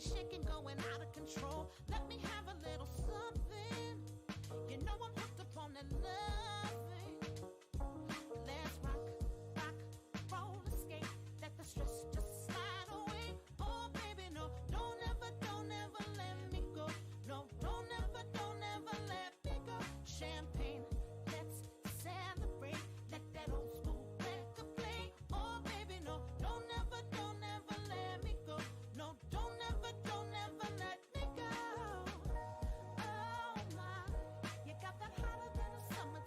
shaking, going out of control. Let me have a little something. You know I'm hooked up on that loving. Let's rock, rock, roll, escape. Let the stress just slide away. Oh, baby, no, don't ever let me go. No, don't ever let me go. Champagne, let's celebrate. Let that old school record play. Oh, baby, no, don't ever let me go. No, don't ever let me go. Oh, my, you got that hotter than a summer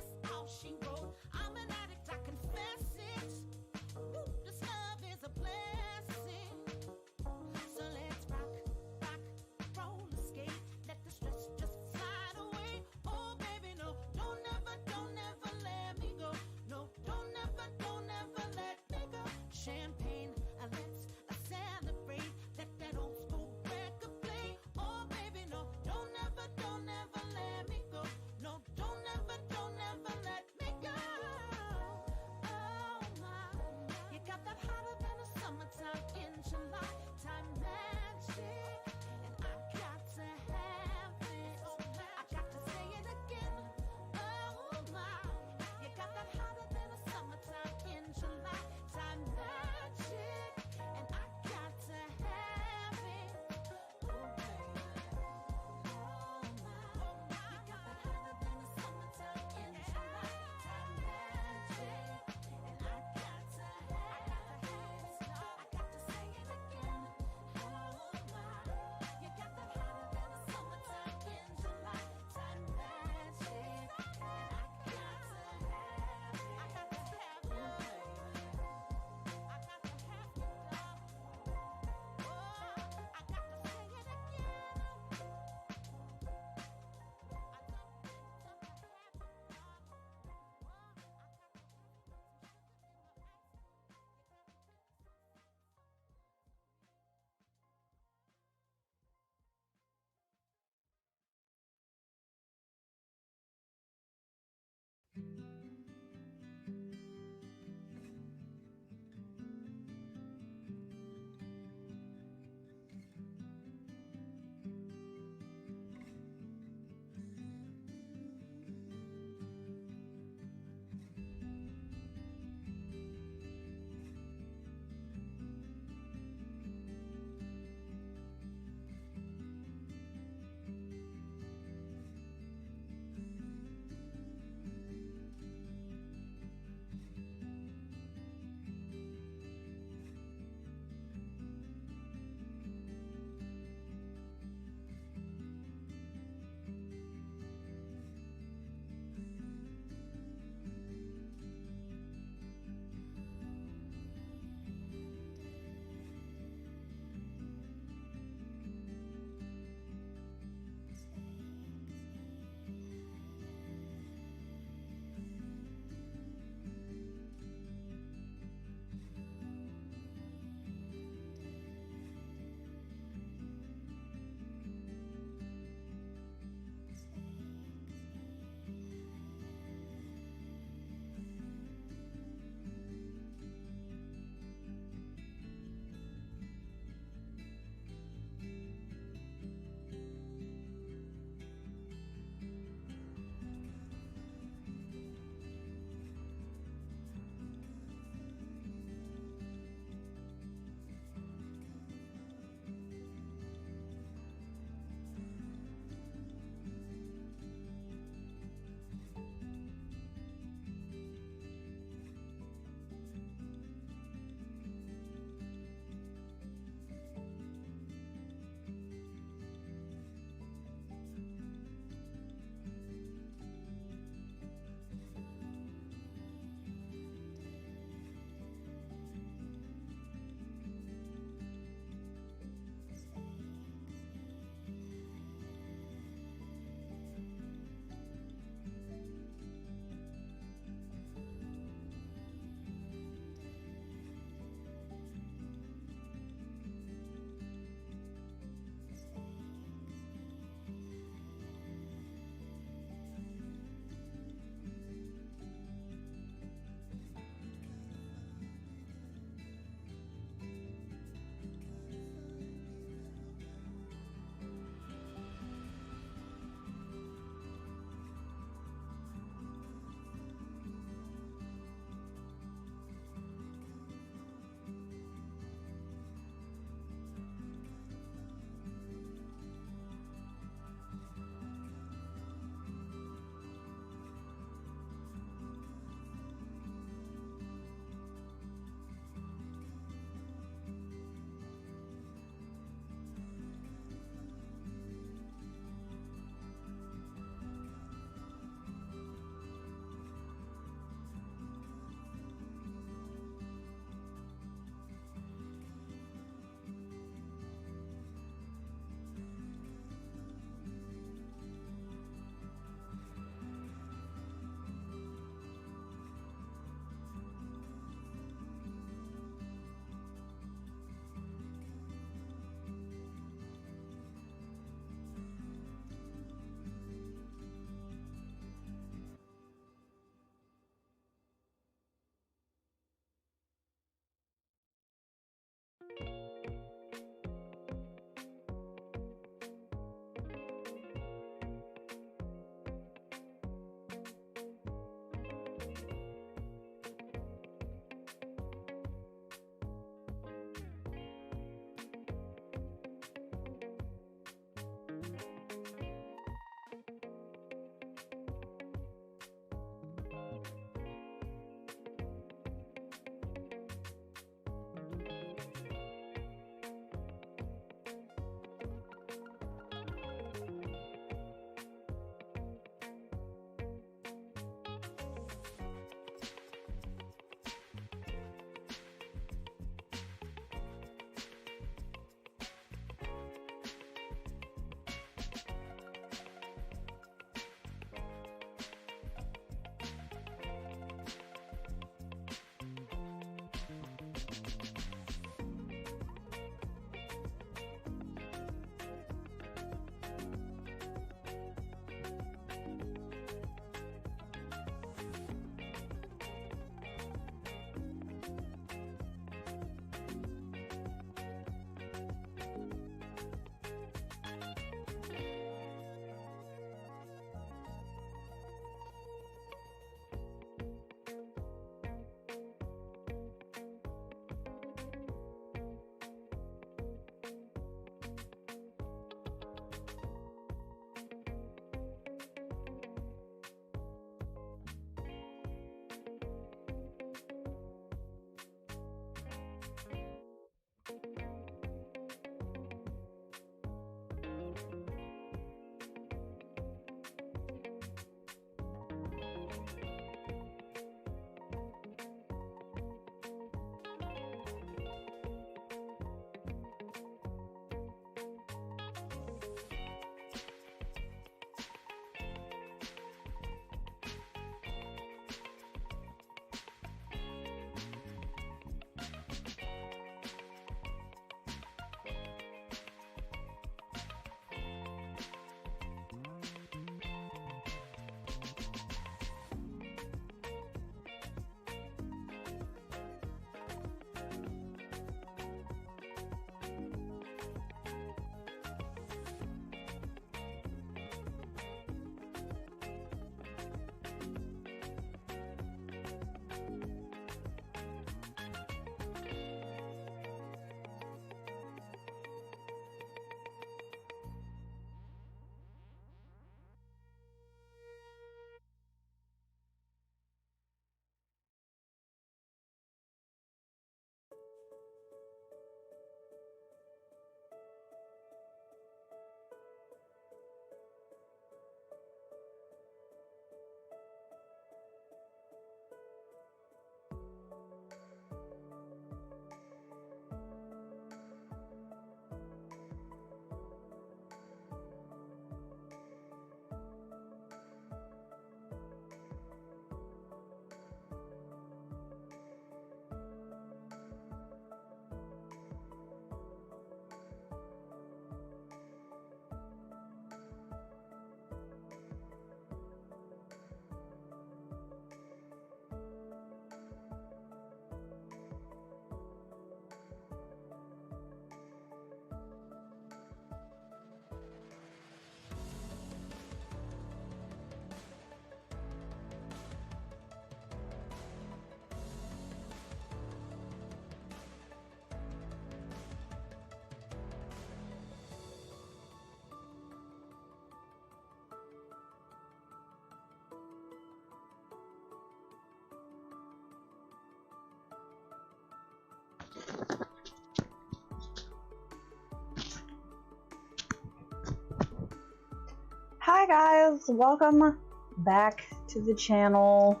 Hi guys, welcome back to the channel.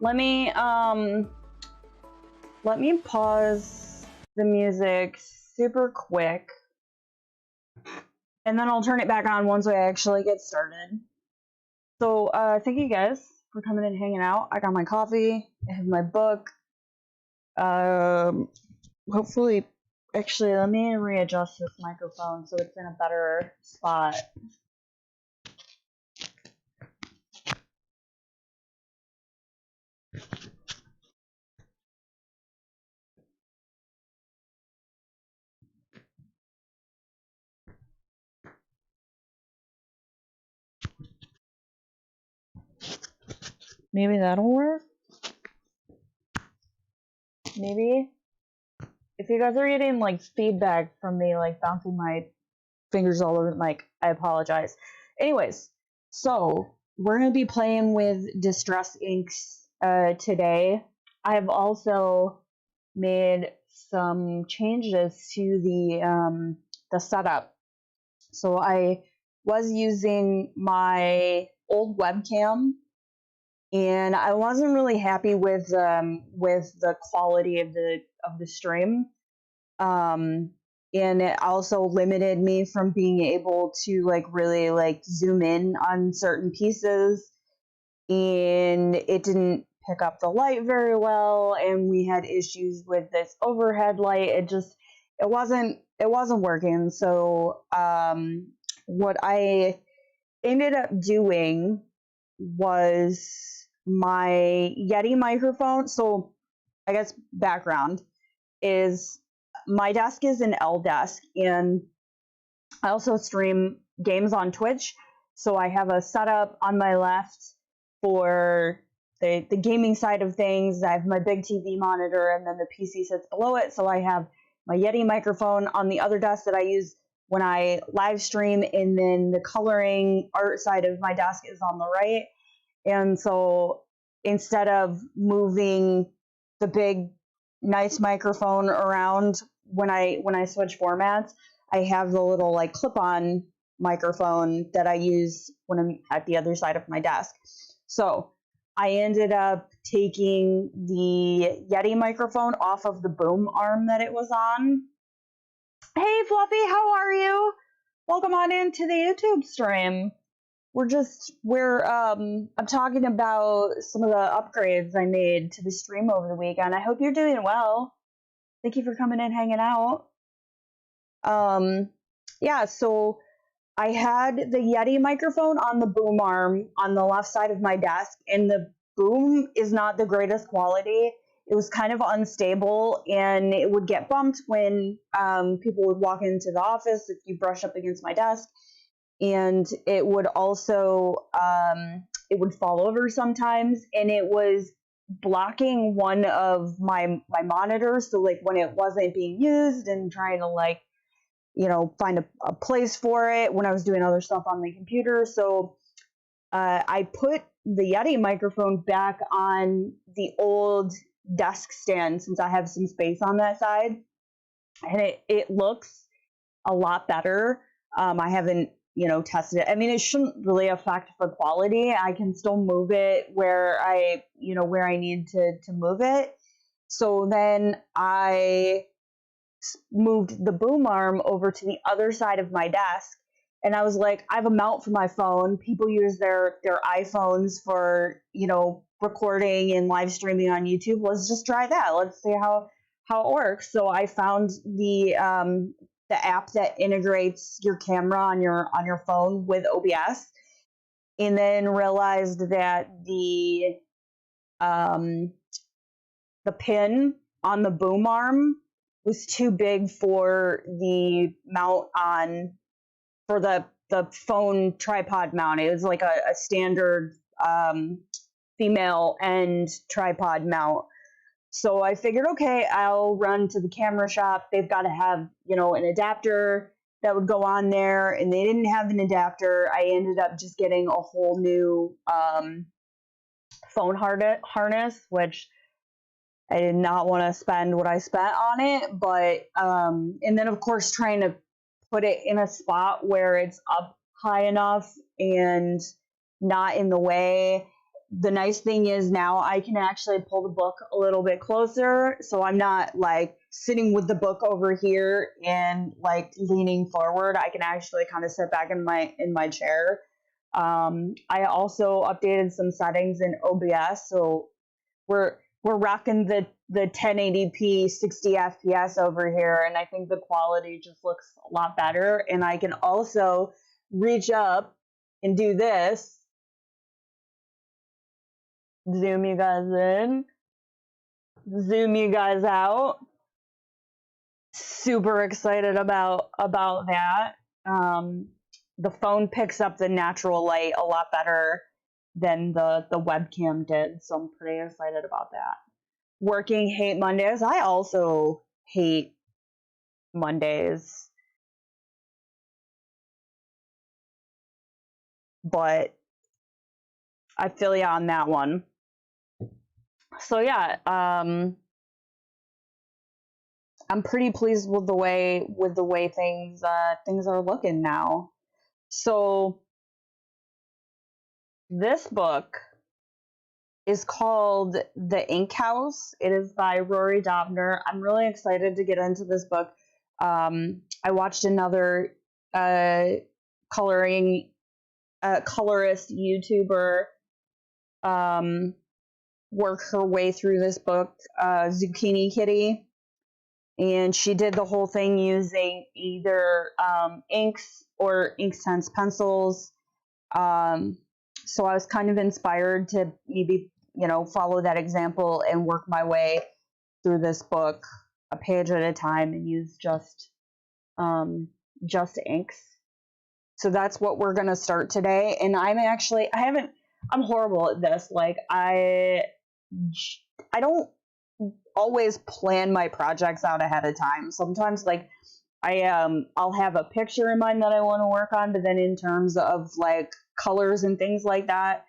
Let me pause the music super quick and then I'll turn it back on once I actually get started. So thank you guys for coming and hanging out. I got my coffee, I have my book. Hopefully, actually let me readjust this microphone so it's in a better spot. Maybe that'll work. Maybe. If you guys are getting like feedback from me, like bouncing my fingers all over the mic, I apologize. Anyways, so we're gonna be playing with distress inks today. I have also made some changes to the setup. So I was using my old webcam, and I wasn't really happy with the quality of the stream. And it also limited me from being able to like really like zoom in on certain pieces, and it didn't pick up the light very well, and we had issues with this overhead light. It wasn't working. So what I ended up doing was my Yeti microphone. So I guess background is my desk is an L desk, and I also stream games on Twitch. So I have a setup on my left for the gaming side of things. I have my big TV monitor, and then the PC sits below it. So I have my Yeti microphone on the other desk that I use when I live stream, and then the coloring art side of my desk is on the right. And so instead of moving the big nice microphone around when I switch formats, I have the little like clip-on microphone that I use when I'm at the other side of my desk. So I ended up taking the Yeti microphone off of the boom arm that it was on. Hey Fluffy, how are you? Welcome on into the YouTube stream. I'm talking about some of the upgrades I made to the stream over the weekend. I hope you're doing well. Thank you for coming in, hanging out. Yeah, so I had the Yeti microphone on the boom arm on the left side of my desk, and the boom is not the greatest quality. It was kind of unstable, and it would get bumped when people would walk into the office if you brush up against my desk. And it would also it would fall over sometimes, and it was blocking one of my monitors. So like when it wasn't being used and trying to like, you know, find a place for it when I was doing other stuff on the computer. So I put the Yeti microphone back on the old desk stand since I have some space on that side, and it looks a lot better. I haven't, you know, tested it. I mean, it shouldn't really affect the quality. I can still move it where I need to move it. So then I moved the boom arm over to the other side of my desk, and I was like, I have a mount for my phone. People use their iPhones for, you know, recording and live streaming on YouTube. Let's just try that. Let's see how it works. So I found the app that integrates your camera on your phone with OBS, and then realized that the pin on the boom arm was too big for the mount for the phone tripod mount. It was like a standard female end tripod mount. So I figured, okay, I'll run to the camera shop. They've got to have, you know, an adapter that would go on there, and they didn't have an adapter. I ended up just getting a whole new phone harness, which I did not want to spend what I spent on it. But and then of course trying to put it in a spot where it's up high enough and not in the way. The nice thing is now I can actually pull the book a little bit closer, so I'm not like sitting with the book over here and like leaning forward. I can actually kind of sit back in my chair. I also updated some settings in OBS, so we're rocking the 1080p 60 FPS over here, and I think the quality just looks a lot better. And I can also reach up and do this. Zoom you guys in, zoom you guys out. Super excited about that. The phone picks up the natural light a lot better than the webcam did. So I'm pretty excited about that. Working hate Mondays. I also hate Mondays, but I feel you on that one. So yeah, I'm pretty pleased with the way things are looking now. So this book is called The Ink House. It is by Rory Dobner. I'm really excited to get into this book. I watched another colorist YouTuber work her way through this book, Zucchini Kitty, and she did the whole thing using either inks or Inksense pencils. So I was kind of inspired to maybe, follow that example and work my way through this book a page at a time and use just inks. So that's what we're going to start today. And I'm horrible at this. Like I don't always plan my projects out ahead of time. Sometimes like I'll have a picture in mind that I want to work on, but then in terms of like colors and things like that,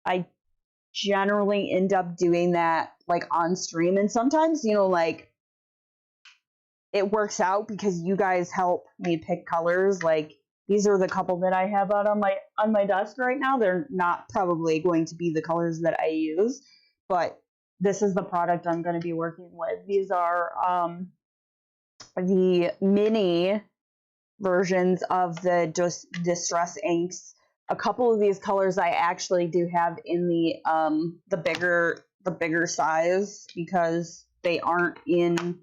I generally end up doing that like on stream. And sometimes, like it works out because you guys help me pick colors. Like these are the couple that I have out on my desk right now. They're not probably going to be the colors that I use, but this is the product I'm going to be working with. These are the mini versions of the distress inks. A couple of these colors I actually do have in the bigger size because they aren't in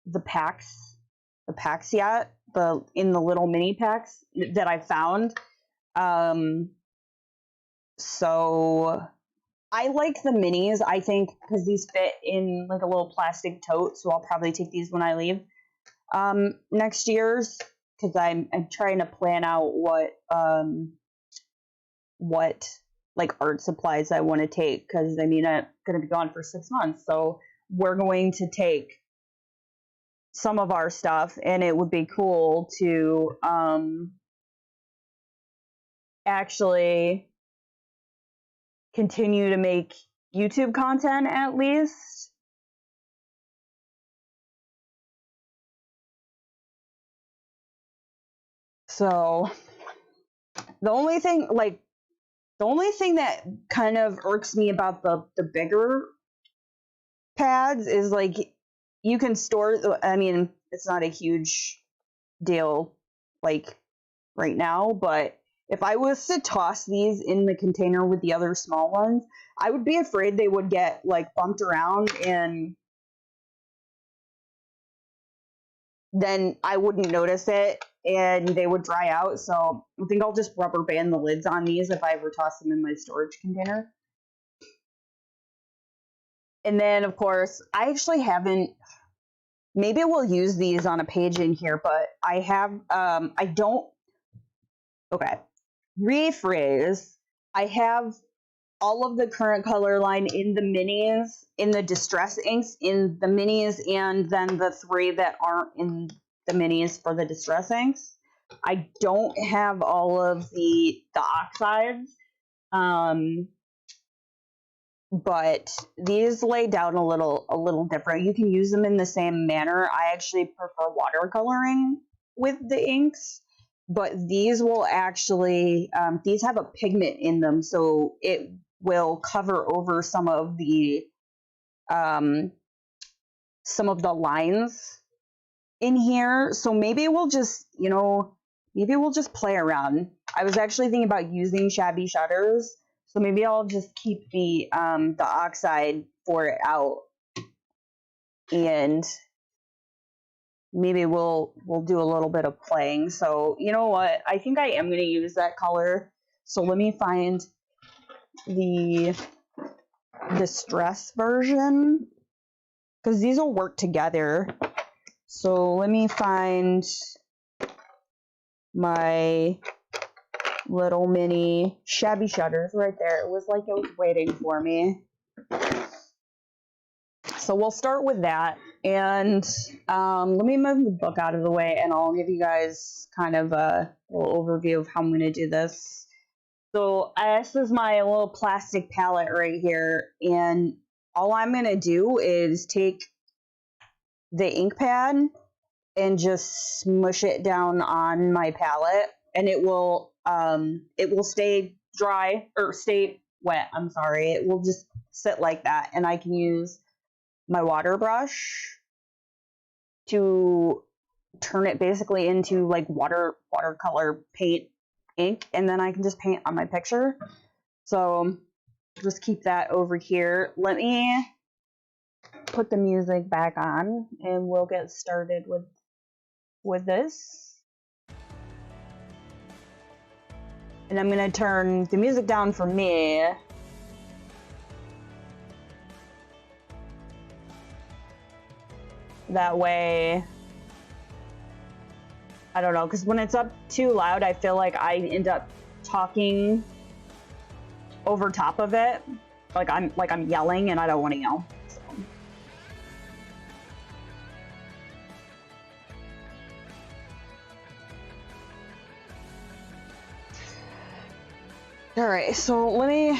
the packs yet. In the little mini packs that I found. So I like the minis, I think, because these fit in like a little plastic tote. So I'll probably take these when I leave next year's, because I'm trying to plan out what like art supplies I want to take, because I'm going to be gone for 6 months. So we're going to take some of our stuff, and it would be cool to actually continue to make YouTube content at least. So the only thing that kind of irks me about the bigger pads is like you can store, it's not a huge deal like right now, but if I was to toss these in the container with the other small ones, I would be afraid they would get like bumped around and then I wouldn't notice it and they would dry out. So I think I'll just rubber band the lids on these if I ever toss them in my storage container. And then, of course, I actually haven't, maybe we'll use these on a page in here, but I have, rephrase. I have all of the current color line in the minis, in the distress inks, in the minis, and then the 3 that aren't in the minis for the distress inks. I don't have all of the oxides, but these lay down a little different. You can use them in the same manner. I actually prefer watercoloring with the inks, but these will actually, these have a pigment in them, so it will cover over some of the lines in here. So maybe we'll just, play around. I was actually thinking about using shabby shutters, so maybe I'll just keep the oxide for it out, and maybe we'll do a little bit of playing. So you know what? I think I am going to use that color. So let me find the distress version, because these will work together. So let me find my little mini shabby shutters right there. It was like it was waiting for me. So we'll start with that. And let me move the book out of the way and I'll give you guys kind of a little overview of how I'm going to do this. So this is my little plastic palette right here. And all I'm going to do is take the ink pad and just smush it down on my palette. And it will stay dry, or stay wet, I'm sorry. It will just sit like that. And I can use my water brush to turn it basically into like watercolor paint ink, and then I can just paint on my picture. So just keep that over here. Let me put the music back on and we'll get started with this. And I'm gonna turn the music down for me. That way, I don't know, because when it's up too loud, I feel like I end up talking over top of it. Like I'm yelling and I don't want to yell. So. All right, so let me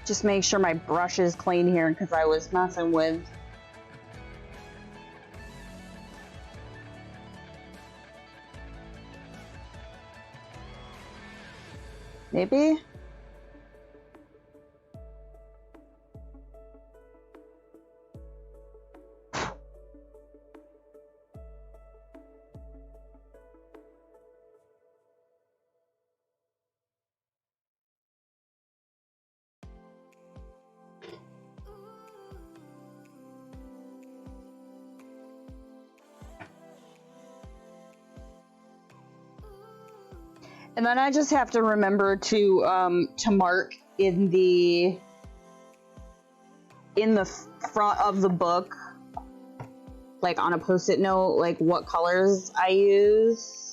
just make sure my brush is clean here because I was messing with maybe. And then I just have to remember to mark in the front of the book, like on a post-it note, like what colors I use.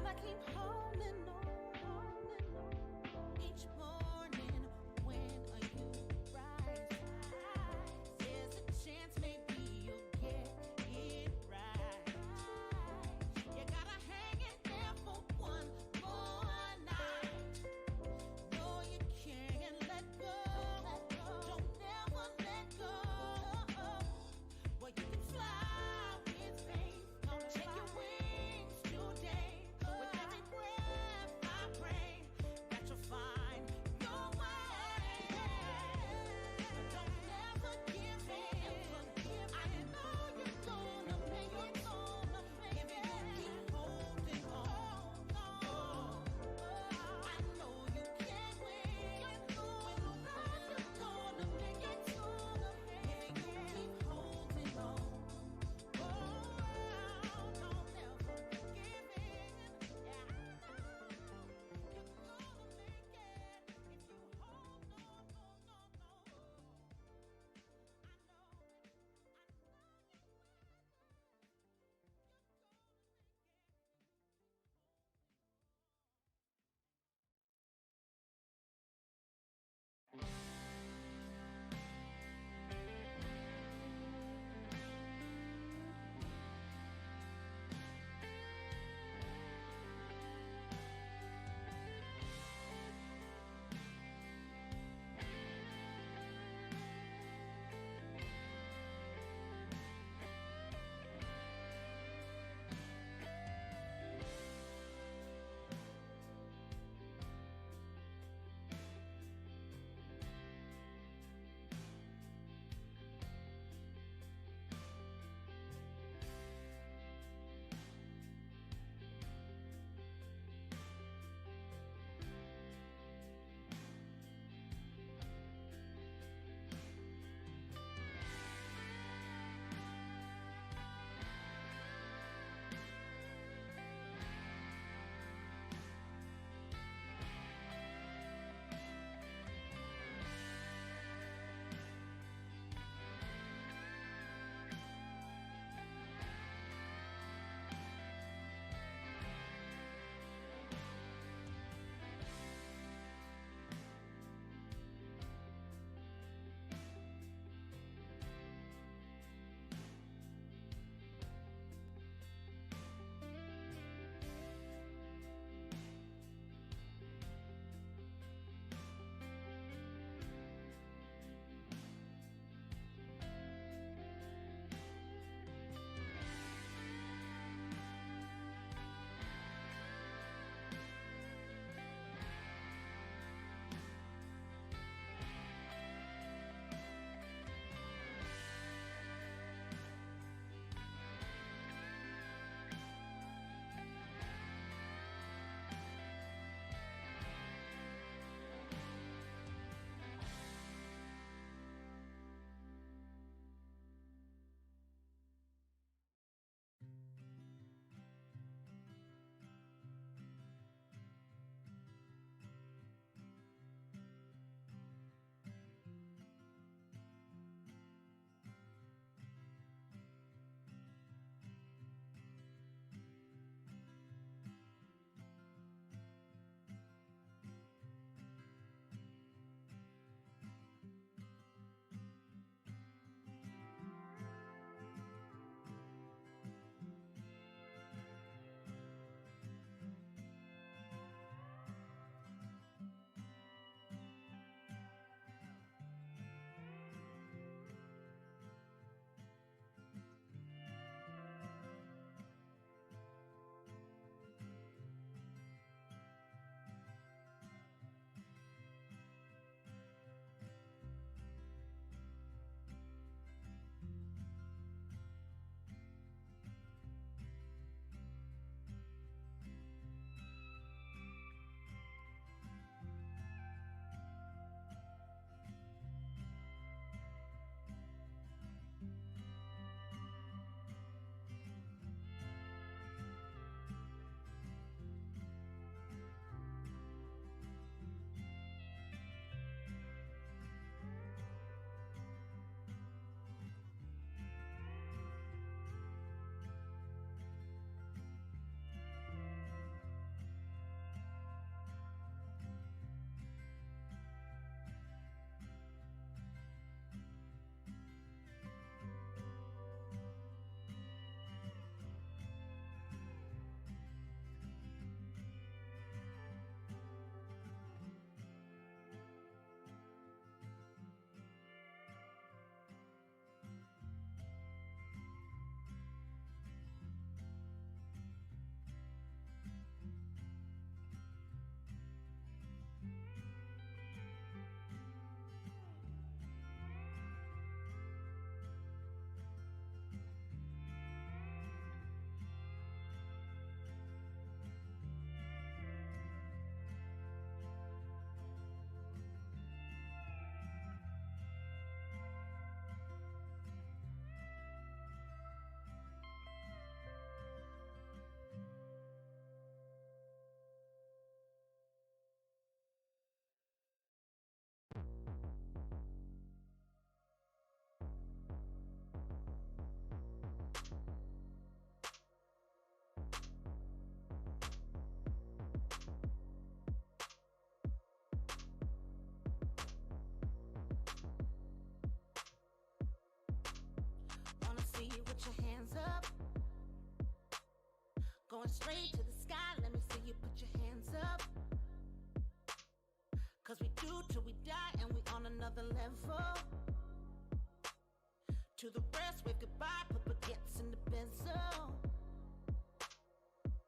gotta keep holding on. Each morning when you rise, there's a chance maybe you'll get it right. You gotta hang it there for one more night. No, you can't let go. Don't never let go. Well, you can fly with faith. Take your wings today. With every breath I up. Going straight to the sky, let me see you put your hands up. Cause we do till we die and we on another level. To the rest, wave goodbye, put baguettes in the benzo.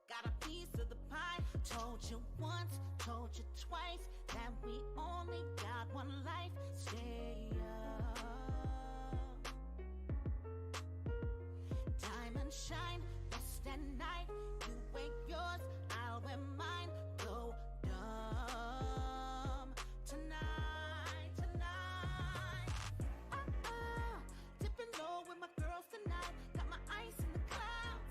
Got a piece of the pie. Told you once, told you twice, that we only got one life. Stay up. Diamond shine, best at night. You wear yours, I'll wear mine. Go dumb tonight, tonight. Dipping low with my girls tonight. Got my ice in the clouds.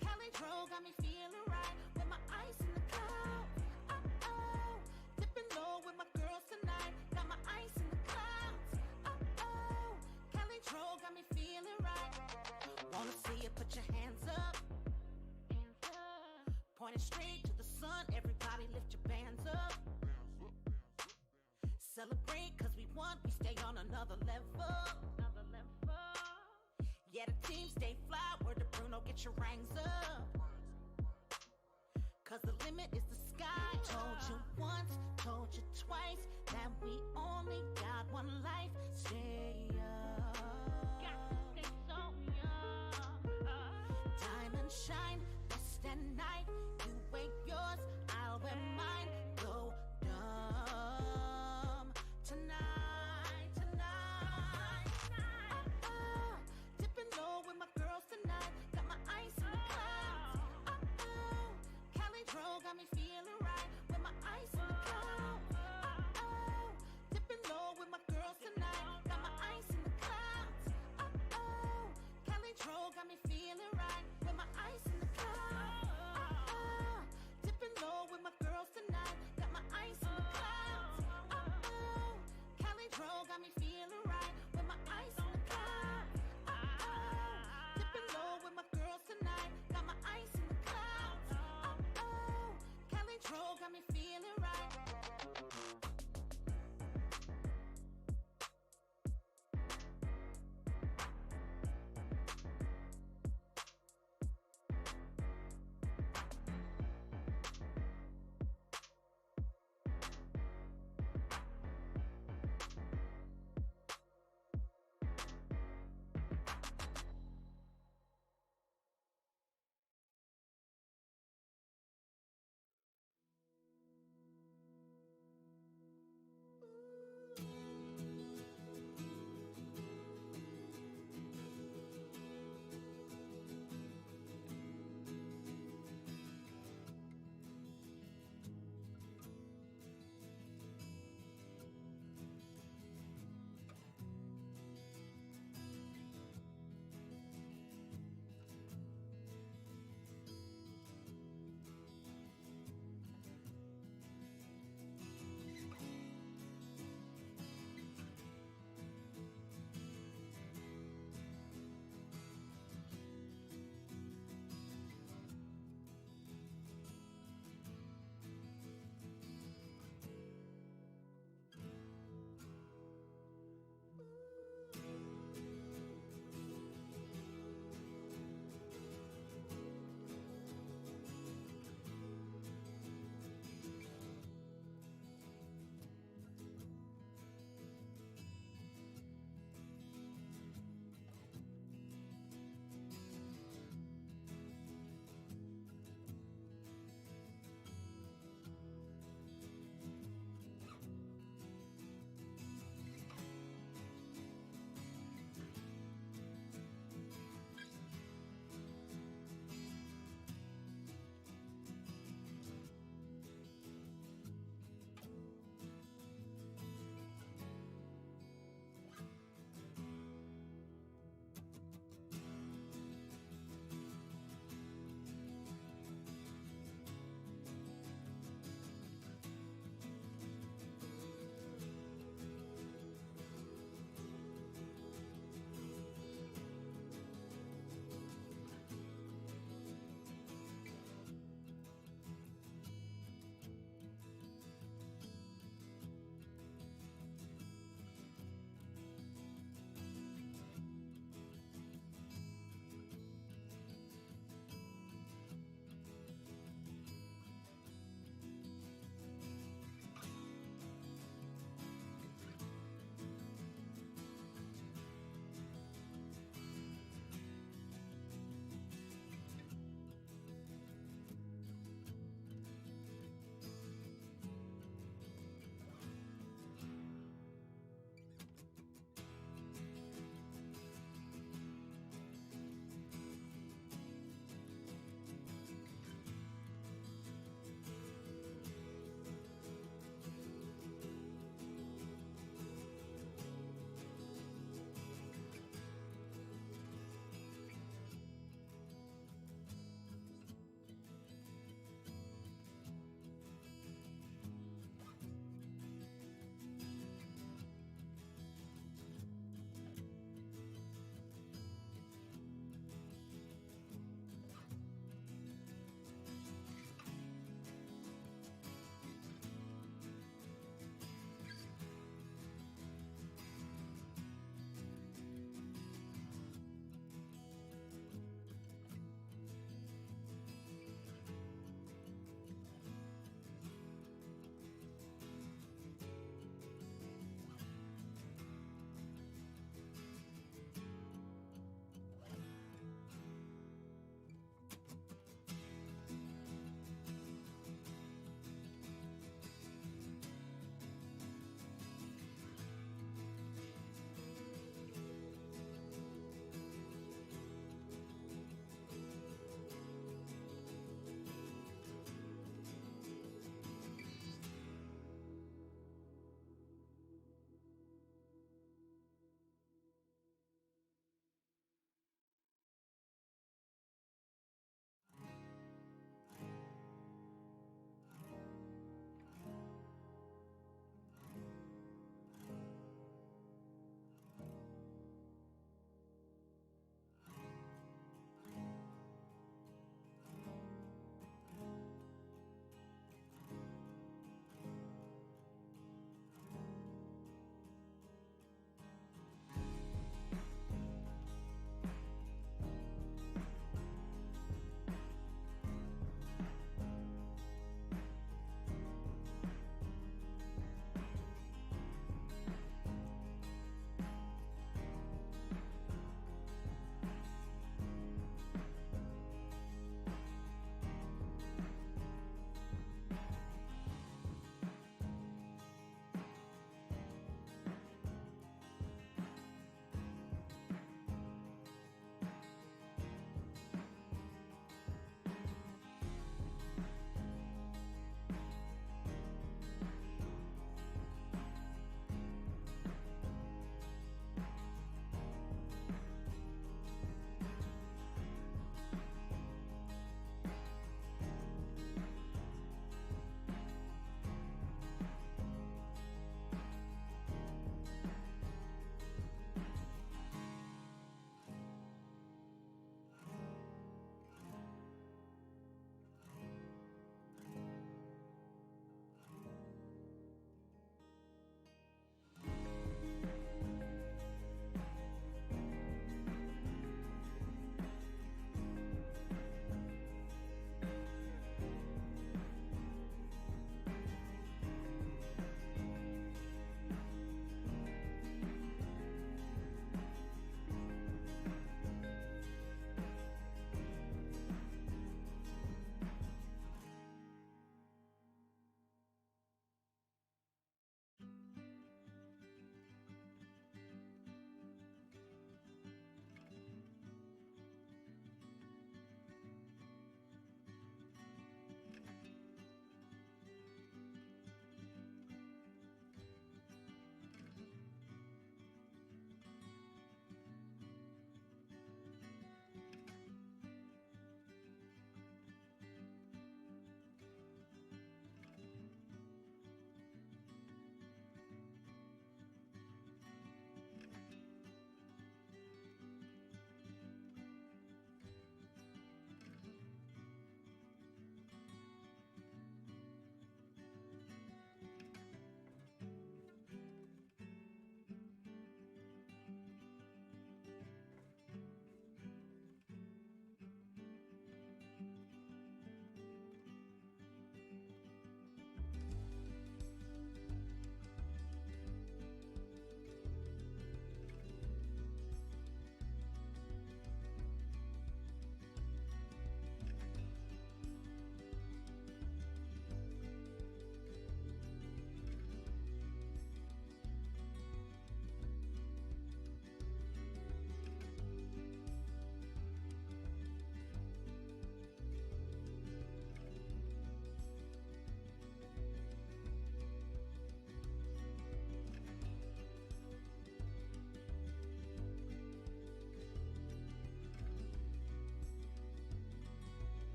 Cali Dro got me feeling right with my ice in the clouds. Dipping low with my girls tonight. Got my ice in the clouds. Cali Dro got me feeling right. Wanna see you put your hands up. Pointing straight to the sun, everybody lift your bands up. Celebrate cause we won, we stay on another level. Yeah, the team stay fly, word to Bruno, get your rings up. Cause the limit is the sky. Told you once, told you twice, that we only got one life. Stay up. Got to stay so young. Diamond shine, best at night. You wear yours, I'll wear mine. Go dumb tonight, tonight. Dipping low with my girls tonight. Got my ice in the clouds. Cali Dro got me feeling right with my ice in the clouds. Dipping low with my girls tonight. Got my ice in the clouds.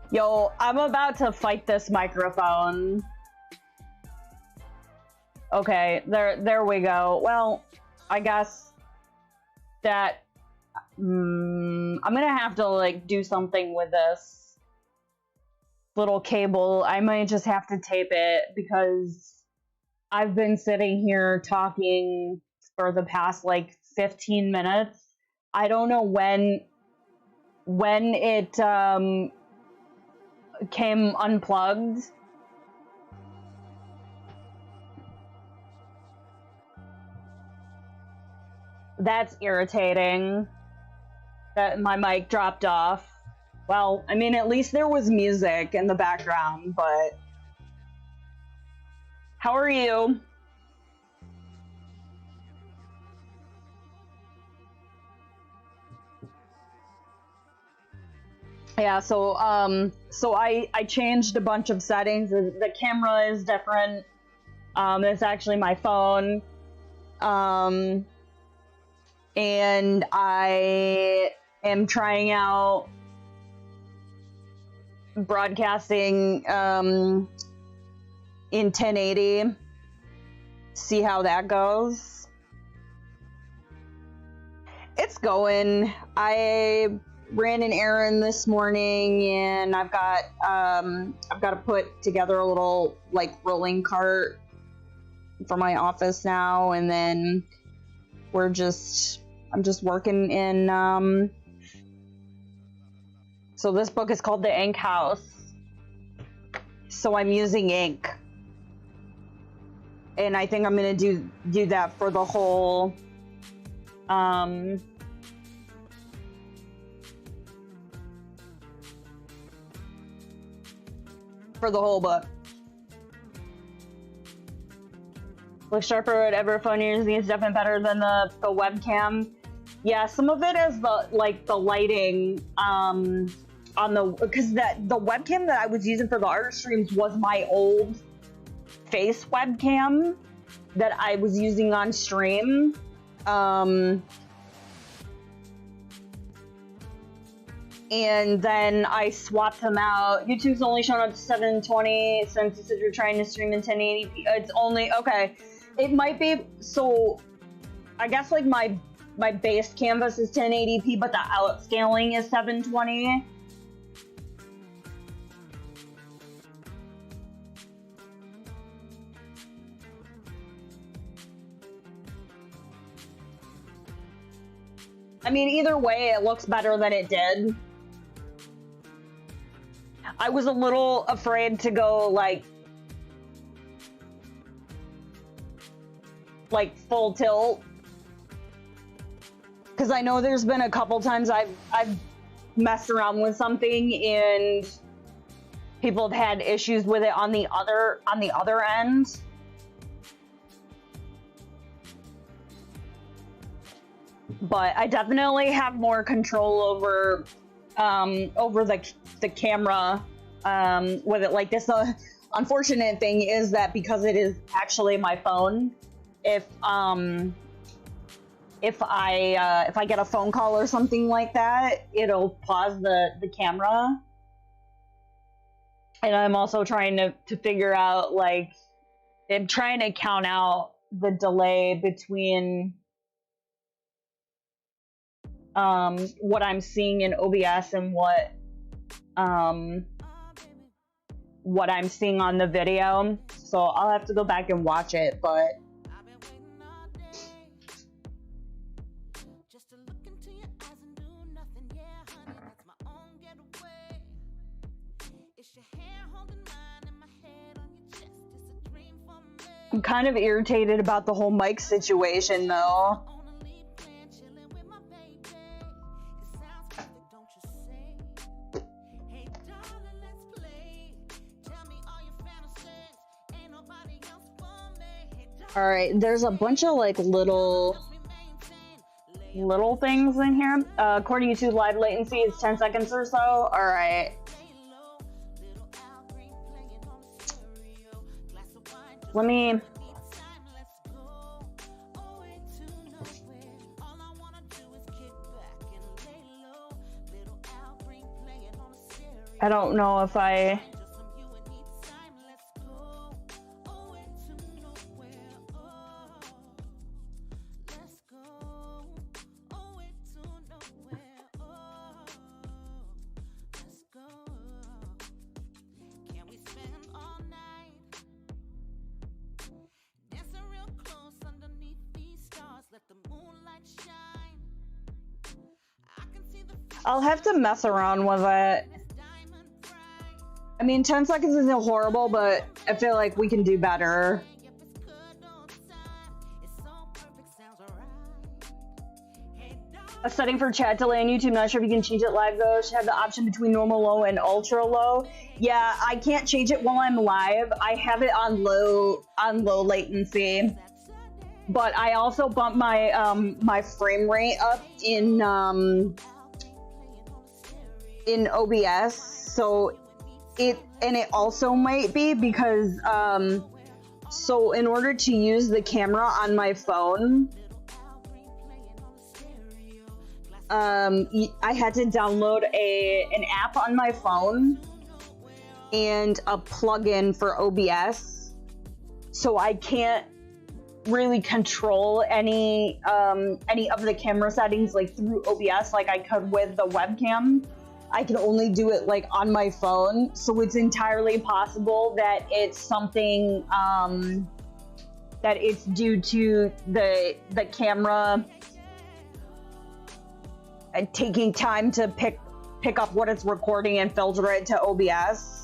Yo, I'm about to fight this microphone. Okay, there we go. Well, I guess that I'm gonna have to like do something with this little cable. I might just have to tape it because I've been sitting here talking for the past like 15 minutes. I don't know when it came unplugged. That's irritating that my mic dropped off. Well, I mean, at least there was music in the background, but how are you? Yeah, so I changed a bunch of settings. The camera is different. It's actually my phone. And I am trying out broadcasting in 1080. See how that goes. It's going. I ran an errand this morning, and I've got to put together a little like rolling cart for my office now, and then I'm just working in so this book is called The Ink House. So I'm using ink. And I think I'm gonna do that for the whole book. Looks sharper, whatever phone you're using is definitely better than the webcam. Yeah, some of it is the lighting on because the webcam that I was using for the art streams was my old face webcam that I was using on stream. And then I swapped them out. YouTube's only showing up to 720 since you said you're trying to stream in 1080p. It's only, okay. It might be, so I guess like my base canvas is 1080p, but the outscaling is 720. I mean, either way, it looks better than it did. I was a little afraid to go like full tilt, because I know there's been a couple times I've messed around with something and people have had issues with it on the other end. But I definitely have more control over the camera with it like this. Unfortunate thing is that because it is actually my phone, if I get a phone call or something like that, it'll pause the camera. And I'm also trying to figure out, like, I'm trying to count out the delay between what I'm seeing in OBS and what I'm seeing on the video. So I'll have to go back and watch it, but I'm kind of irritated about the whole mic situation, though. All right, there's a bunch of like little things in here. According to live latency, it's 10 seconds or so. All right. Let me. I don't know if I... I'll have to mess around with it. I mean, 10 seconds isn't horrible, but I feel like we can do better. A setting for chat delay on YouTube, not sure if you can change it live though. Should have the option between normal low and ultra low. Yeah, I can't change it while I'm live. I have it on low latency. But I also bump my my frame rate up in OBS, so it also might be because so in order to use the camera on my phone, I had to download an app on my phone and a plugin for OBS, so I can't really control any of the camera settings like through OBS like I could with the webcam. I can only do it like on my phone, so it's entirely possible that it's something that it's due to the camera and taking time to pick up what it's recording and filter it to OBS.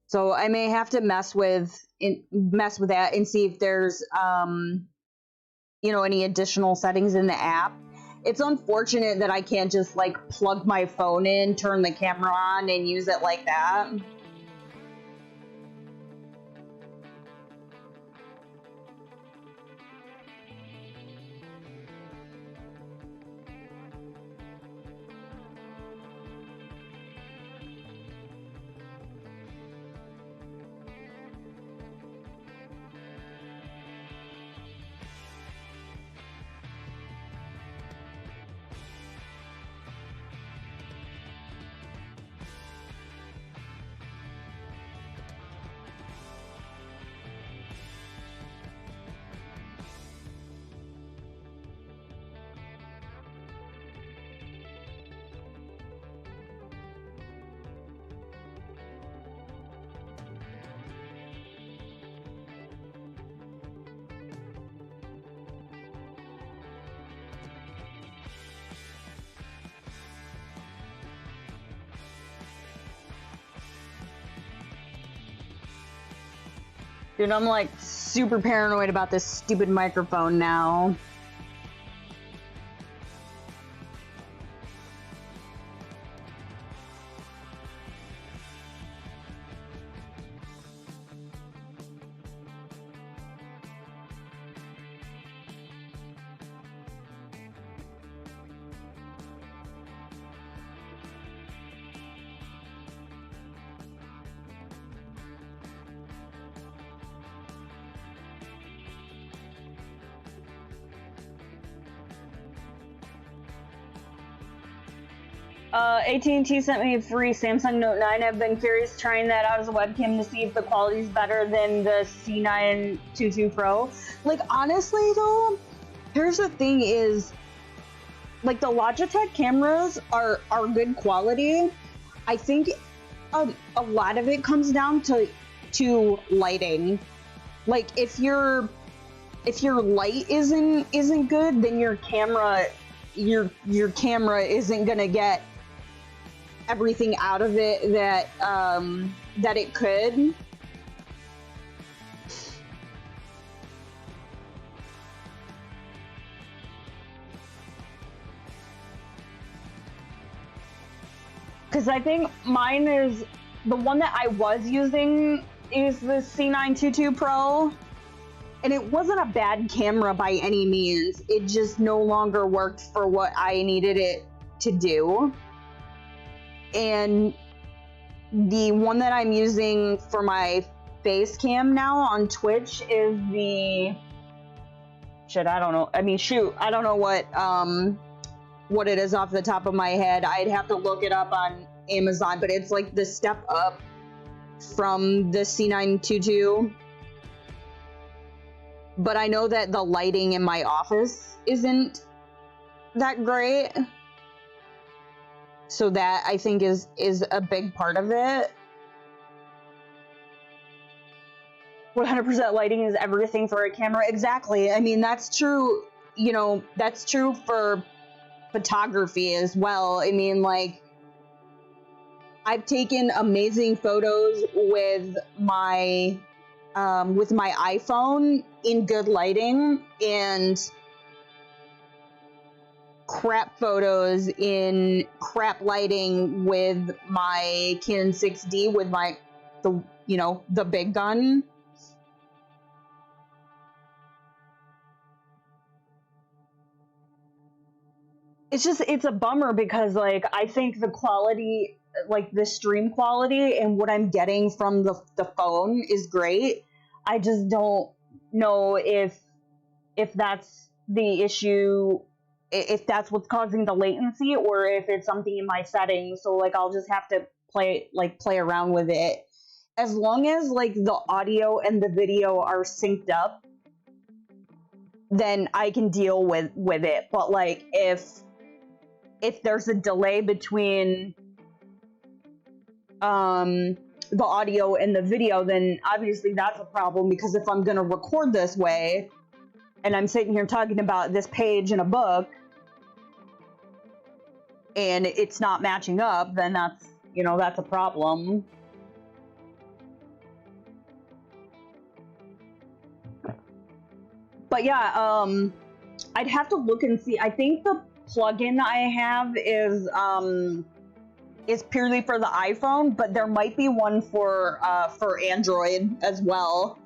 So I may have to mess with that and see if there's any additional settings in the app. It's unfortunate that I can't just like plug my phone in, turn the camera on, and use it like that. Dude, I'm like super paranoid about this stupid microphone now. AT&T sent me a free Samsung Note 9. I've been curious trying that out as a webcam to see if the quality is better than the C922 Pro. Like, honestly though, here's the thing is, like, the Logitech cameras are good quality. I think a lot of it comes down to lighting. Like, if your light isn't good, then your camera isn't gonna get everything out of it that it could. Because I think mine is the one that I was using is the C922 Pro. And it wasn't a bad camera by any means. It just no longer worked for what I needed it to do. And the one that I'm using for my face cam now on Twitch is the shit. I don't know. I mean, shoot, I don't know what it is off the top of my head. I'd have to look it up on Amazon, but it's like the step up from the C922. But I know that the lighting in my office isn't that great. So that, I think, is a big part of it. 100% lighting is everything for a camera. Exactly. I mean, that's true, you know, that's true for photography as well. I mean, like, I've taken amazing photos with my iPhone in good lighting, and crap photos in crap lighting with my Canon 6D with the big gun. It's a bummer because, like, I think the quality, like the stream quality and what I'm getting from the phone is great. I just don't know if that's the issue, if that's what's causing the latency, or if it's something in my settings. So, like, I'll just have to play around with it. As long as, like, the audio and the video are synced up, then I can deal with it. But, like, if there's a delay between the audio and the video, then obviously that's a problem, because if I'm going to record this way and I'm sitting here talking about this page in a book and it's not matching up, then that's a problem. But yeah, I'd have to look and see. I think the plugin I have is purely for the iPhone, but there might be one for Android as well.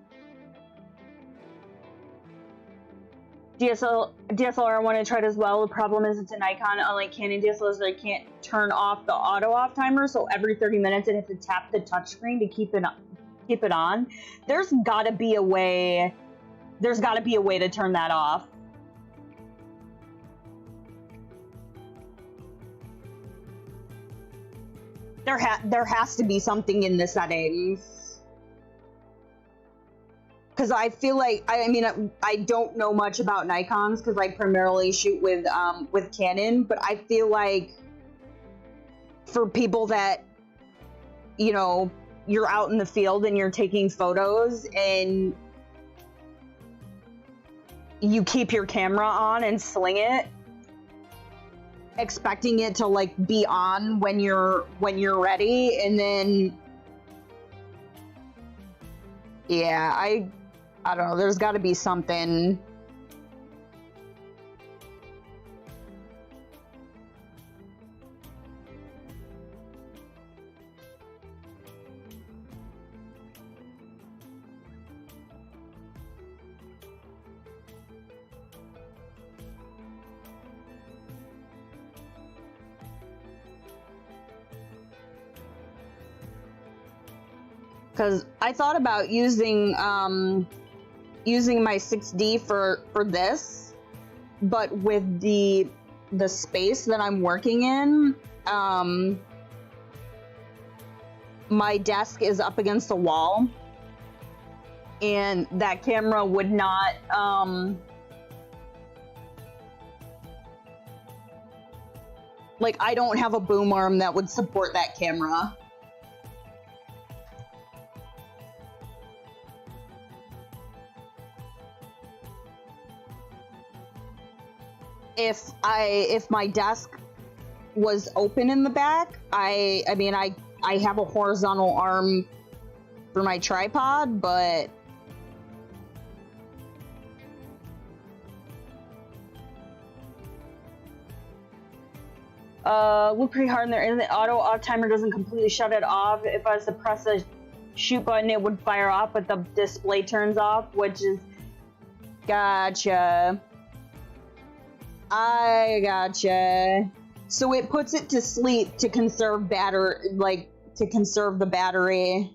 DSLR I want to try it as well. The problem is it's a Nikon. Unlike Canon DSLRs, I can't turn off the auto off timer, so every 30 minutes I have to tap the touchscreen to keep it on. There's gotta be a way to turn that off. There has to be something in the settings, because I feel like, I mean, I don't know much about Nikons because I primarily shoot with Canon, but I feel like for people that, you know, you're out in the field and you're taking photos and you keep your camera on and sling it, expecting it to, like, be on when you're ready, and then, yeah, I don't know, there's got to be something. Because I thought about using my 6D for this, but with the space that I'm working in, my desk is up against the wall, and that camera would not like, I don't have a boom arm that would support that camera. If my desk was open in the back, I mean, I have a horizontal arm for my tripod, but look pretty hard in there, and the auto off timer doesn't completely shut it off. If I was to press the shoot button, it would fire off, but the display turns off, which is, gotcha. I gotcha. So it puts it to sleep to conserve battery, like, to conserve the battery.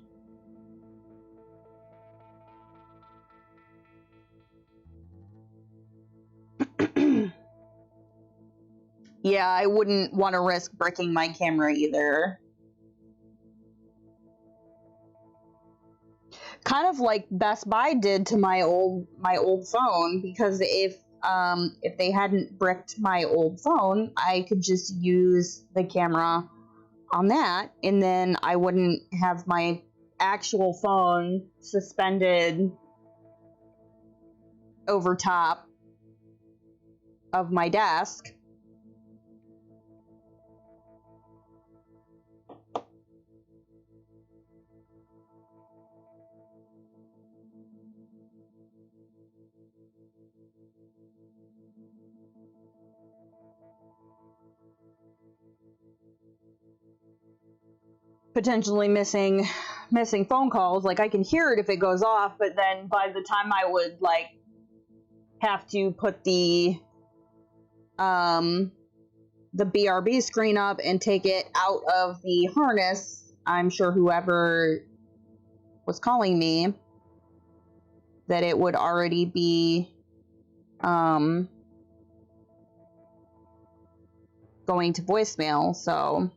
Yeah, I wouldn't want to risk breaking my camera either. Kind of like Best Buy did to my old phone, because if they hadn't bricked my old phone, I could just use the camera on that, and then I wouldn't have my actual phone suspended over top of my desk. Potentially missing phone calls. Like, I can hear it if it goes off, but then by the time I would like have to put the BRB screen up and take it out of the harness, I'm sure whoever was calling me, that it would already be going to voicemail. So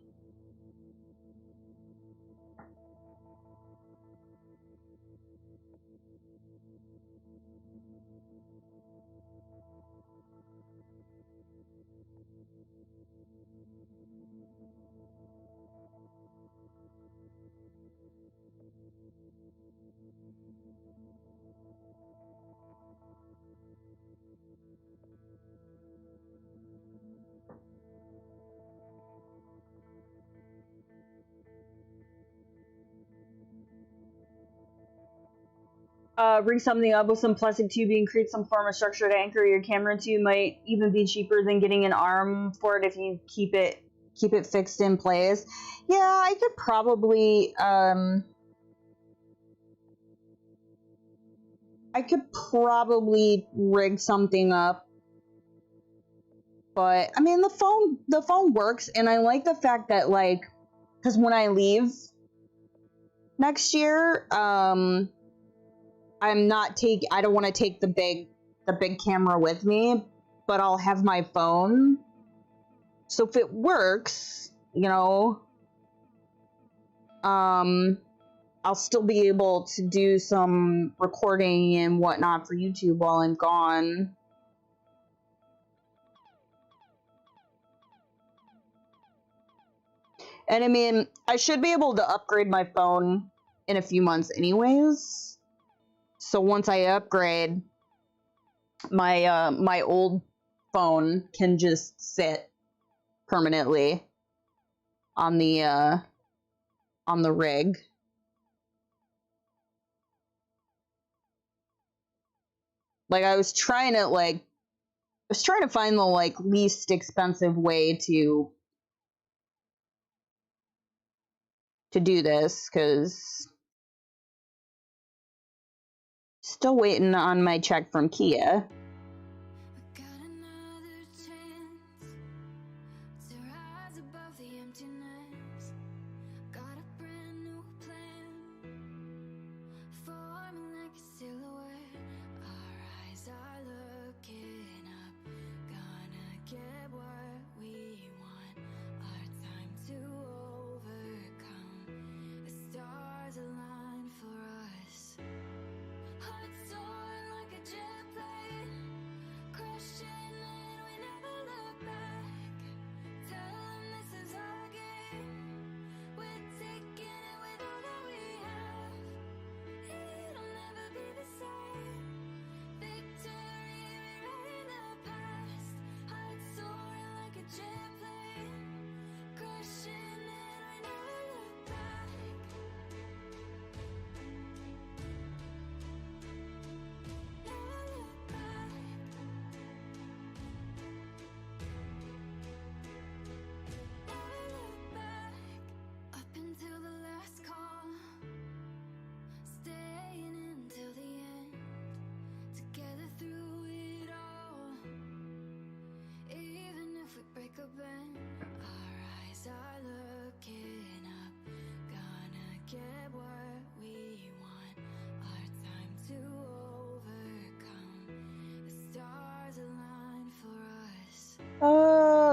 rig something up with some plastic tubing, create some form of structure to anchor your camera to. Might even be cheaper than getting an arm for it if you keep it fixed in place. Yeah, I could probably rig something up. But I mean, the phone works, and I like the fact that, like, because when I leave next year, I don't want to take the big camera with me, but I'll have my phone. So if it works, you know, I'll still be able to do some recording and whatnot for YouTube while I'm gone. And I mean, I should be able to upgrade my phone in a few months anyways. So once I upgrade, my my old phone can just sit permanently on the rig. Like, I was trying to find the like least expensive way to do this, because still waiting on my check from Kia.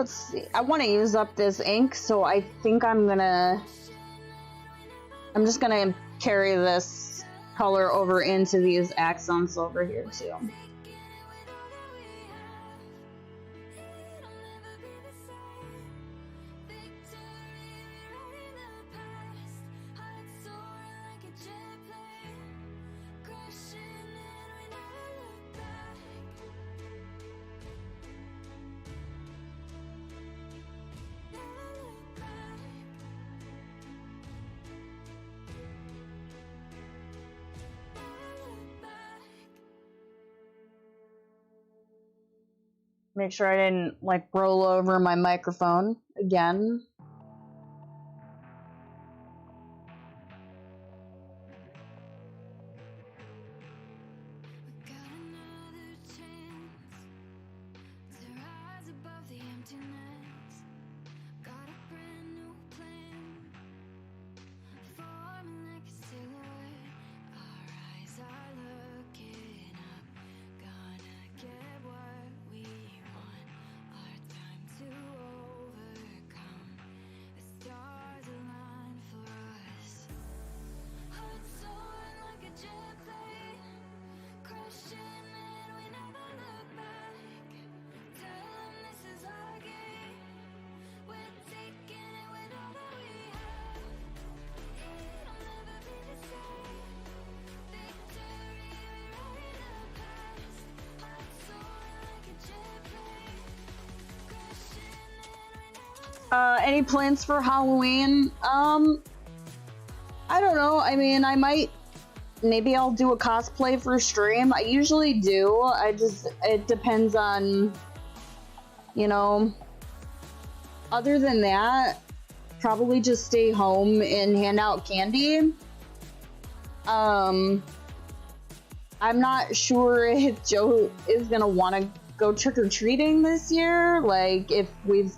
let's see. I want to use up this ink, so I think I'm just gonna carry this color over into these accents over here too. Make sure I didn't like roll over my microphone again. Any plans for Halloween? I don't know. I mean, maybe I'll do a cosplay for stream. I usually do. It depends on, you know. Other than that, probably just stay home and hand out candy. I'm not sure if Joe is gonna want to go trick-or-treating this year. Like, if we've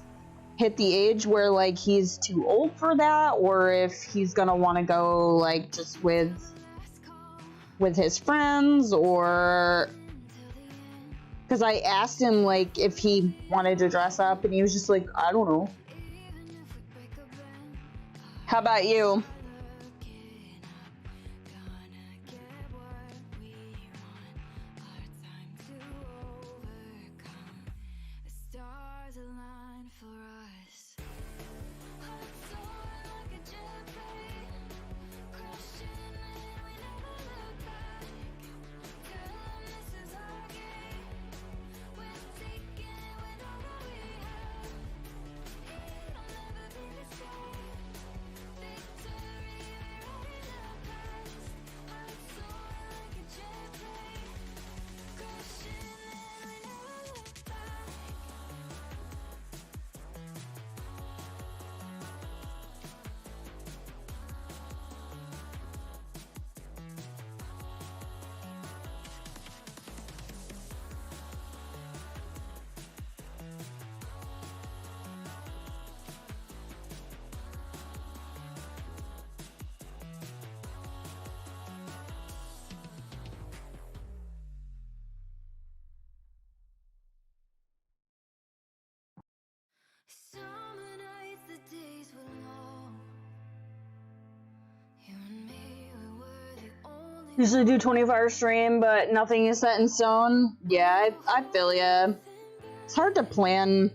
hit the age where like he's too old for that, or if he's gonna want to go like just with his friends, or because I asked him like if he wanted to dress up and he was just like, I don't know. How about you? Usually do 24-hour stream, but nothing is set in stone. Yeah, I feel ya. It's hard to plan.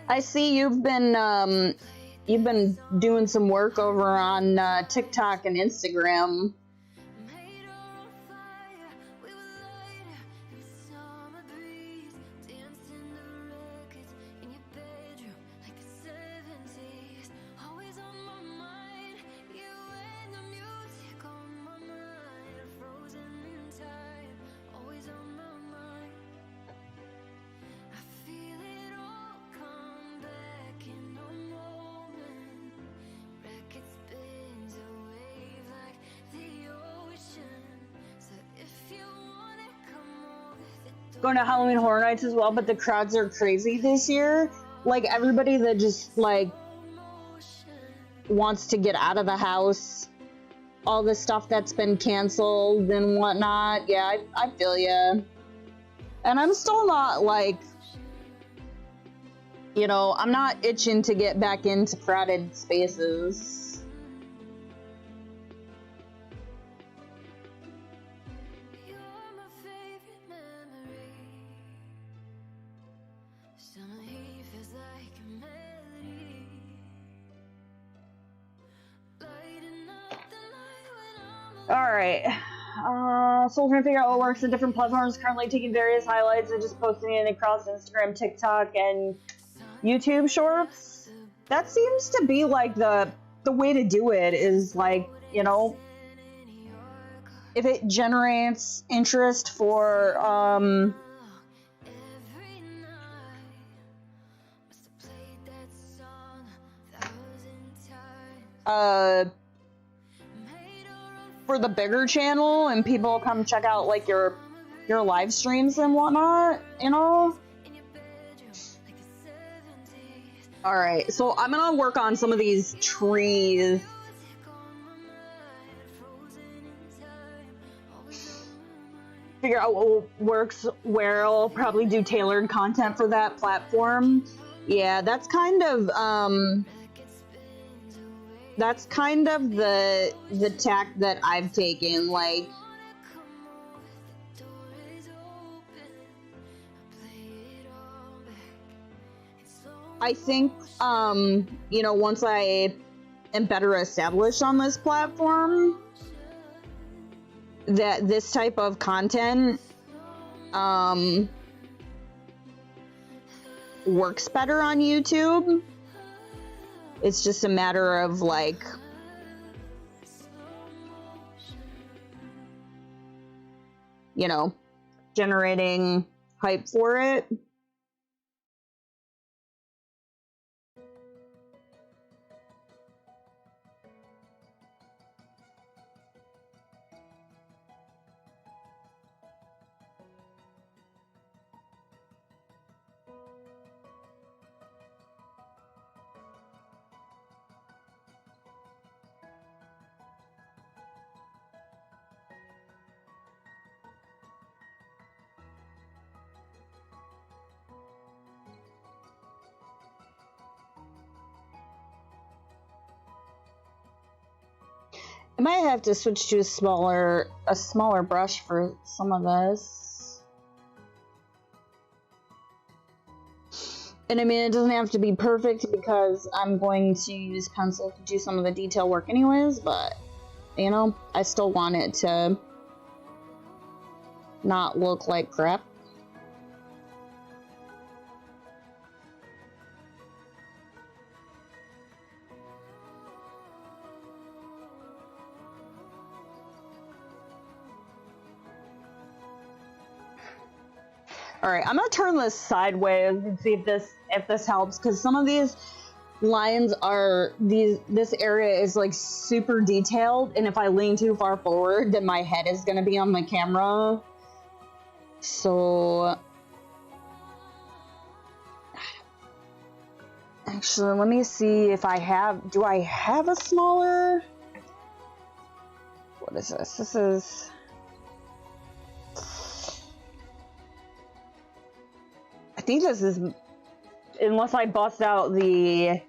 I see you've been doing some work over on TikTok and Instagram. going to Halloween Horror Nights as well, but the crowds are crazy this year. Like, everybody that just, like, wants to get out of the house, all the stuff that's been canceled and whatnot. Yeah, I feel ya. And I'm still not, like, you know, I'm not itching to get back into crowded spaces. Alright, so we're trying to figure out what works on different platforms, currently taking various highlights and just posting it across Instagram, TikTok, and YouTube shorts. That seems to be like the way to do it, is like, you know, if it generates interest for, for the bigger channel and people come check out like your live streams and whatnot, you know? Alright, so I'm gonna work on some of these trees. Figure out what works where. I'll probably do tailored content for that platform. Yeah, that's kind of the tack that I've taken. Like, I think, you know, once I am better established on this platform, that this type of content, works better on YouTube. It's just a matter of, like, you know, generating hype for it. I might have to switch to a smaller brush for some of this. And I mean, it doesn't have to be perfect because I'm going to use pencil to do some of the detail work anyways, but, you know, I still want it to not look like crap. Alright, I'm gonna turn this sideways and see if this helps, because some of these lines are, this area is like super detailed, and if I lean too far forward, then my head is gonna be on the camera. So, actually, let me see if do I have a smaller, what is this? This is, I think this is, unless I bust out the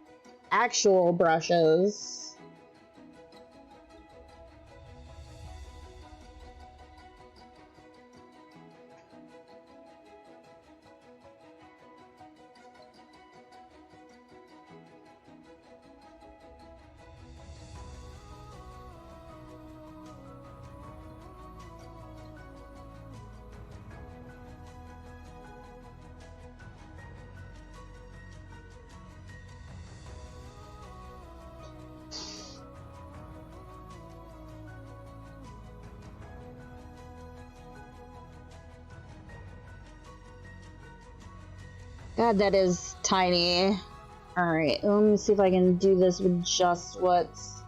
actual brushes. God, that is tiny. Alright, let me see if I can do this with just what's...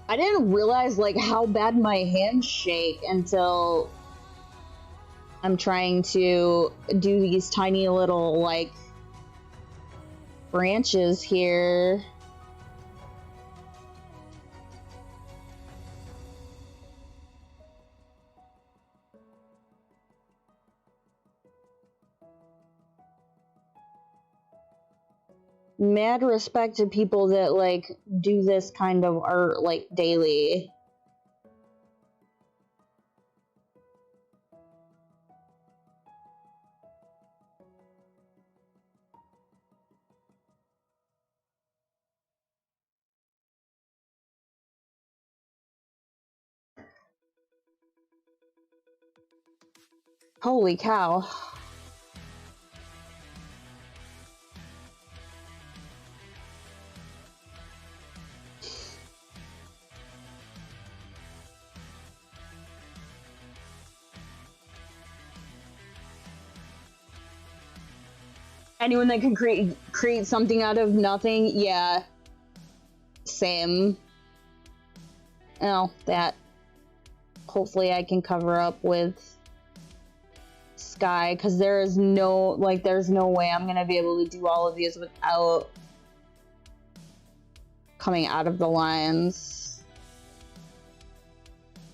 I didn't realize, like, how bad my hands shake until I'm trying to do these tiny little, like, branches here. Mad respect to people that, like, do this kind of art, like, daily. Holy cow. Anyone that can create something out of nothing, yeah. Same. Oh, that. Hopefully I can cover up with sky, because there is no, like, there's no way I'm gonna be able to do all of these without coming out of the lines.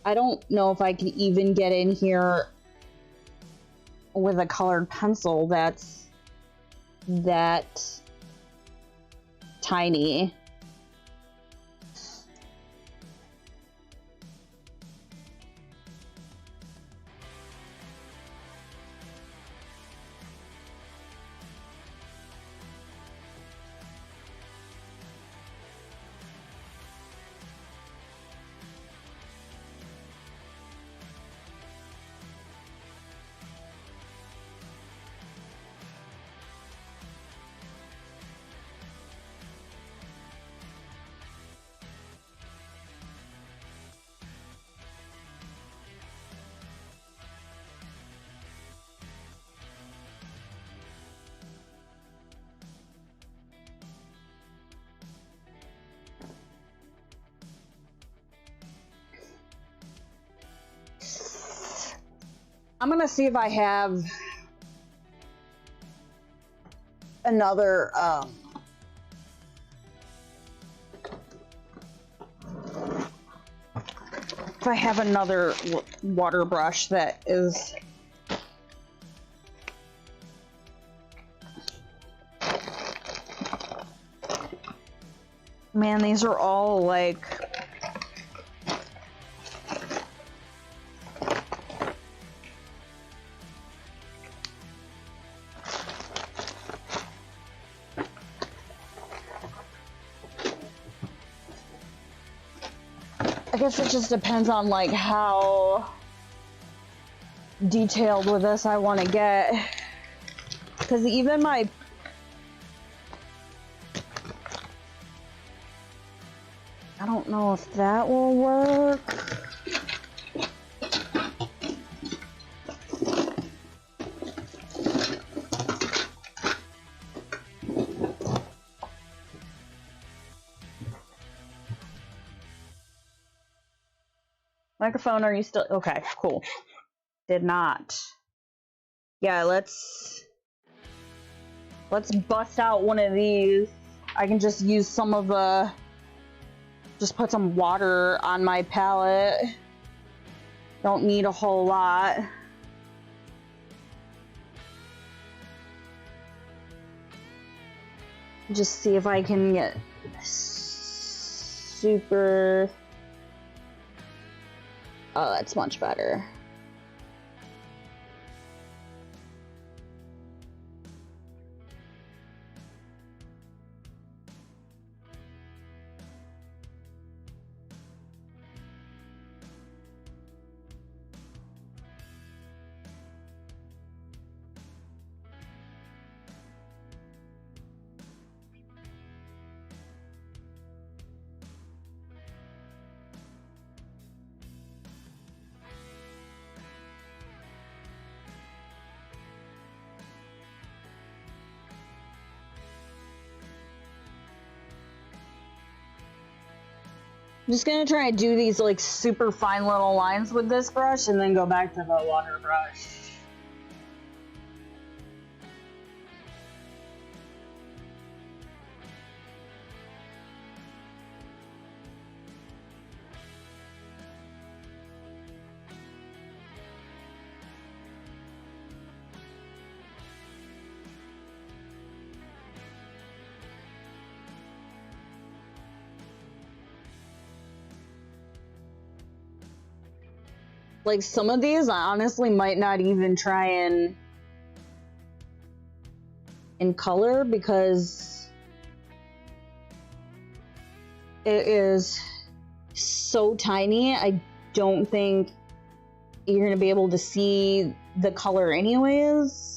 I don't know if I can even get in here with a colored pencil that's that tiny. I'm gonna see if I have another water brush that is man, these are all like I guess it just depends on like how detailed with this I want to get, because even my I don't know if that will work. Microphone, are you still okay? Cool. Did not. Yeah, let's bust out one of these. I can just use some of the, just put some water on my palette. Don't need a whole lot. Just see if I can get super. Oh, that's much better. I'm just gonna try and do these like super fine little lines with this brush and then go back to the water brush. Like, some of these I honestly might not even try and in color because it is so tiny. I don't think you're gonna be able to see the color anyways.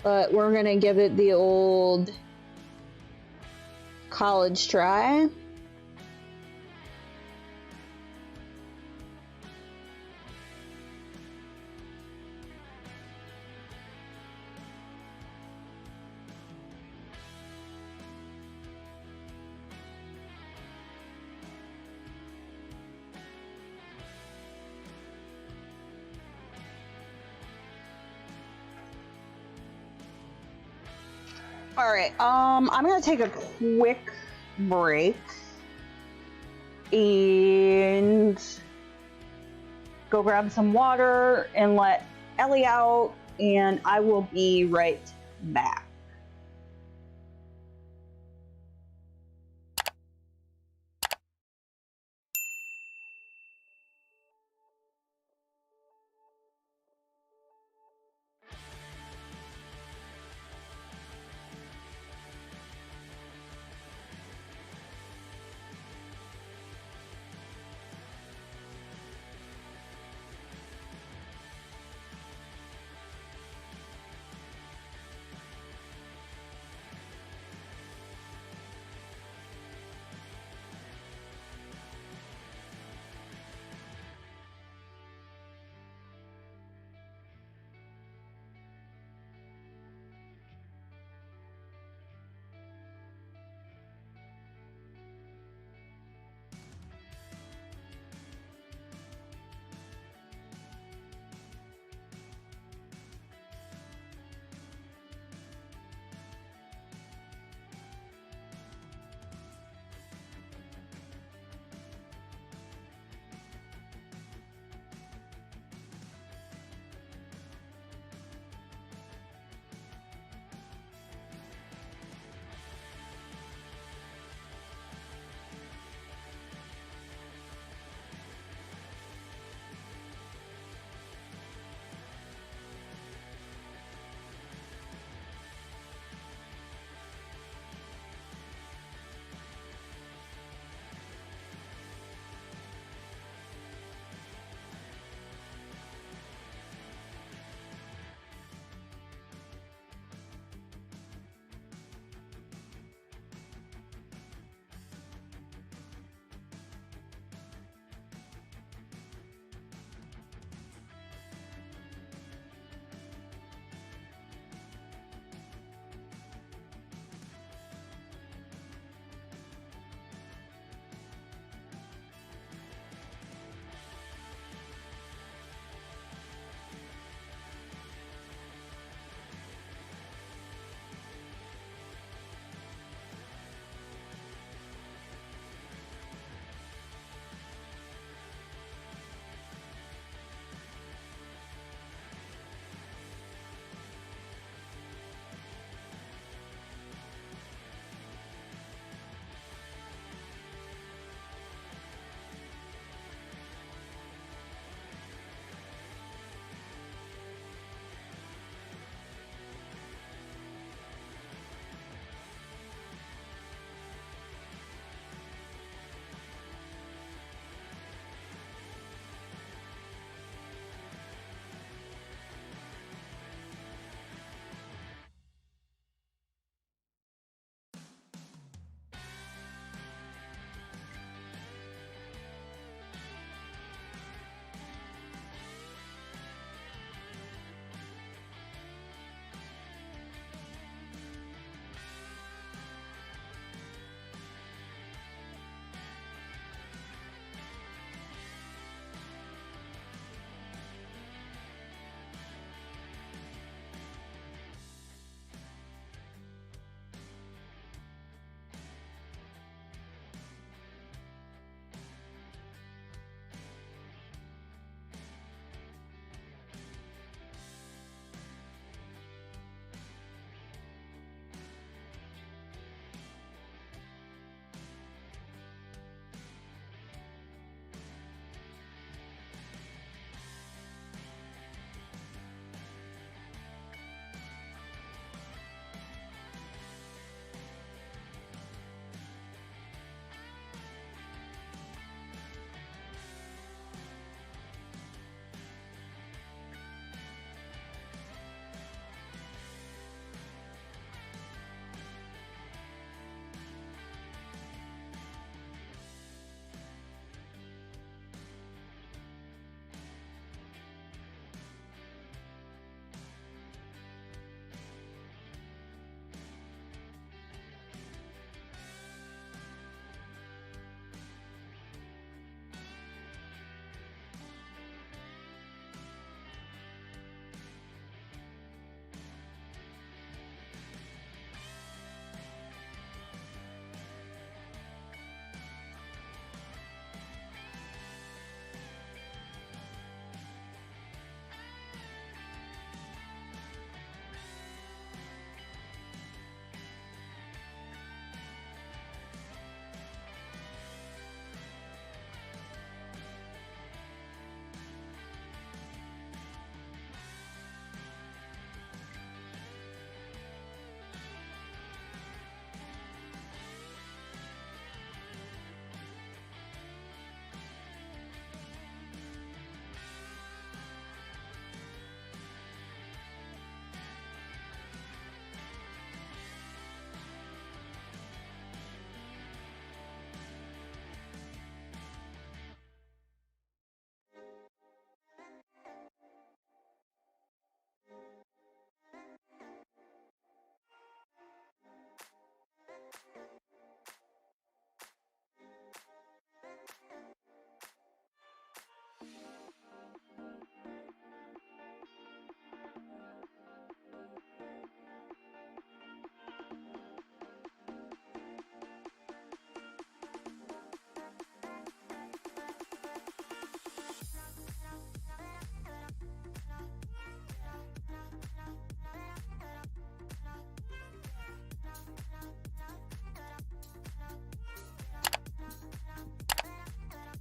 But we're gonna give it the old college try. All right, I'm gonna take a quick break and go grab some water and let Ellie out, and I will be right back.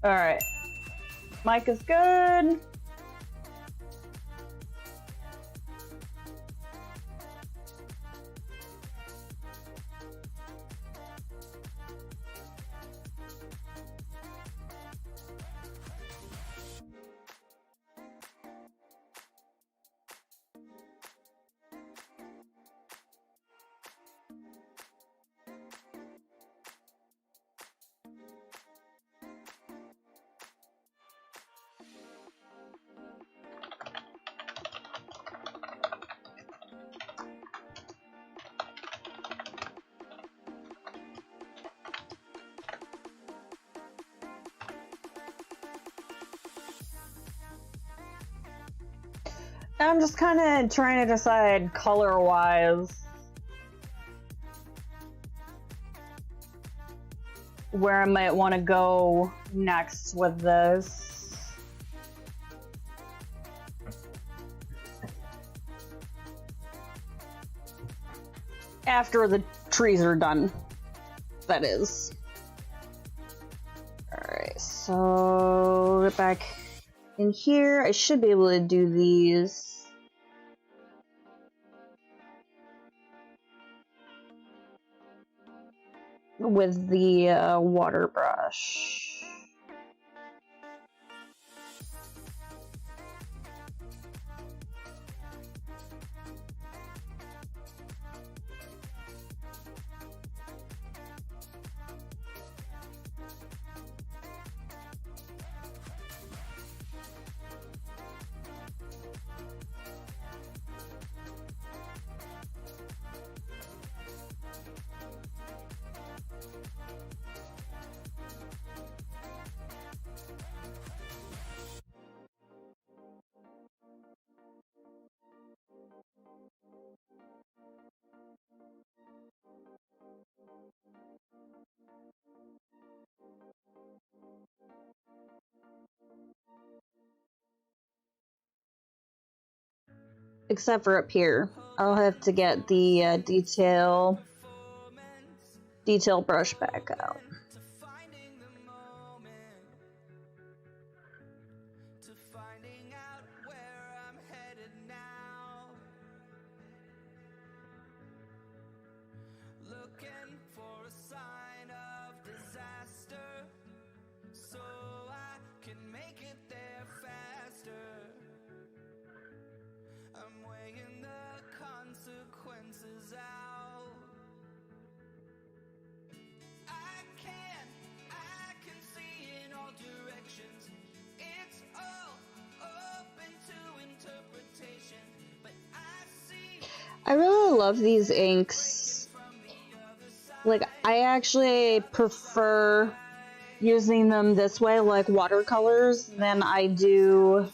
Alright. Mic is good. I'm just kind of trying to decide color-wise where I might want to go next with this. After the trees are done, that is. Alright, so get back in here. I should be able to do these. With the water brush. Except for up here. I'll have to get the detail brush back out. I really love these inks. Like, I actually prefer using them this way, like watercolors, than I do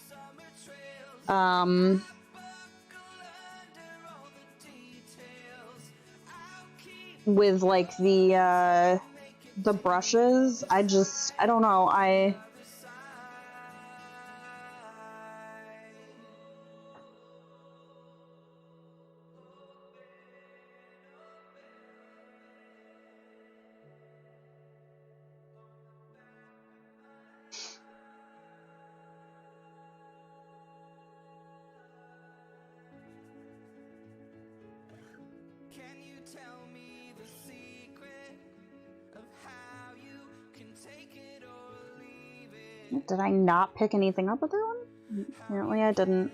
with like the brushes. I don't know, Did I not pick anything up with that one? Apparently I didn't.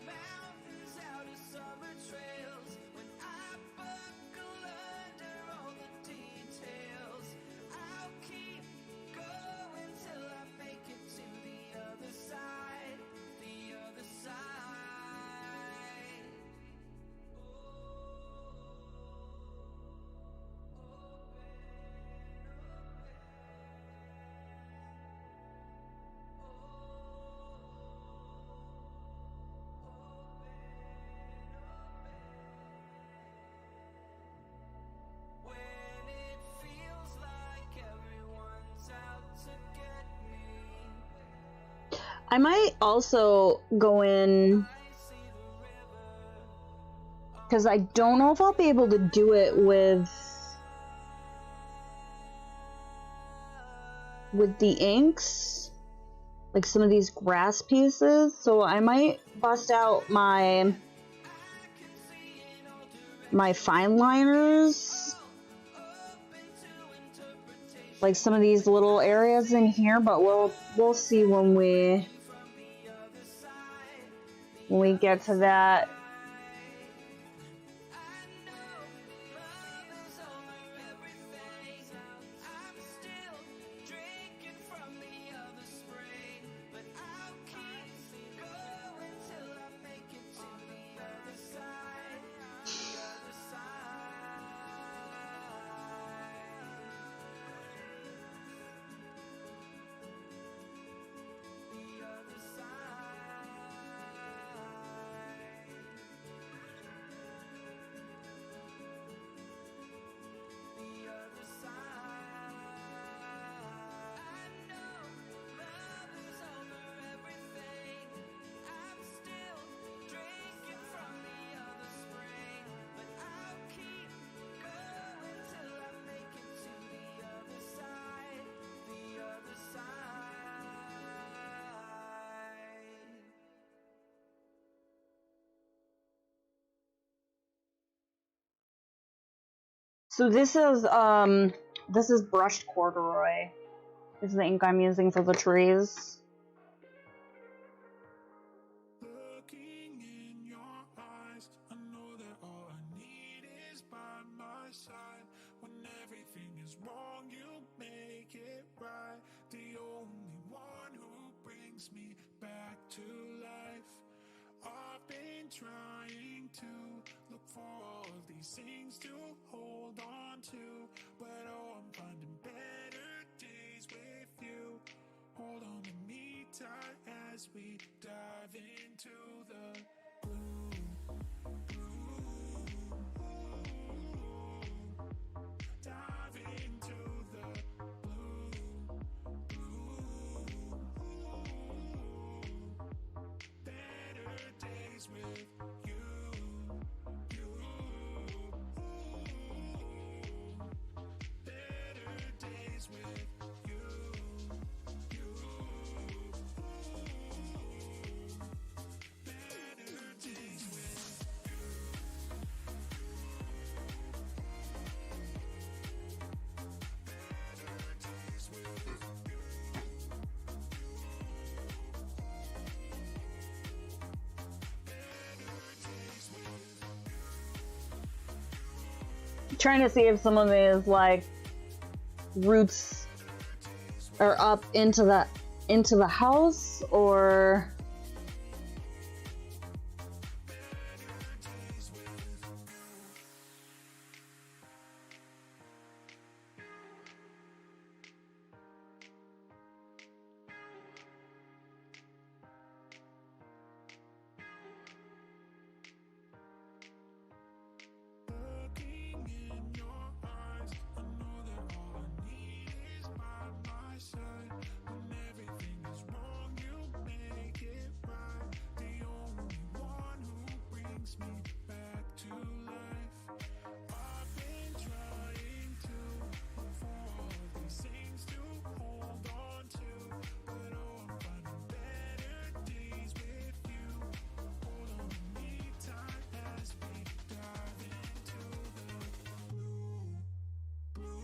Mountains out of summer trails when I buckle I might also go in, because I don't know if I'll be able to do it with the inks, like some of these grass pieces, so I might bust out my fine liners, like some of these little areas in here, but we'll see when we get to that. So this is brushed corduroy. This is the ink I'm using for the trees. Looking in your eyes, I know that all I need is by my side. When everything is wrong, you make it right. The only one who brings me back to life. I've been trying to look for all of these things to hold on to, but oh, I'm finding better days with you. Hold on to me tight as we dive into the blue. Dive into the better days with you. Better days with you. Better days with Trying to see if some of these like roots are up into the house, or looking in your eyes. I know that all I need is by my side. When everything is wrong, you make it right. The only one who brings me back to life. I've been trying to look for all of these things to hold on to, but oh, I'm finding better days with you. Hold on to me tight as we dive into the blue.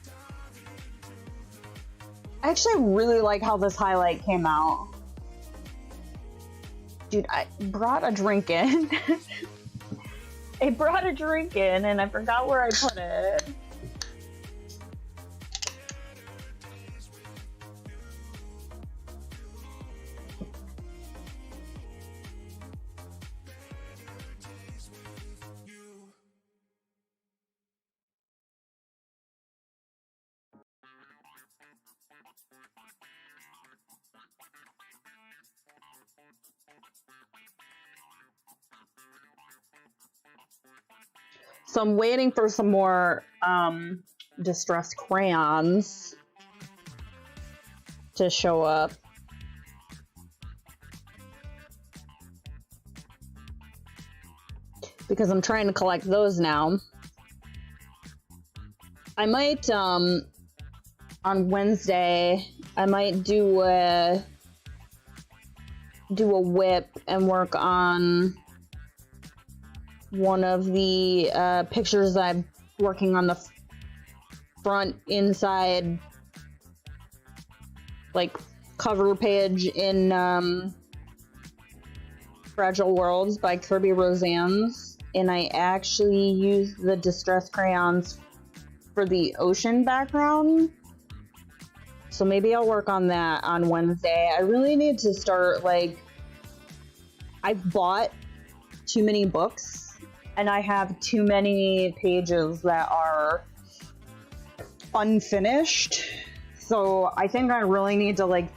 Dive into the I actually really like how this highlight came out. Dude, I brought a drink in. I brought a drink in and I forgot where I put it. So I'm waiting for some more distressed crayons. to show up. Because I'm trying to collect those now. I might, on Wednesday, I might do a whip and work on one of the pictures I'm working on the front inside, like, cover page in Fragile Worlds by Kirby Roseanne's. And I actually used the distress crayons for the ocean background. So maybe I'll work on that on Wednesday. I really need to start, like, I've bought too many books and I have too many pages that are unfinished. So I think I really need to, like,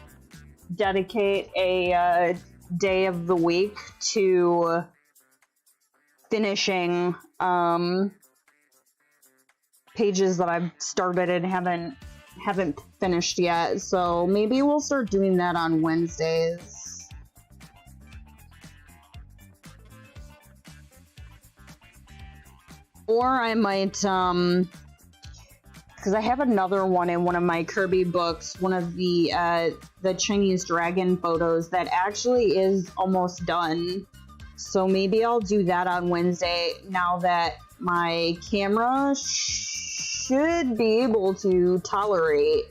dedicate a day of the week to finishing pages that I've started and haven't finished yet. So maybe we'll start doing that on Wednesdays. Or I might because I have another one in one of my Kirby books, one of the Chinese dragon photos that actually is almost done. So maybe I'll do that on Wednesday now that my camera should be able to tolerate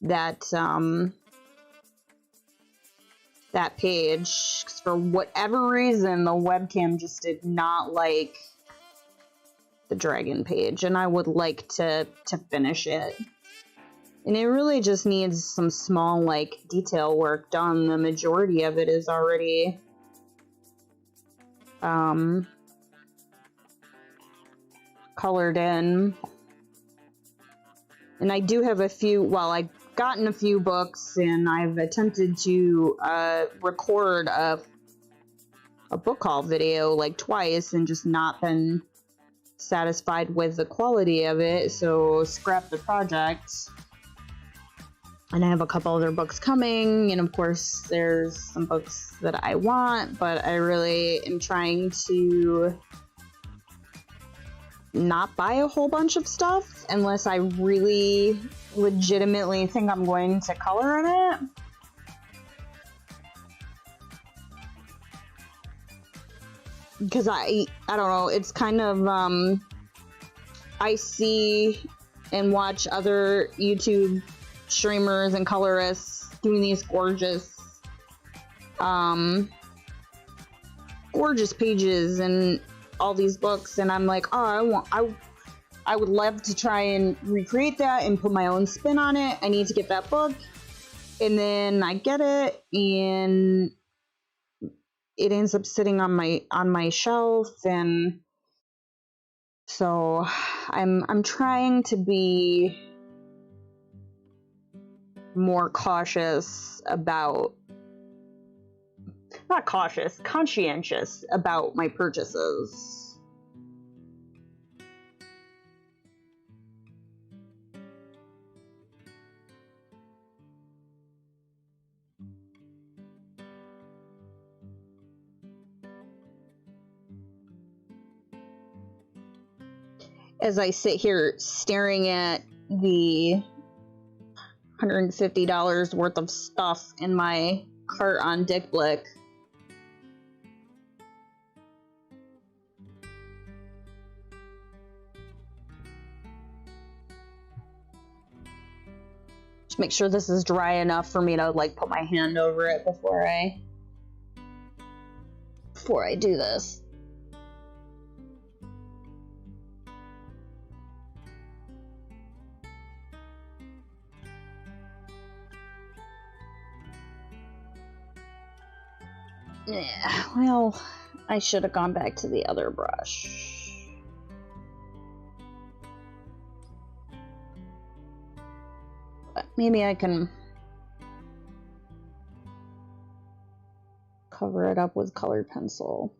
that that page. 'Cause for whatever reason, the webcam just did not like the dragon page, and I would like to finish it. And it really just needs some small, like, detail work done. The majority of it is already colored in. And I do have a few, well, I've gotten a few books, and I've attempted to record a book haul video, like, twice, and just not been satisfied with the quality of it, so scrap the project. And I have a couple other books coming, and of course there's some books that I want, but I really am trying to not buy a whole bunch of stuff unless I really legitimately think I'm going to color in it. Because I don't know, it's kind of, I see and watch other YouTube streamers and colorists doing these gorgeous pages and all these books, and I'm like, oh, I would love to try and recreate that and put my own spin on it. I need to get that book, and then I get it, and it ends up sitting on my shelf, and so I'm trying to be more cautious about, not cautious, conscientious about my purchases. As I sit here staring at the $150 worth of stuff in my cart on Dick Blick. Just make sure this is dry enough for me to, like, put my hand over it before I do this. Yeah, well, I should have gone back to the other brush. But maybe I can cover it up with colored pencil.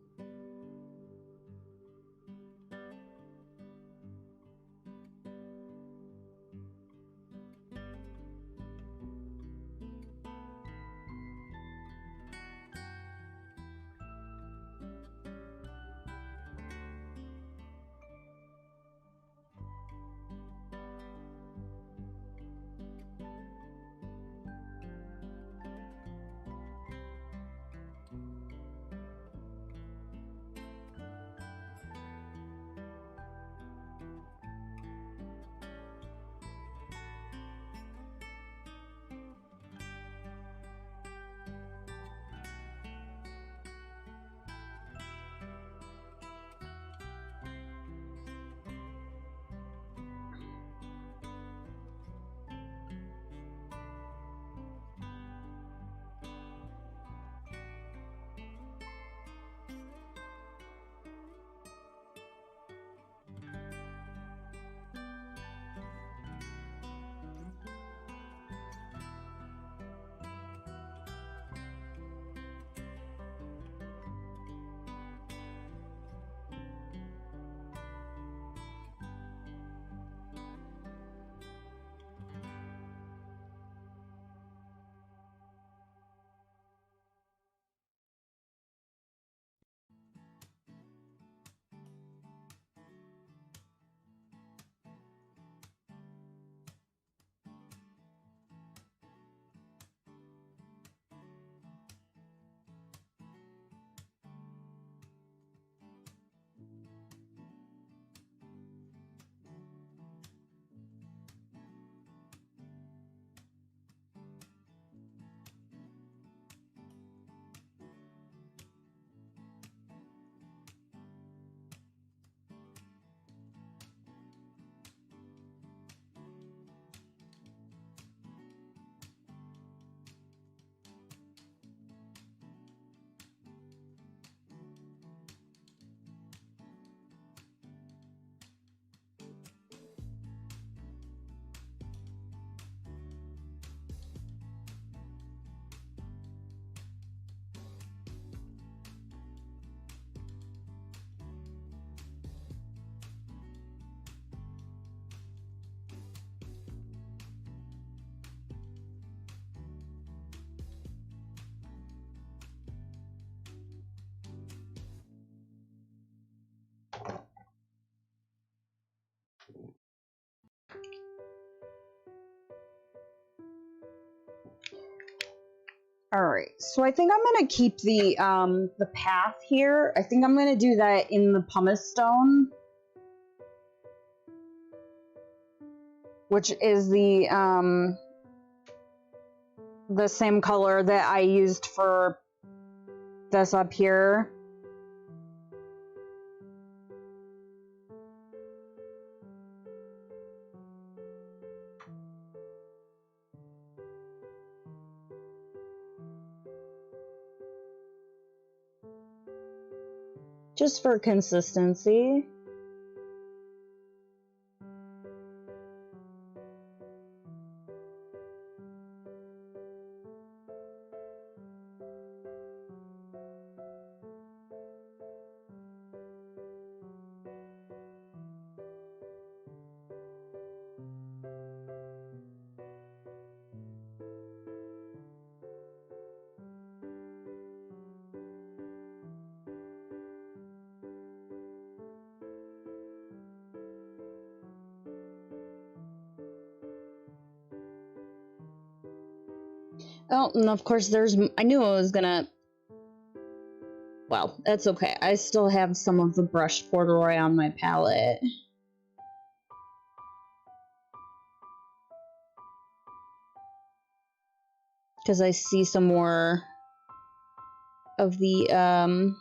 All right, so I think I'm gonna keep the path here. I think I'm gonna do that in the pumice stone, which is the same color that I used for this up here. Just for consistency. Oh, and of course I knew I was gonna, well, that's okay. I still have some of the brushed corduroy on my palette. Because I see some more of the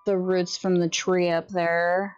roots from the tree up there.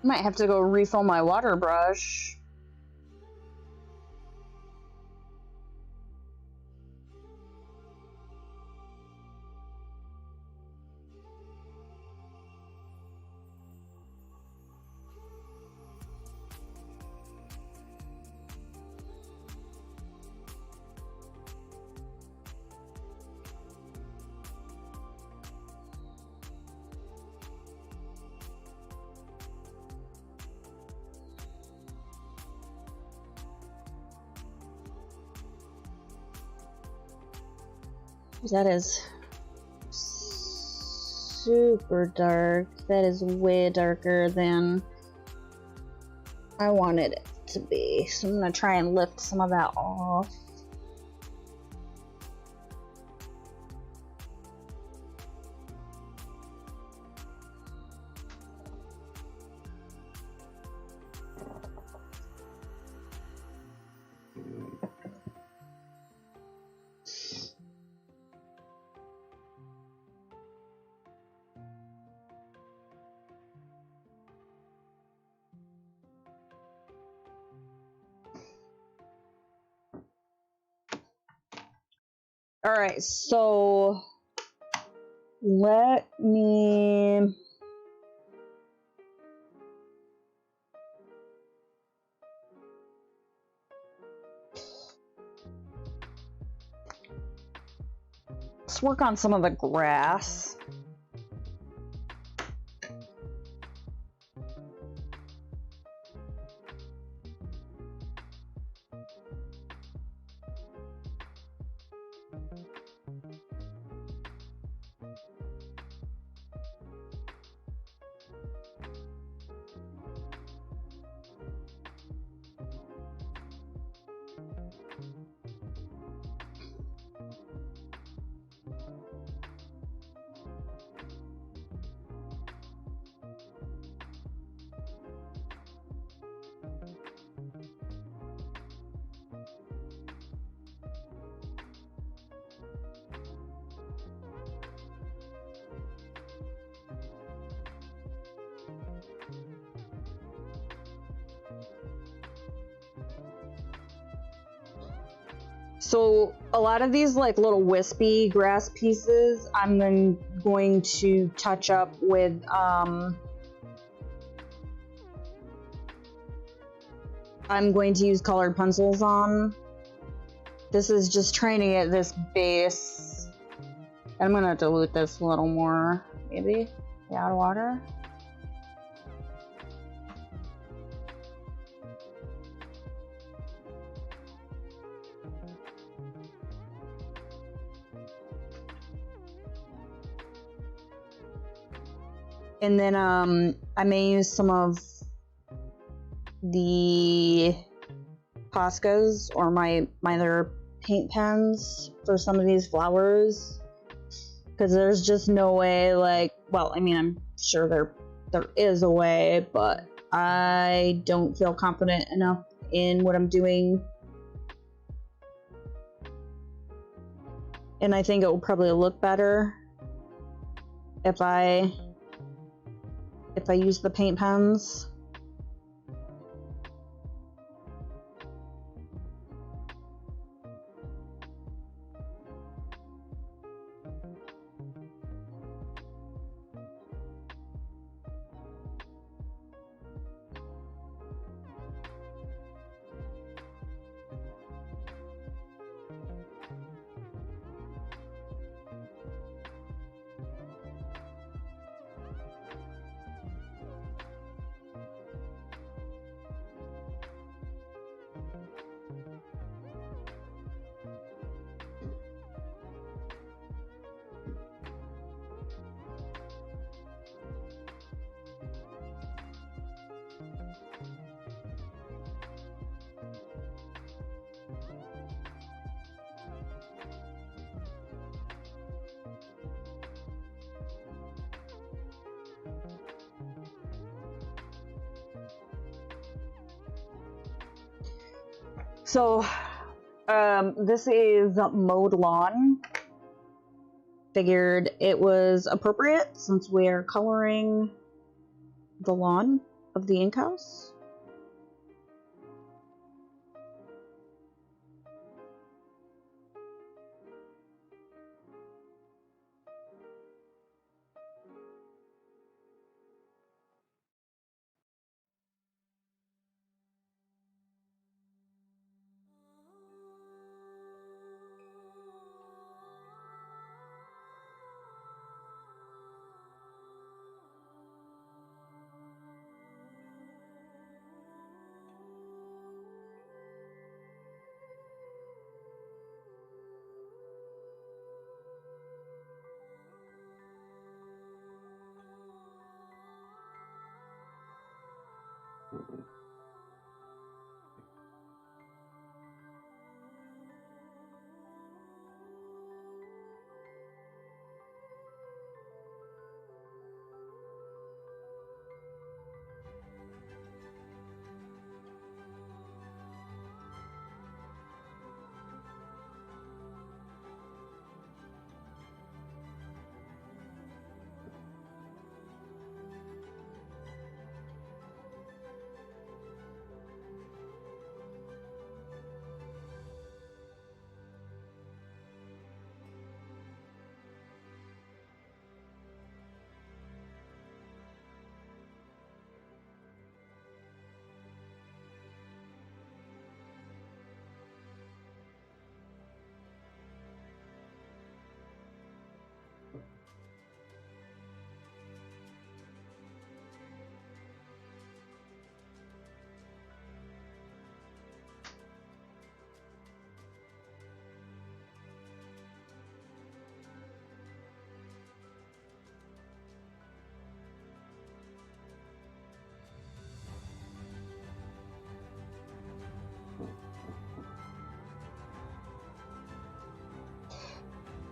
Might have to go refill my water brush. That is super dark. That is way darker than I wanted it to be. So I'm gonna try and lift some of that off. All right, so let me let's work on some of the grass. So a lot of these like little wispy grass pieces, I'm then going to touch up with I'm going to use colored pencils on. This is just trying to get this base. I'm gonna dilute this a little more, maybe. Yeah, out of water. And then I may use some of the Poscas or my other paint pens for some of these flowers, because there's just no way, like, well, I mean, I'm sure there is a way, but I don't feel confident enough in what I'm doing, and I think it will probably look better if I use the paint pens. So, this is mowed lawn. Figured it was appropriate since we are coloring the lawn of the ink house.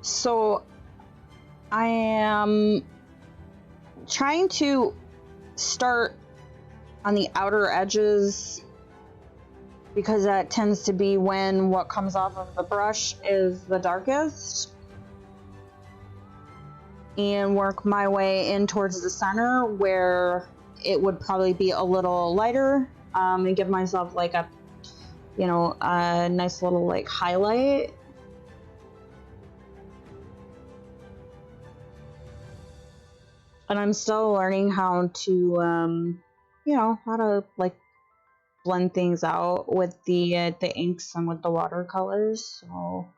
So I am trying to start on the outer edges because that tends to be when what comes off of the brush is the darkest, and work my way in towards the center where it would probably be a little lighter, and give myself like a, a nice little like highlight. And I'm still learning how to, how to like blend things out with the inks and with the watercolors. So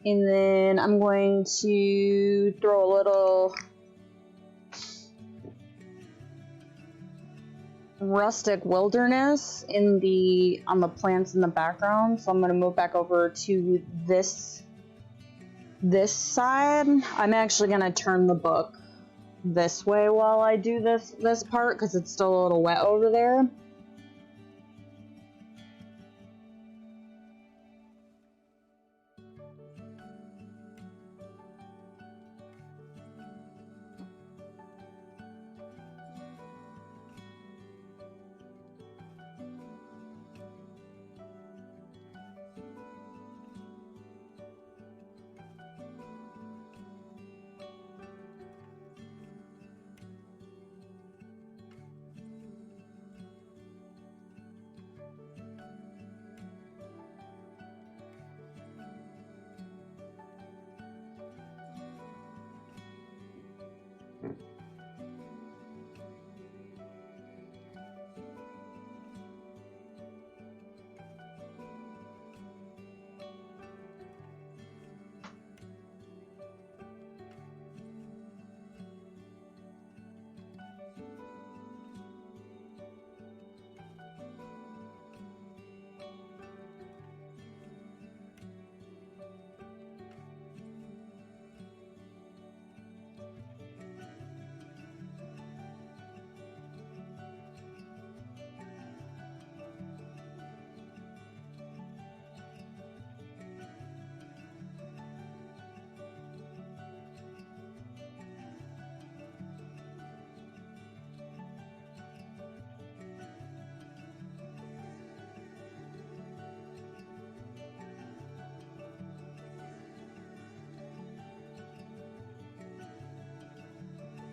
and then I'm going to throw a little rustic wilderness on the plants in the background. So I'm going to move back over to this side. I'm actually going to turn the book this way while I do this part because it's still a little wet over there.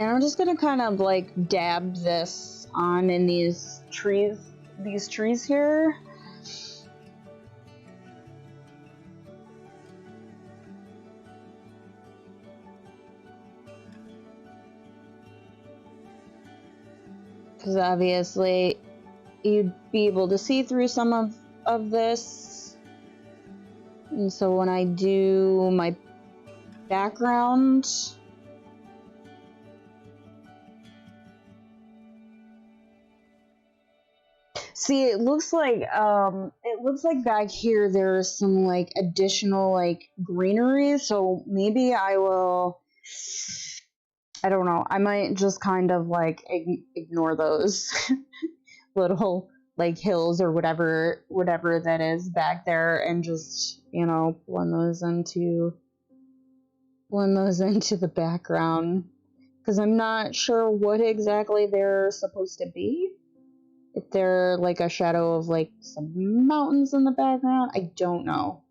And I'm just gonna kind of like dab this on in these trees here. Because obviously you'd be able to see through some of this. And so when I do my background, see, it looks like back here there's some like additional like greenery, so maybe I will, I don't know, I might just kind of like ignore those little like hills or whatever that is back there, and just, you know, blend those into the background, because I'm not sure what exactly they're supposed to be. If they're like a shadow of like some mountains in the background, I don't know.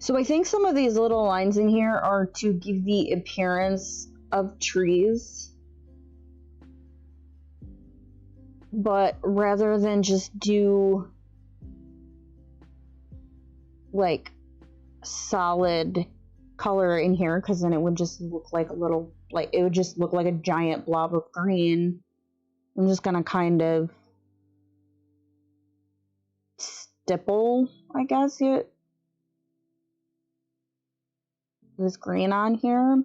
So I think some of these little lines in here are to give the appearance of trees. But rather than just do like solid color in here, because then it would just look like a little, like it would just look like a giant blob of green, I'm just gonna kind of stipple, I guess, this green on here,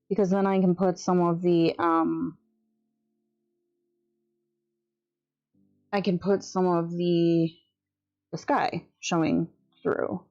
because then I can put some of the the sky showing through.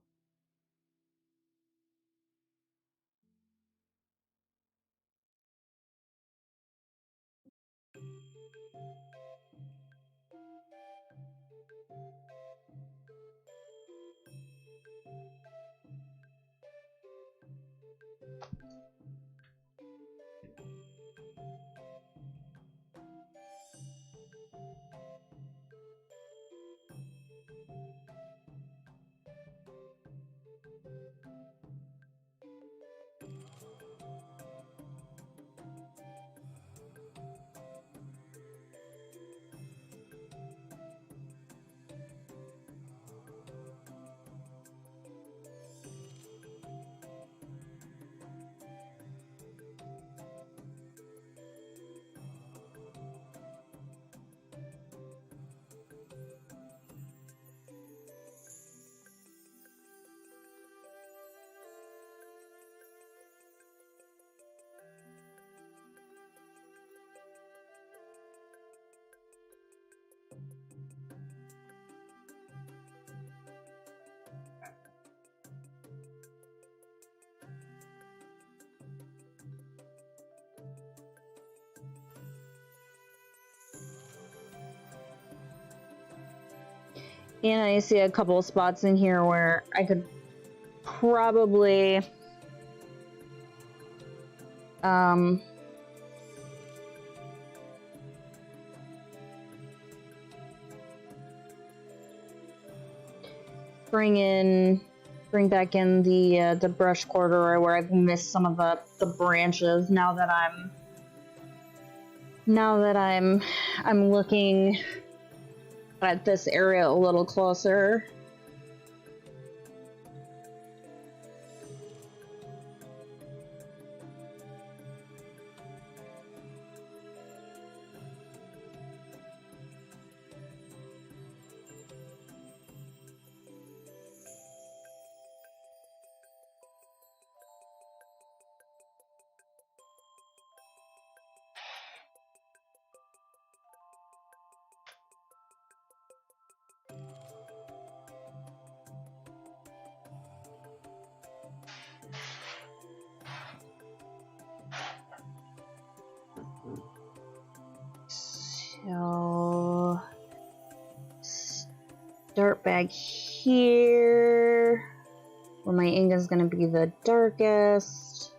And I see a couple of spots in here where I could probably bring back in the brush corduroy where I've missed some of the branches now that I'm looking at this area a little closer. So start back here where my ink is going to be the darkest.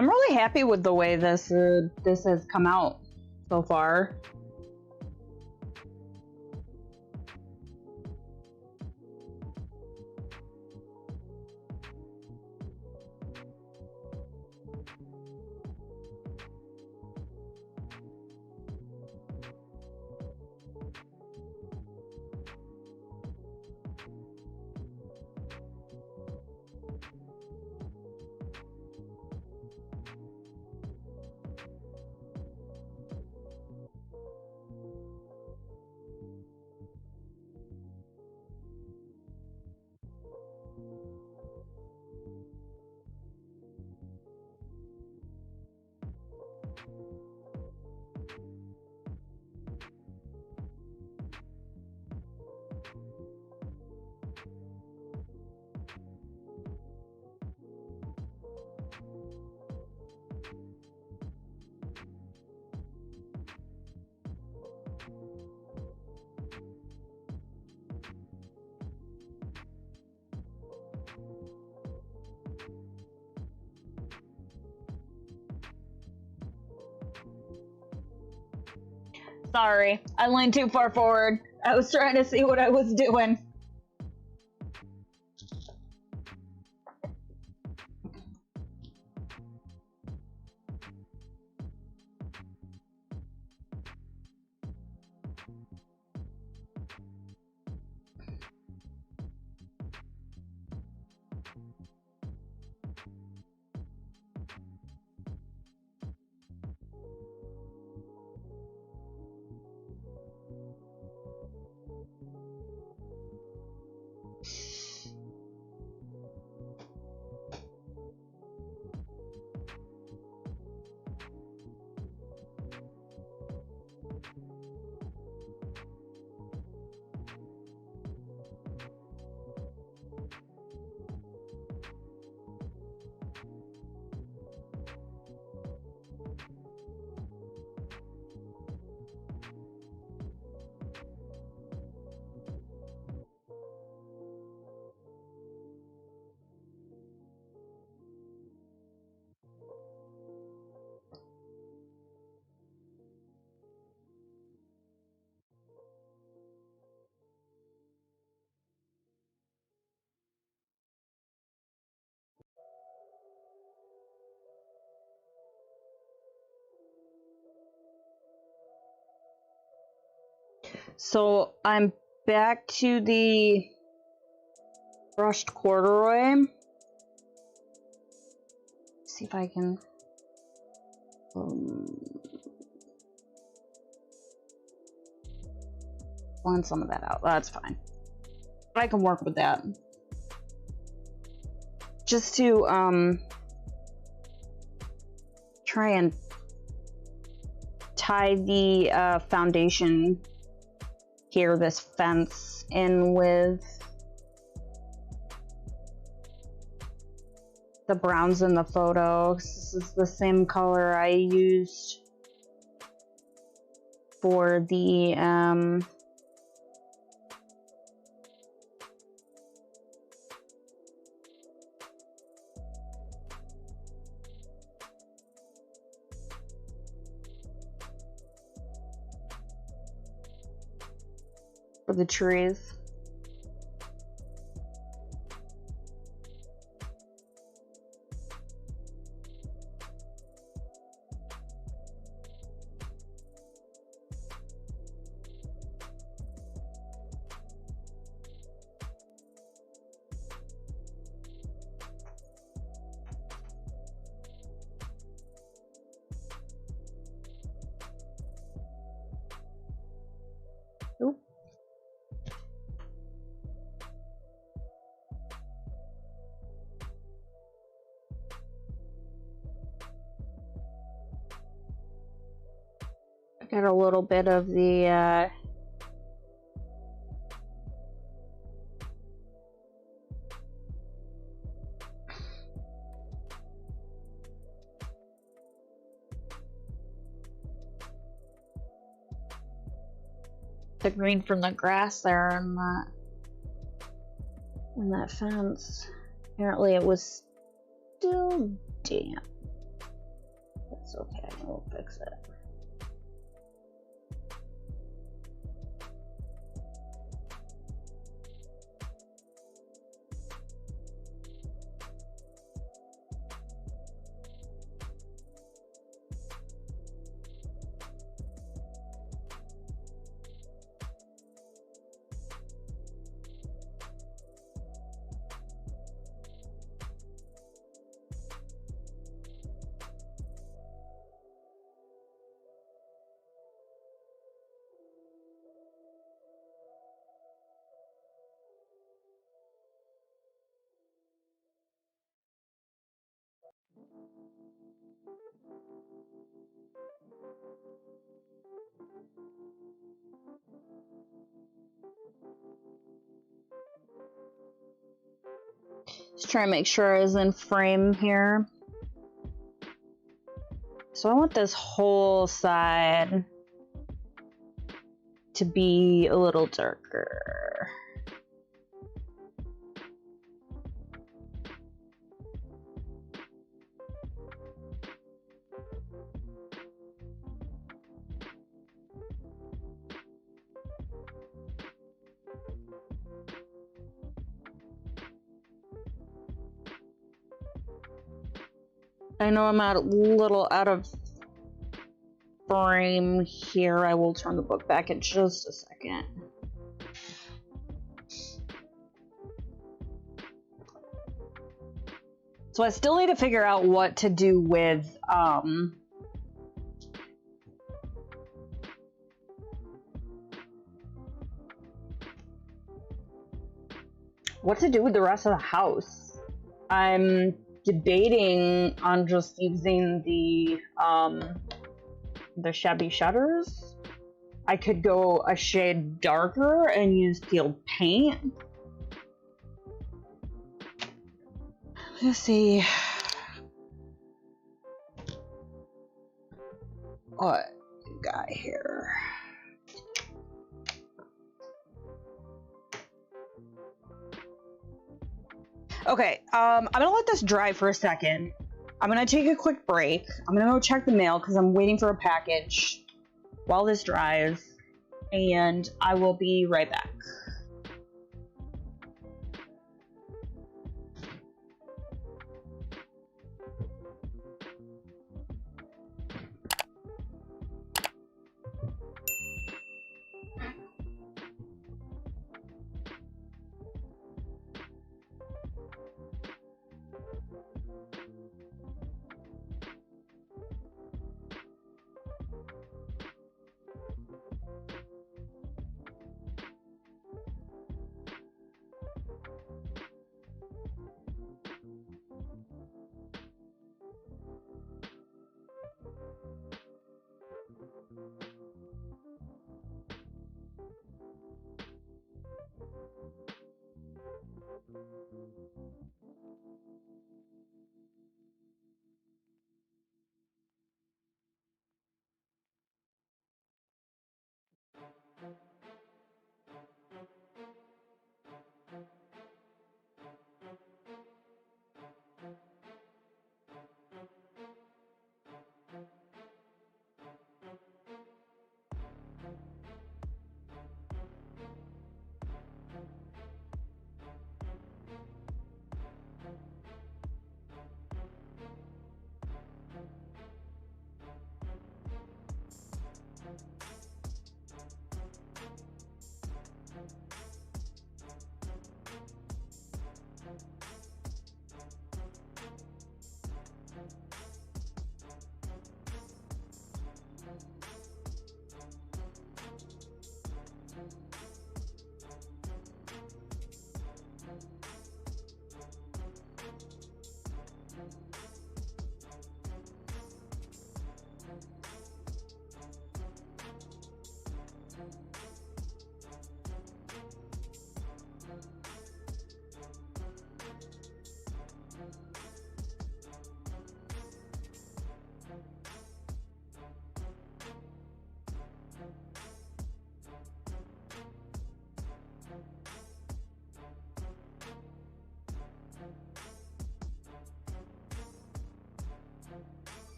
I'm really happy with the way this has come out so far. Sorry, I leaned too far forward. I was trying to see what I was doing. So I'm back to the brushed corduroy. See if I can blend some of that out. That's fine. I can work with that. Just to try and tie the foundation here, this fence, in with the browns in the photo. This is the same color I used for the trees. Oop. I got a little bit of the green from the grass there in that fence. Apparently it was still damp. That's okay, we'll fix it. Just try to make sure I was in frame here. So I want this whole side to be a little darker. I know I'm a little out of frame here. I will turn the book back in just a second. So I still need to figure out what to do with the rest of the house. I'm debating on just using the shabby shutters. I could go a shade darker and use peeled paint. Let's see what we got here. Okay, I'm gonna let this dry for a second. I'm gonna take a quick break. I'm gonna go check the mail because I'm waiting for a package while this dries, and I will be right back.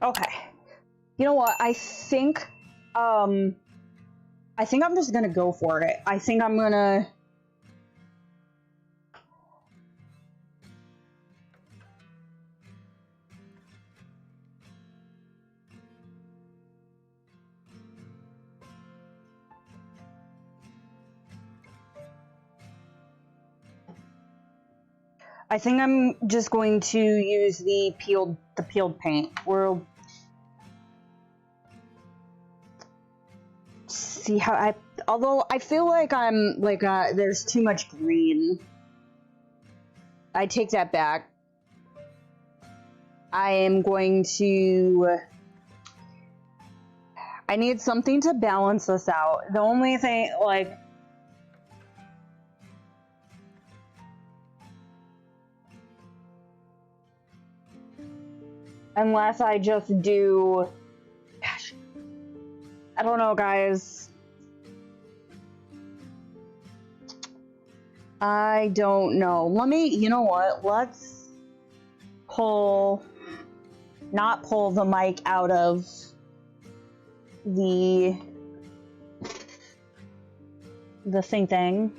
Okay. You know what? I think I'm just gonna go for it. I think I'm gonna... I think I'm just going to use the peeled paint. We'll see how although I feel like I'm like there's too much green. I take that back. I am going to... I need something to balance this out. The only thing, like... Unless I just do... Gosh. I don't know, guys. I don't know. Let me... You know what? Let's pull... Not pull the mic out of the thing.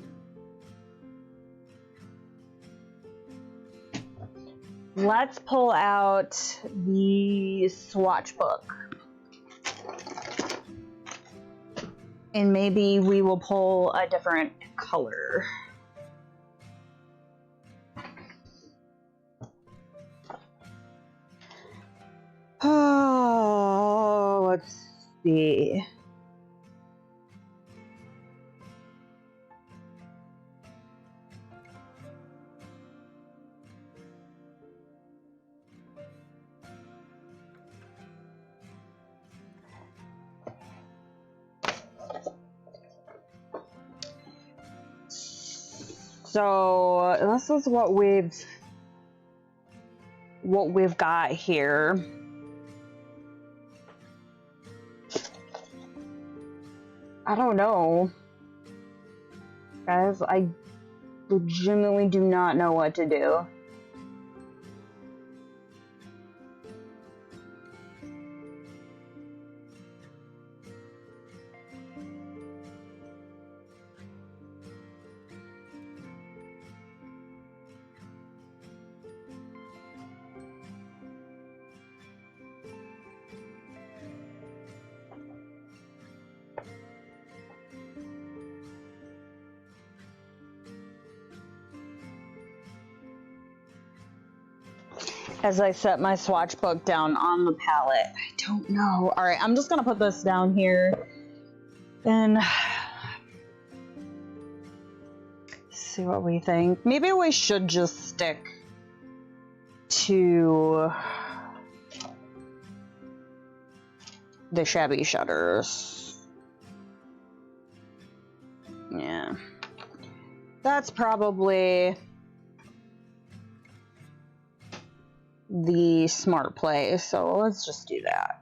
Let's pull out the swatch book. And maybe we will pull a different color. see. So this is what we've got here. I don't know. Guys, I legitimately do not know what to do. As I set my swatch book down on the palette, I don't know. All right, I'm just gonna put this down here and see what we think. Maybe we should just stick to the shabby shutters. Yeah, that's probably the smart play, so let's just do that.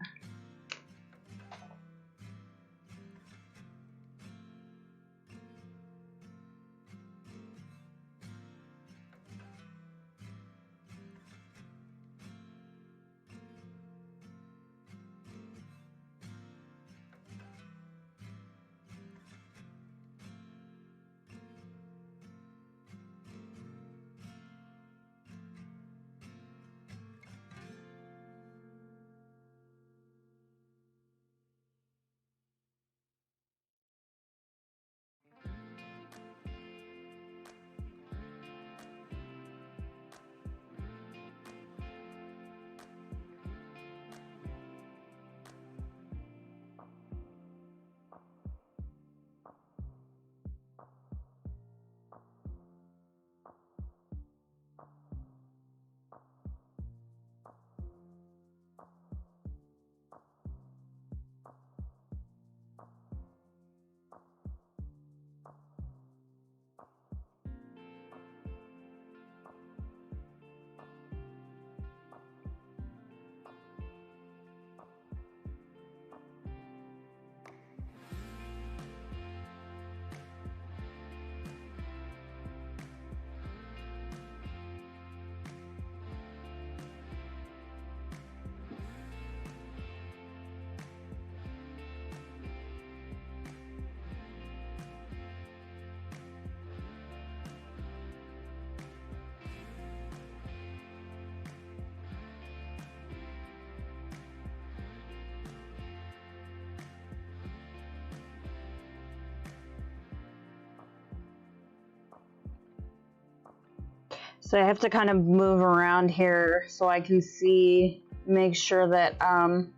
So I have to kind of move around here so I can see, make sure that I'm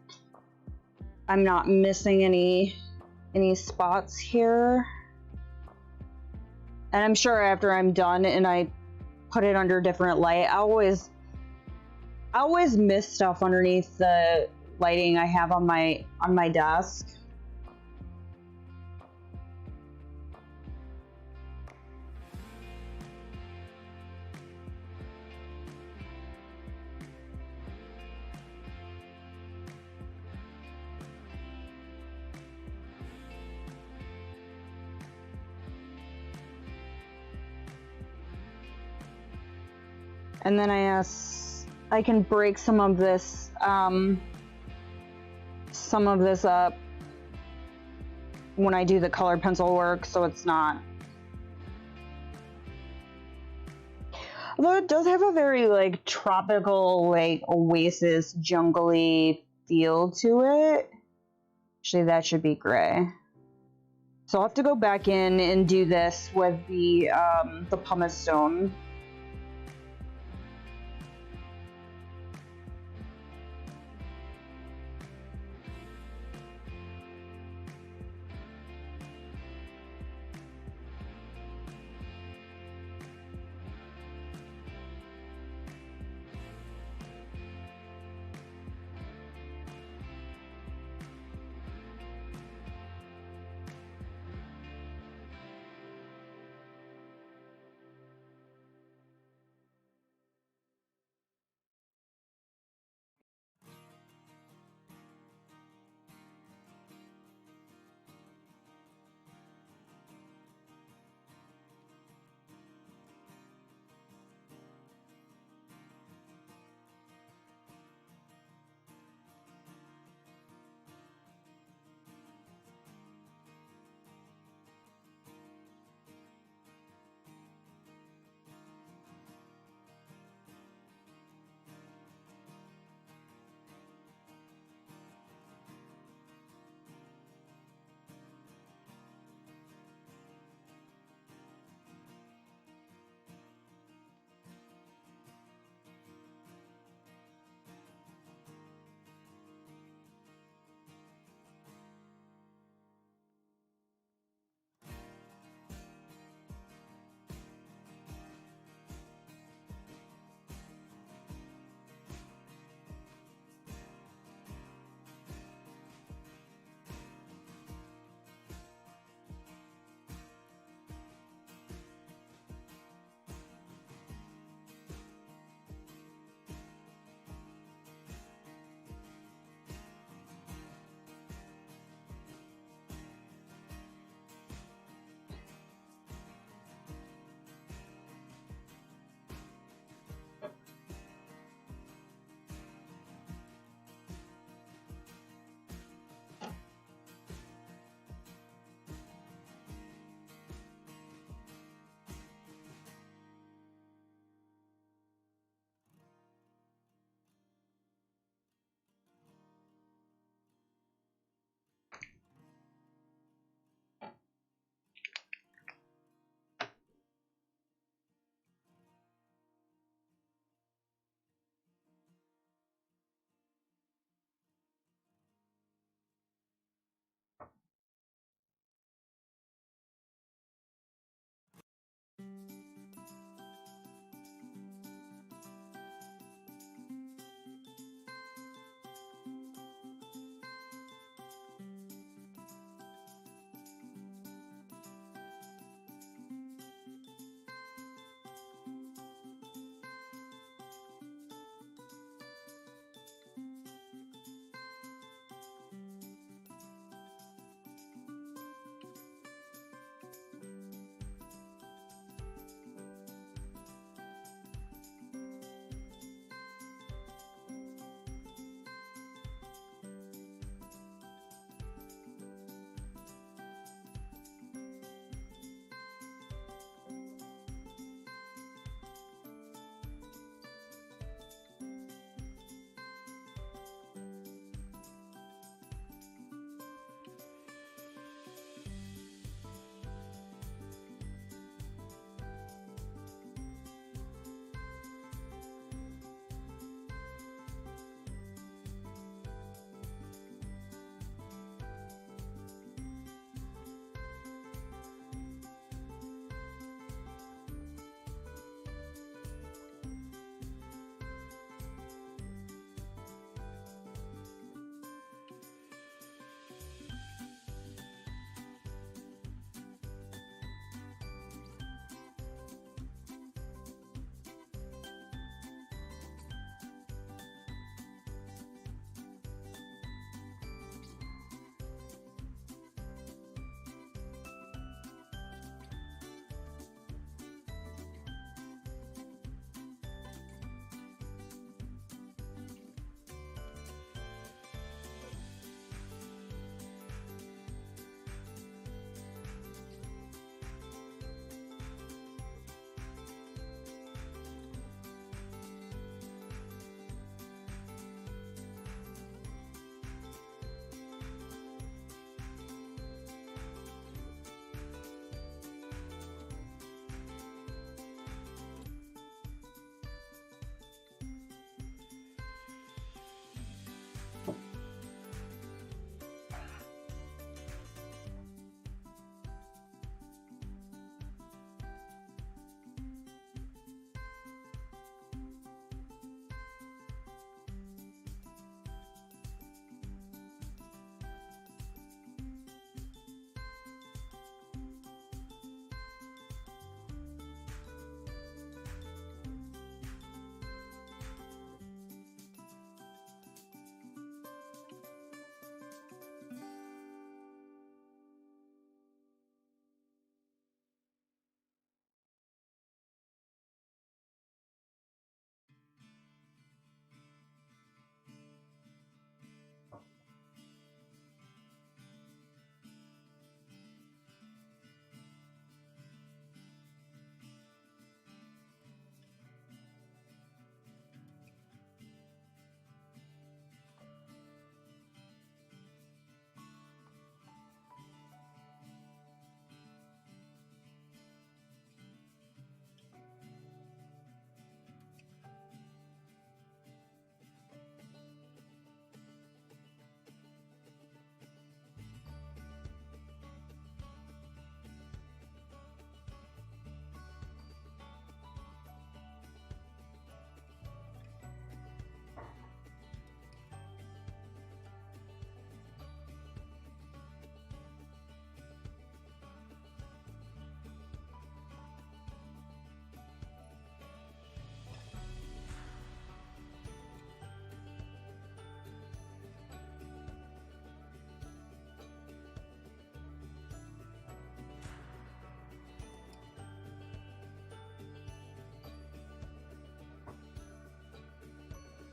not missing any spots here. And I'm sure after I'm done and I put it under different light, I always miss stuff underneath the lighting I have on my desk. And then I can break some of this up when I do the colored pencil work, so it's not. Although it does have a very like tropical, like oasis, jungly feel to it. Actually, that should be gray. So I'll have to go back in and do this with the pumice stone.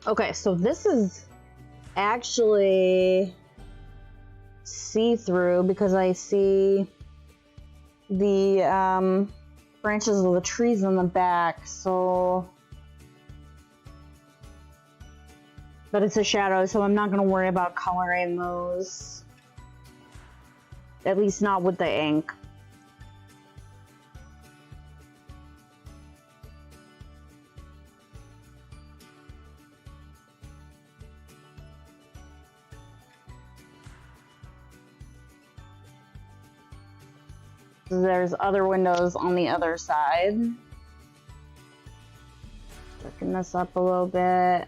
Okay, so this is actually see-through because I see the branches of the trees in the back, so... But it's a shadow, so I'm not going to worry about coloring those. At least not with the ink. There's other windows on the other side. Darken this up a little bit.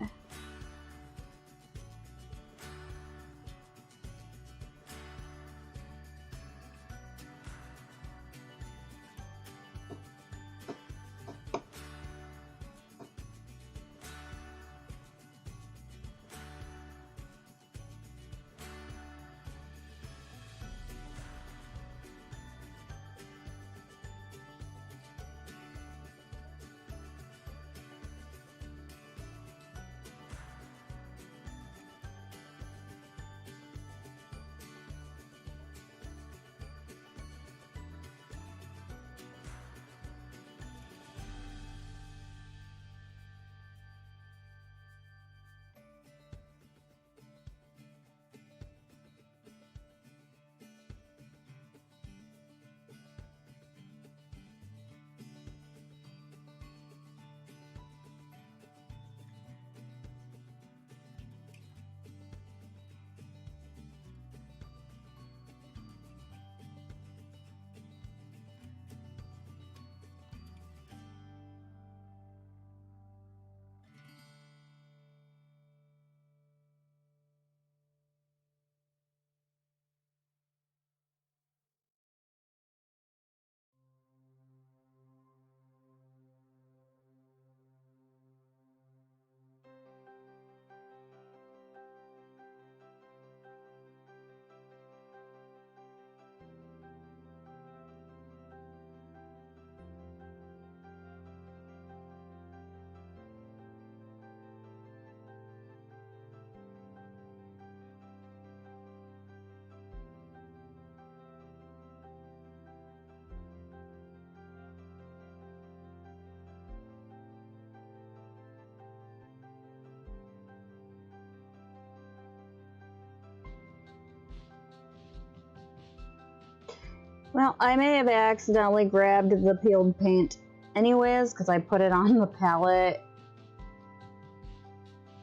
Well, I may have accidentally grabbed the peeled paint anyways, because I put it on the palette.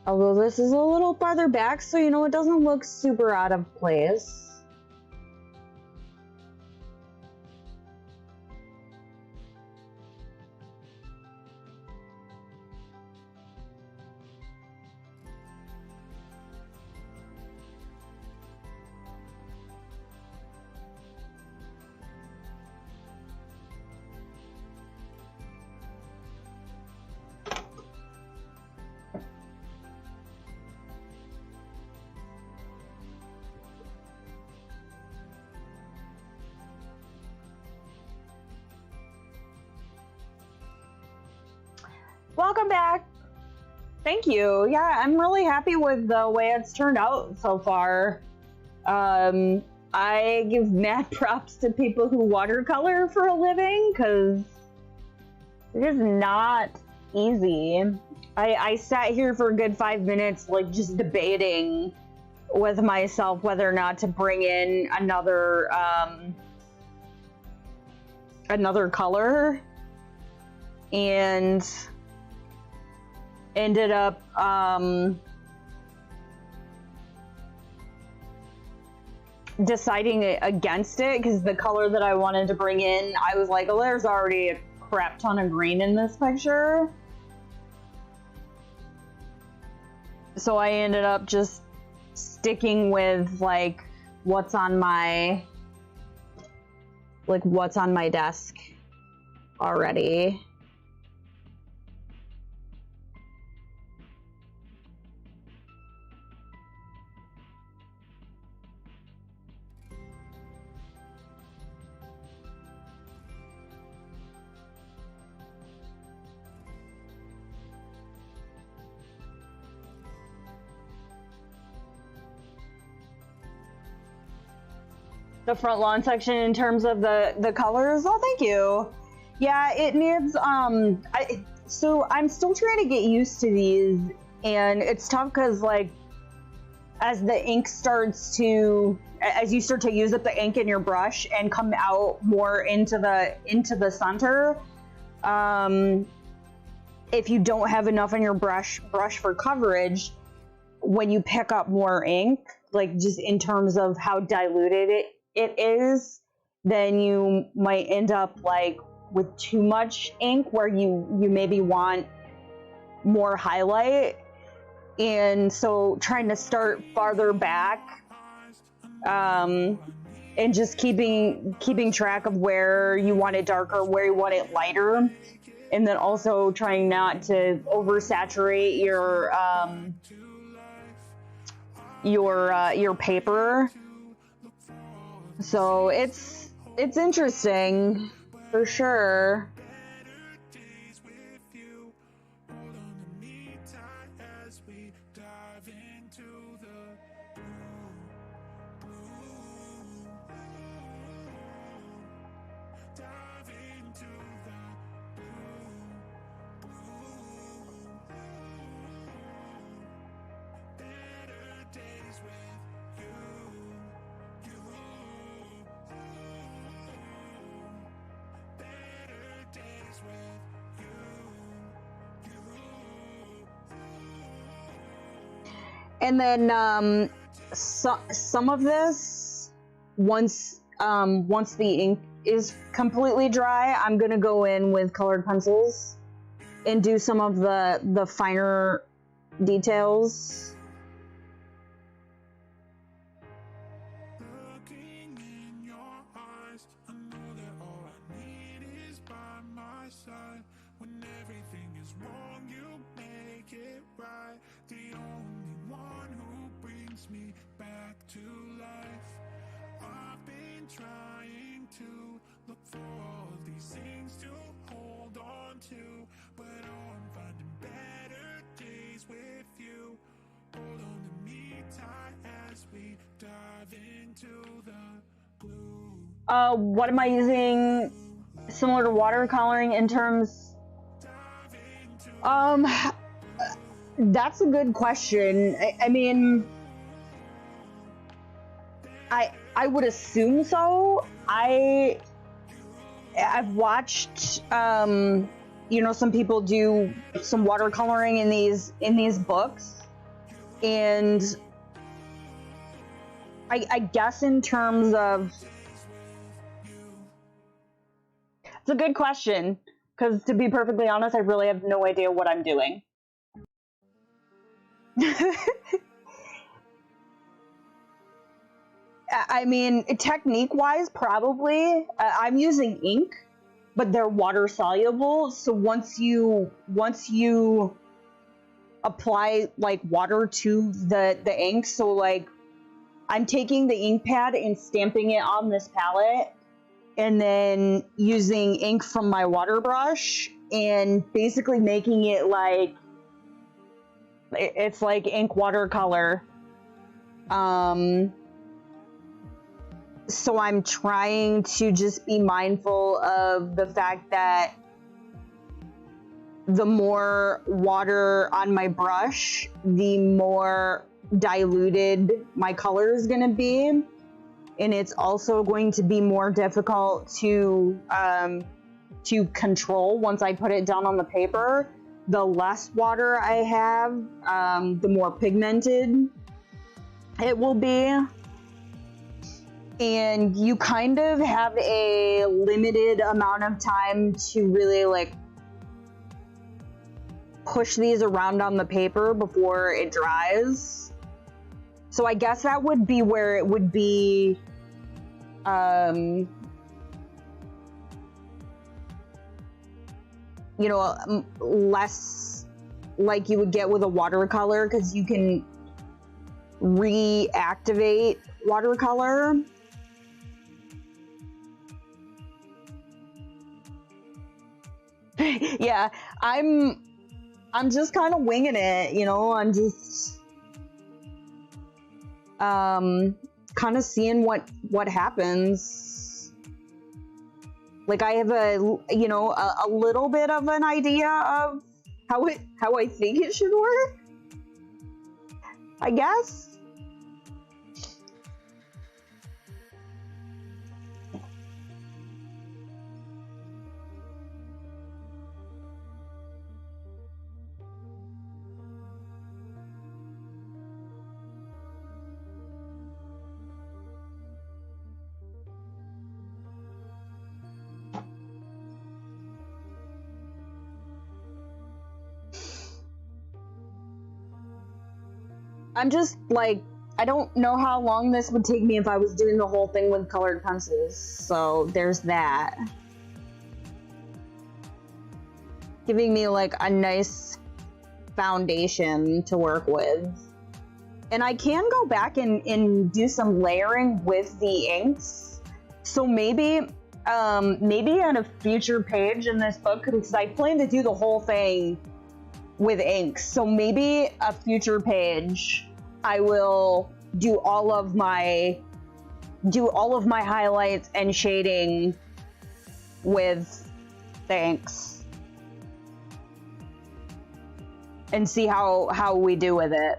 Although this is a little farther back, so you know, it doesn't look super out of place. Welcome back. Thank you. Yeah, I'm really happy with the way it's turned out so far. I give mad props to people who watercolor for a living, because it is not easy. I sat here for a good 5 minutes, like, just debating with myself whether or not to bring in another color, and ended up deciding against it, because the color that I wanted to bring in, I was like, oh, there's already a crap ton of green in this picture. So I ended up just sticking with like what's on my desk already. the front lawn section in terms of the colors. Oh, thank you. Yeah, it needs so I'm still trying to get used to these, and it's tough because like as you start to use up the ink in your brush and come out more into the center, if you don't have enough in your brush for coverage, when you pick up more ink, like just in terms of how diluted it is, then you might end up like with too much ink where you maybe want more highlight. And so trying to start farther back, and just keeping track of where you want it darker, where you want it lighter, and then also trying not to oversaturate your paper. So it's interesting for sure. And then some of this, once the ink is completely dry, I'm gonna go in with colored pencils and do some of the finer details. Looking in your eyes, I know that all I need is by my side. When everything is wrong, you make it right. The only one who brings me back to life. I've been trying to look for all these things to hold on to, but I'm finding better days with you. Hold on to me tight as we dive into the blue. What am I using similar to watercoloring in terms? That's a good question. I mean, I would assume so. I've watched some people do some watercoloring in these books, and I guess in terms of, it's a good question, because to be perfectly honest, I really have no idea what I'm doing. I mean, technique-wise, probably. I'm using ink, but they're water soluble. So once you apply like water to the ink, so like I'm taking the ink pad and stamping it on this palette, and then using ink from my water brush and basically making it like it's like ink watercolor. So I'm trying to just be mindful of the fact that the more water on my brush, the more diluted my color is going to be. And it's also going to be more difficult to control once I put it down on the paper. The less water I have, the more pigmented it will be. And you kind of have a limited amount of time to really like push these around on the paper before it dries. So I guess that would be where it would be less like you would get with a watercolor, because you can reactivate watercolor. Yeah, I'm just kind of winging it, I'm just kind of seeing what happens. Like I have a little bit of an idea of how I think it should work, I guess. I'm just like, I don't know how long this would take me if I was doing the whole thing with colored pencils. So there's that. Giving me like a nice foundation to work with. And I can go back and do some layering with the inks. So maybe on a future page in this book, because I plan to do the whole thing with inks. So maybe a future page, I will do all of my highlights and shading with the inks and see how we do with it.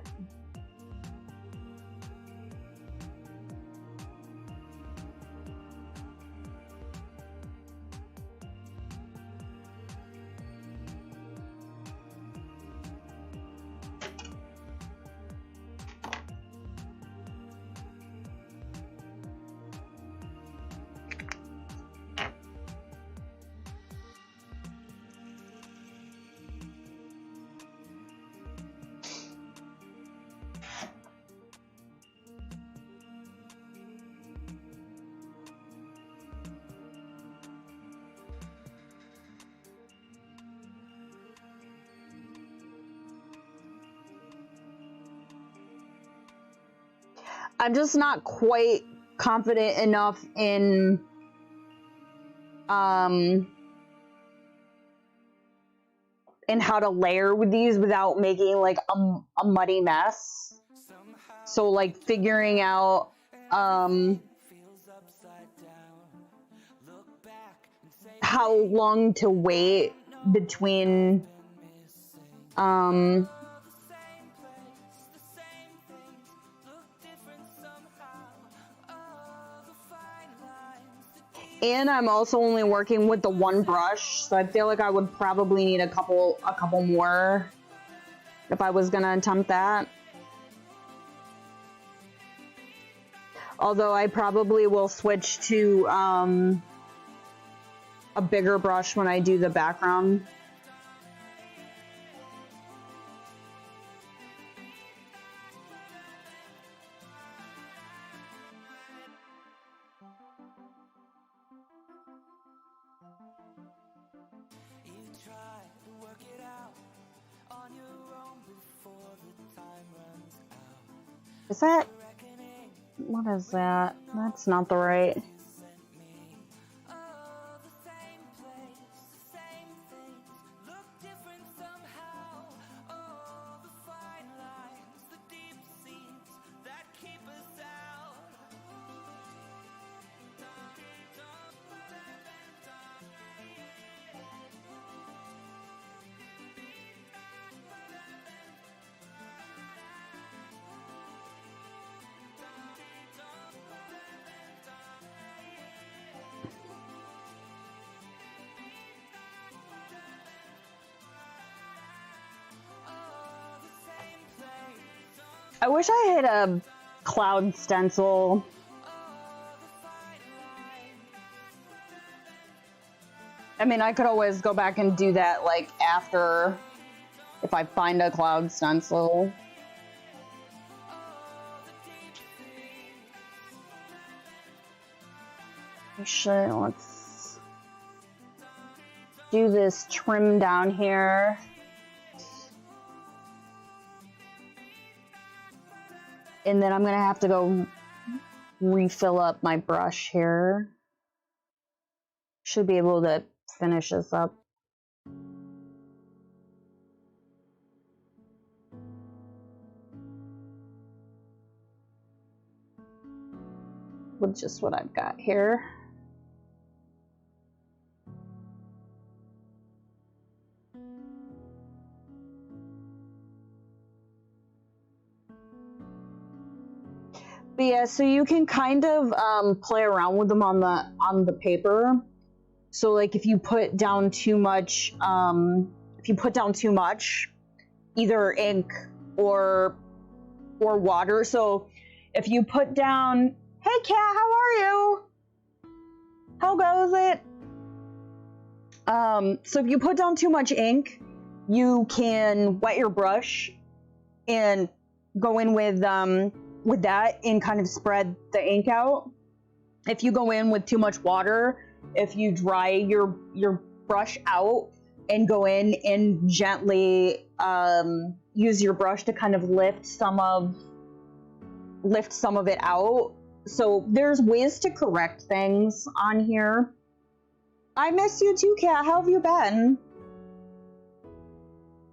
I'm just not quite confident enough in how to layer with these without making like a muddy mess. So like figuring out how long to wait between and I'm also only working with the one brush, so I feel like I would probably need a couple more if I was gonna attempt that. Although I probably will switch to a bigger brush when I do the background. Is that, what is that? That's not the right. I wish I had a cloud stencil. I mean, I could always go back and do that, like, after, if I find a cloud stencil. Actually, let's do this trim down here. And then I'm gonna have to go refill up my brush here. Should be able to finish this up. with just what I've got here. But yeah, so you can kind of play around with them on the paper. So like if you put down too much, either ink or water. So if you put down, hey cat, how are you? How goes it? So if you put down too much ink, you can wet your brush and go in with that and kind of spread the ink out. If you go in with too much water, if you dry your brush out and go in and gently use your brush to kind of lift some of it out. So there's ways to correct things on here. I miss you too, Kat. How have you been?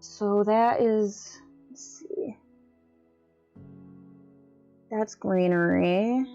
So that is, let's see. That's greenery.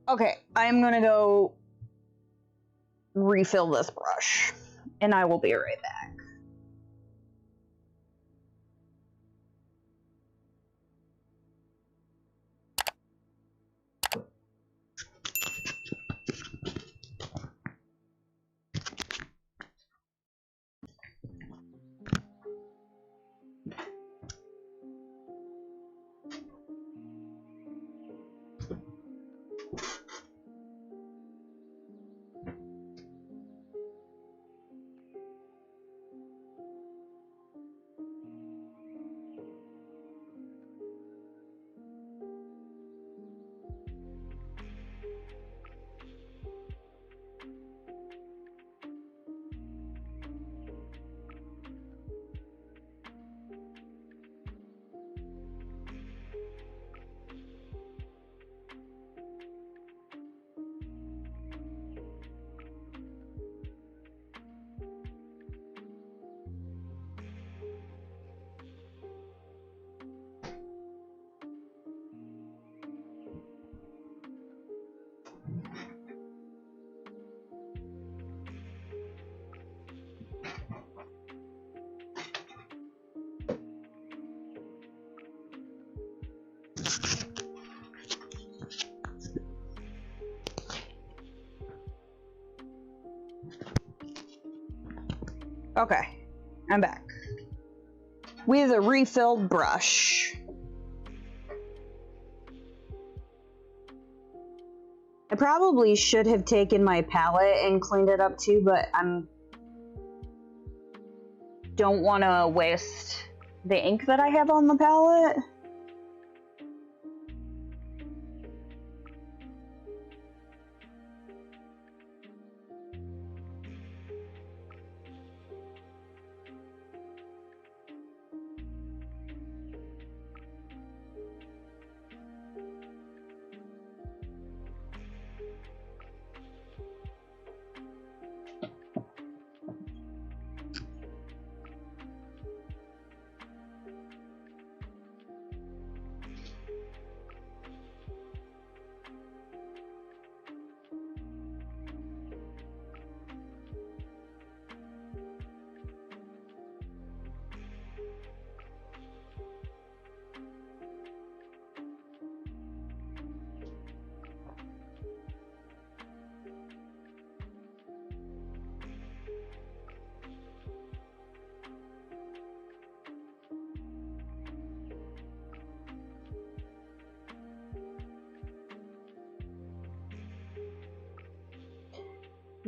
Okay, I'm gonna go refill this brush, and I will be right back. Okay, I'm back with a refilled brush. I probably should have taken my palette and cleaned it up too, but don't want to waste the ink that I have on the palette.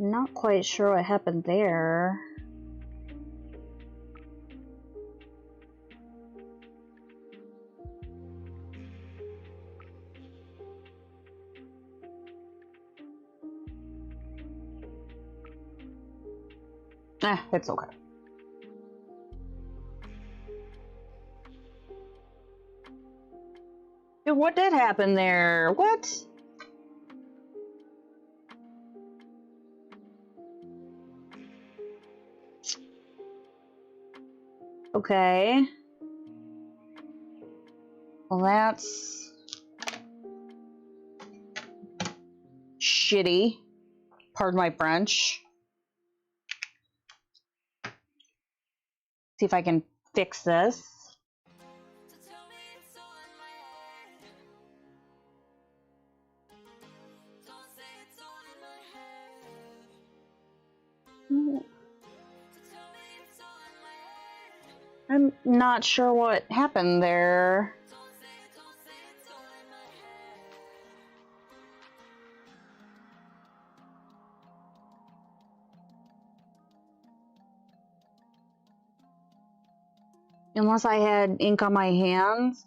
Not quite sure what happened there. It's okay. Dude, what did happen there? What? Okay. Well, that's shitty. Pardon my French. See if I can fix this. I'm not sure what happened there. Unless I had ink on my hands.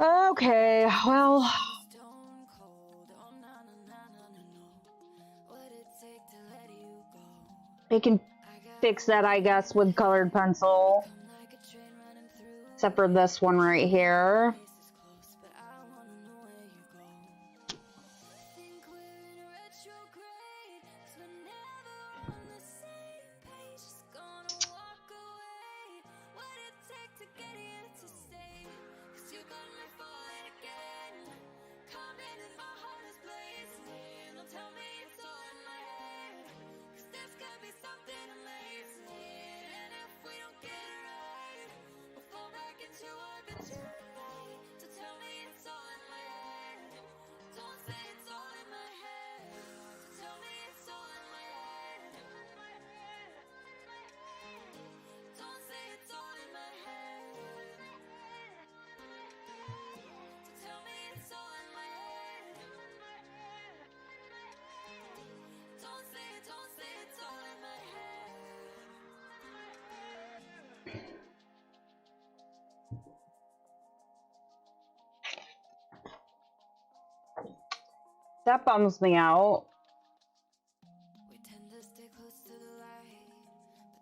Okay, well. I can fix that, I guess, with colored pencil. Except for this one right here. That bums me out. We tend to stay close to the light,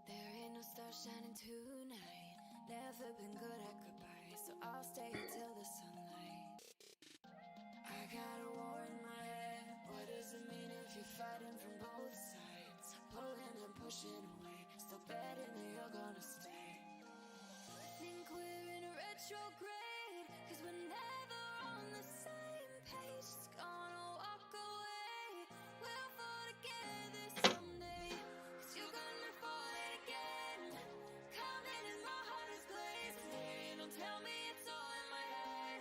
but there ain't no star shining tonight. Never been good at goodbye, so I'll stay till the sunlight. I got a war in my head. What does it mean if you're fighting from both sides? Pulling and pushing away, still betting that you're gonna stay. Think we're in a retrograde, 'cause we're never on the same page. It's gonna walk away. We'll fall together someday, 'cause you got me falling again. Coming in my heart is glazing. Don't tell me it's all in my head,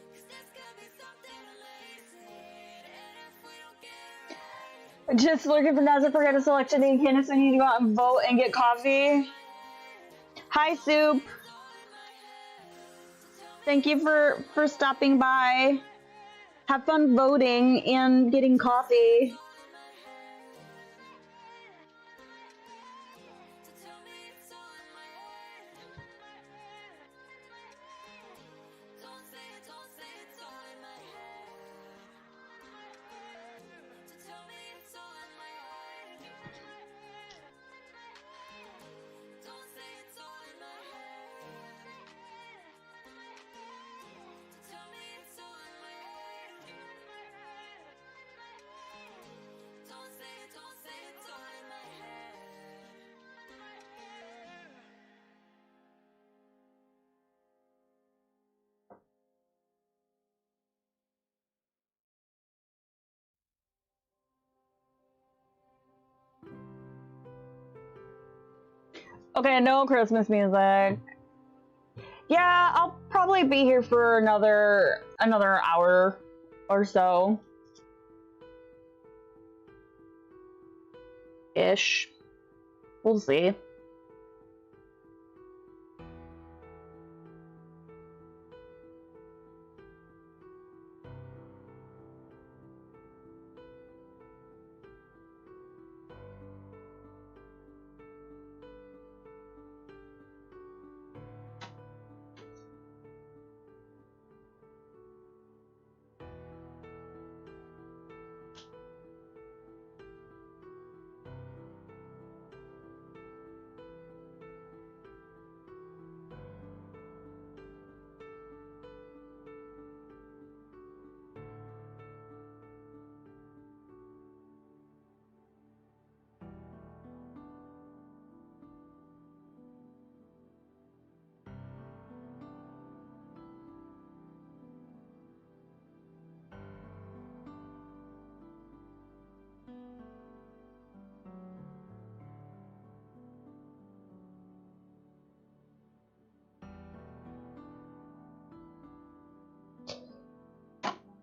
'cause there's gonna be something amazing. And if we don't get it right, Just looking for Nazza, forget to select any candidates. I need to go out and vote and get coffee. Hi, Soup. Thank you for stopping by. Have fun voting and getting coffee. Okay, no Christmas music. Yeah, I'll probably be here for another hour or so. Ish. We'll see.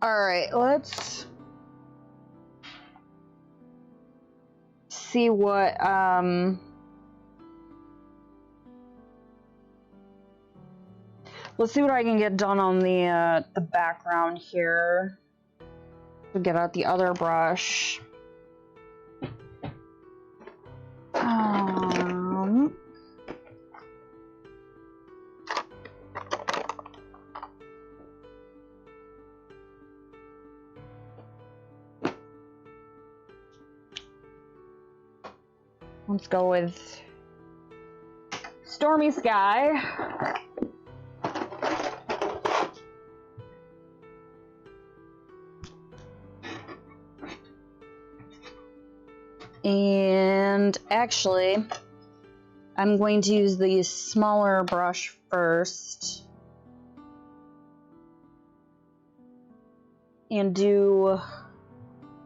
Alright, let's see what, let's see what I can get done on the background here. To get out the other brush. Let's go with Stormy Sky. And actually, I'm going to use the smaller brush first and do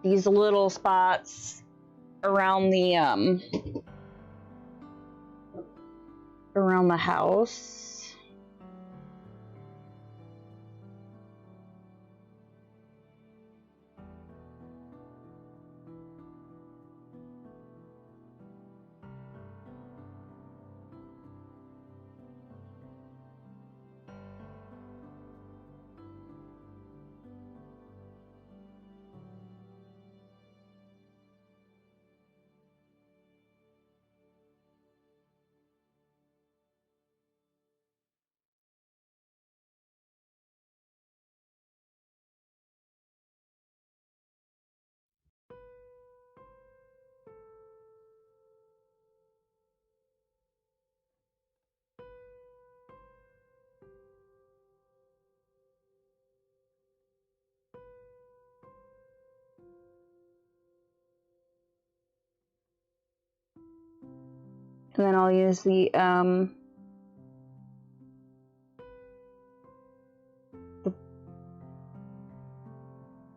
these little spots around the house. And then I'll use the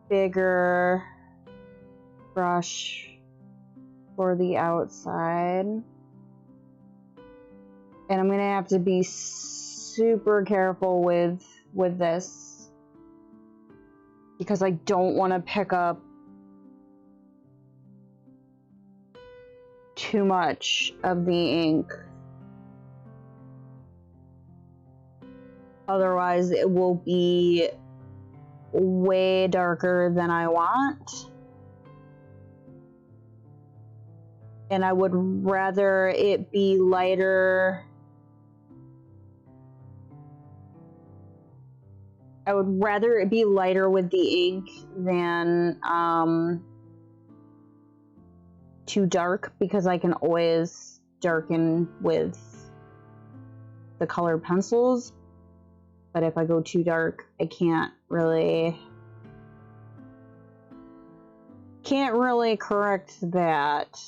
bigger brush for the outside. And I'm gonna have to be super careful with this because I don't want to pick up too much of the ink. Otherwise, it will be way darker than I want. And I would rather it be lighter. I would rather it be lighter with the ink than too dark, because I can always darken with the colored pencils. But if I go too dark, I can't really correct that.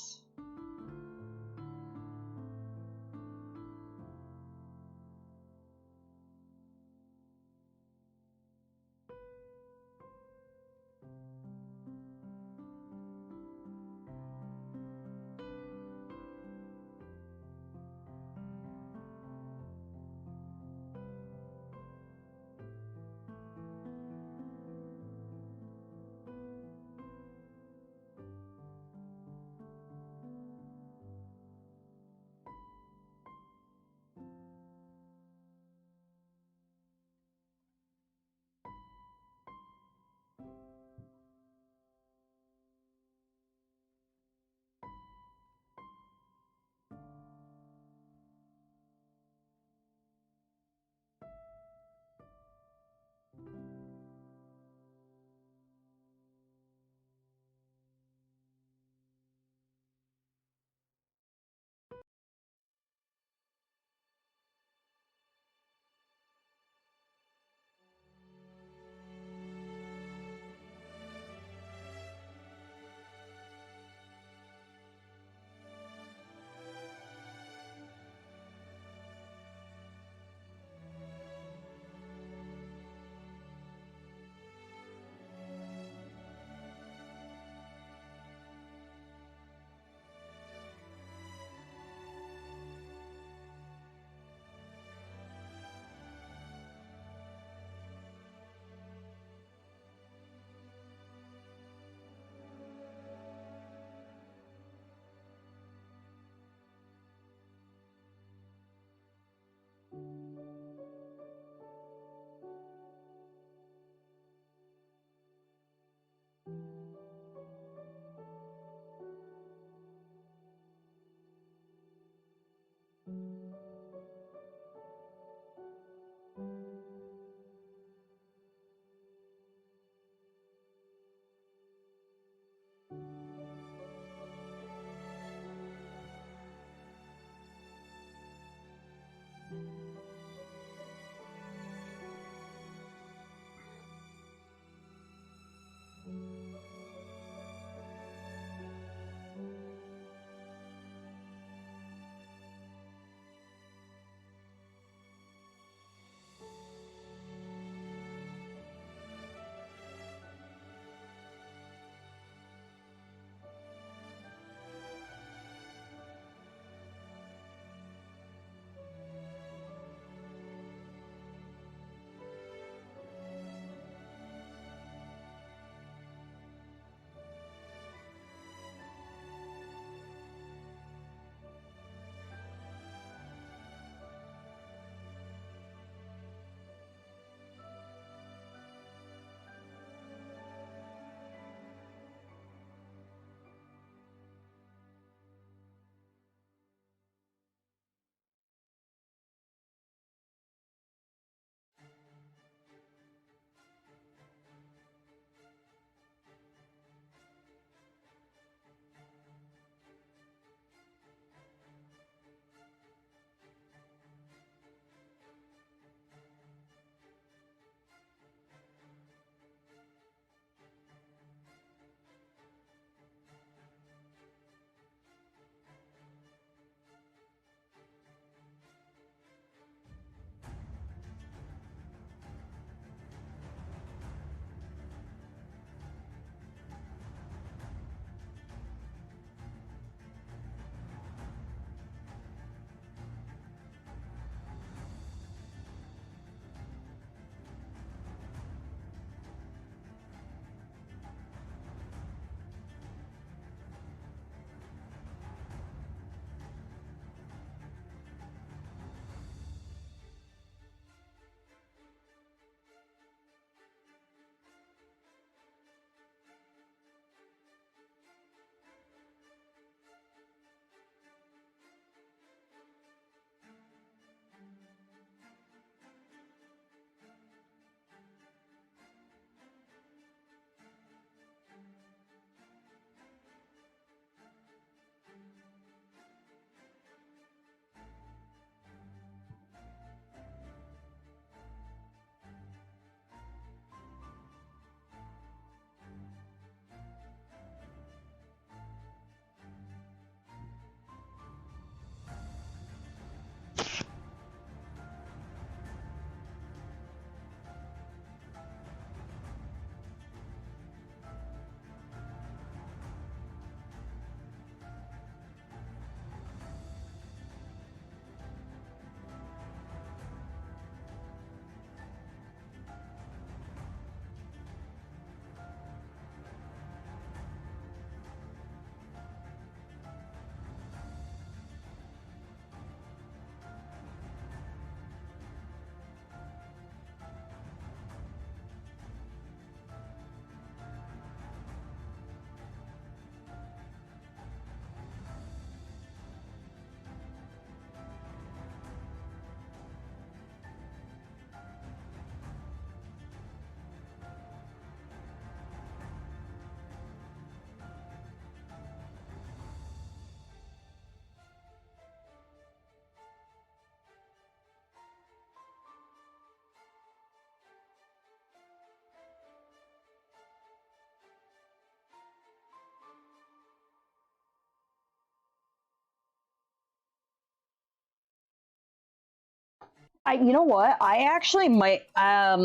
You know what? I actually might, I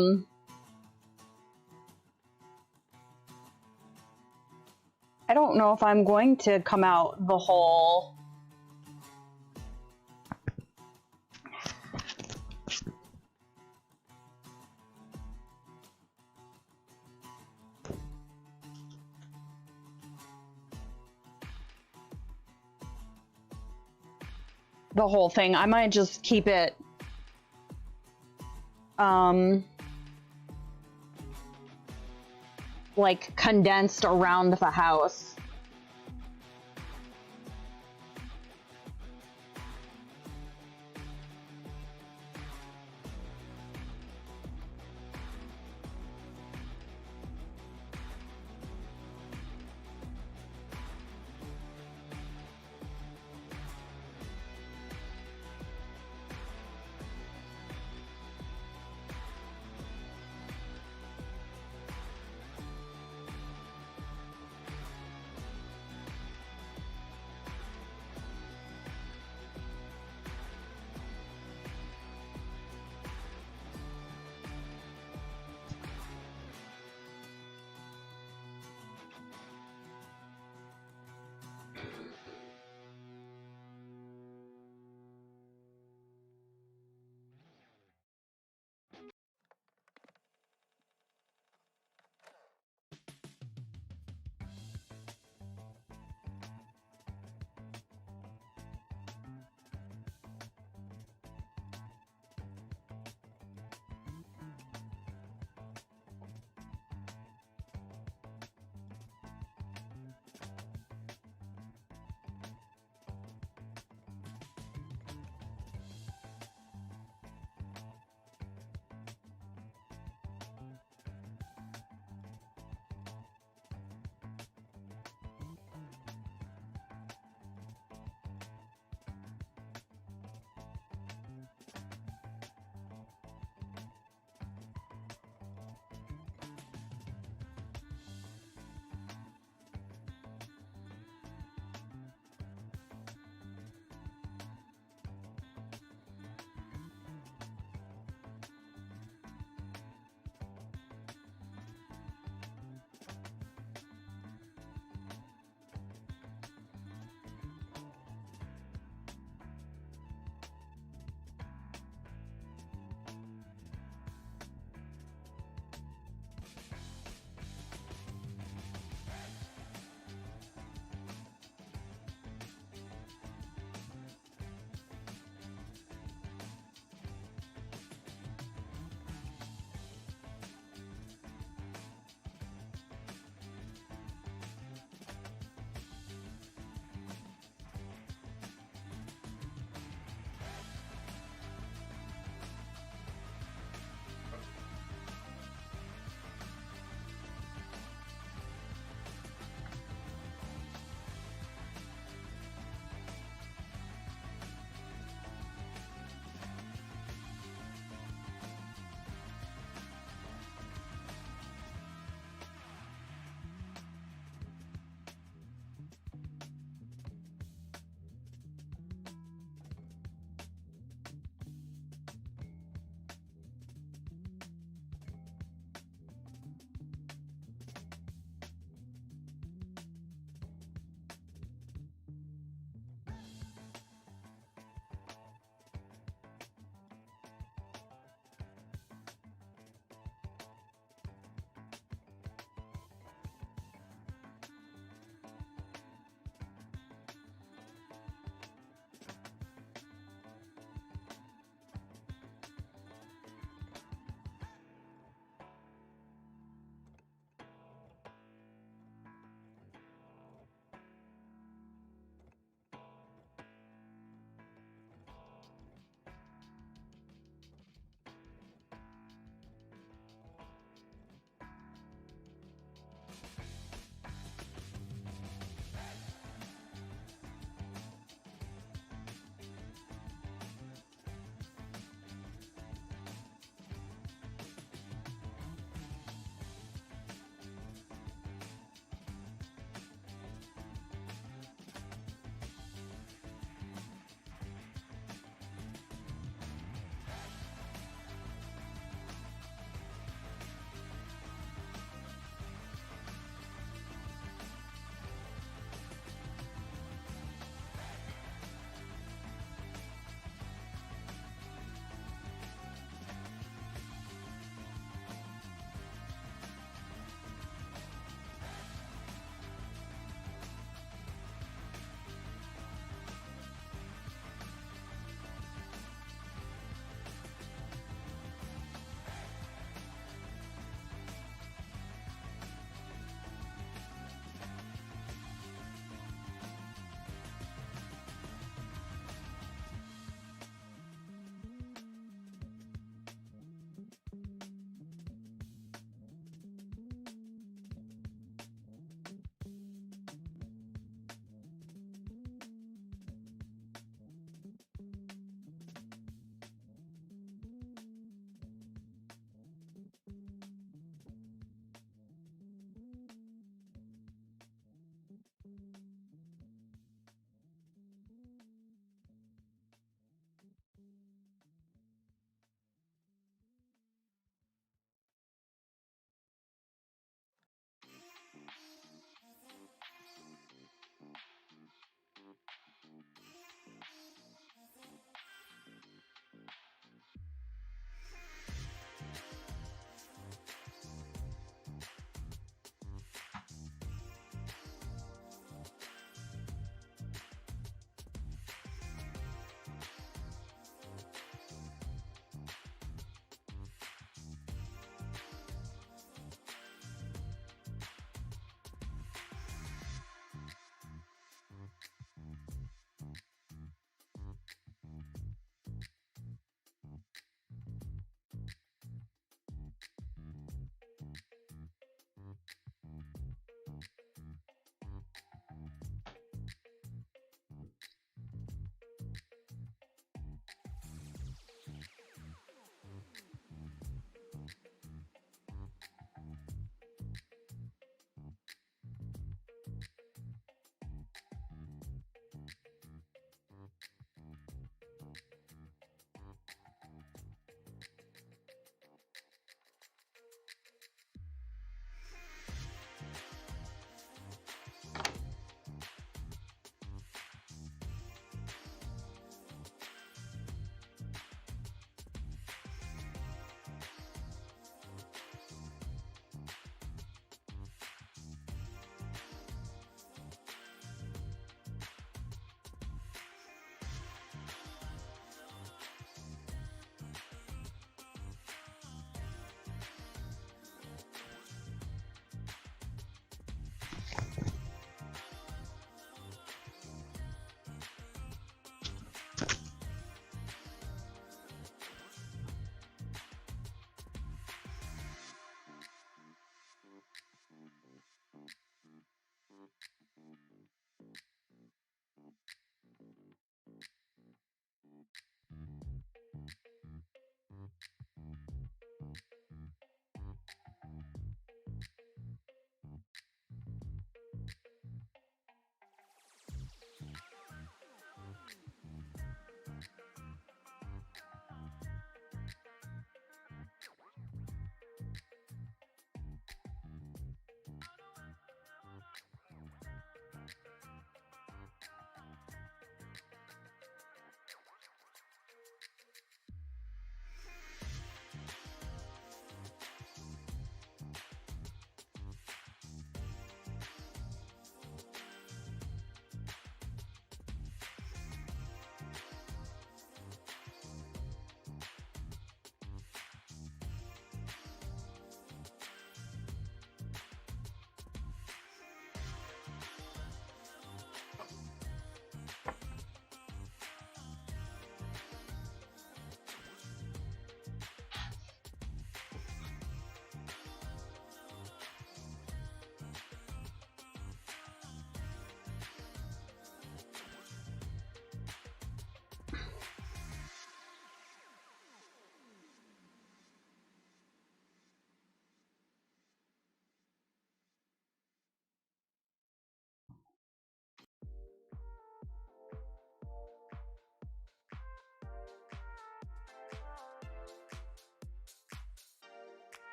don't know if I'm going to come out the whole thing. I might just keep it like condensed around the house.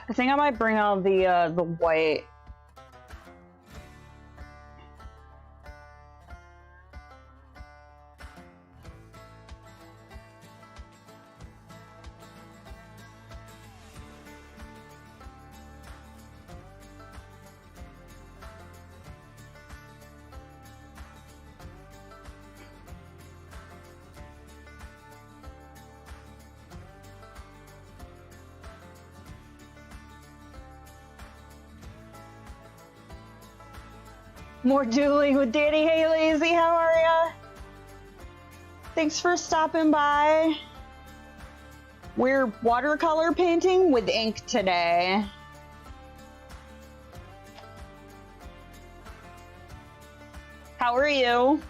I think I might bring out the white. More dueling with Danny. Hey, Lazy, how are ya? Thanks for stopping by. We're watercolor painting with ink today. How are you?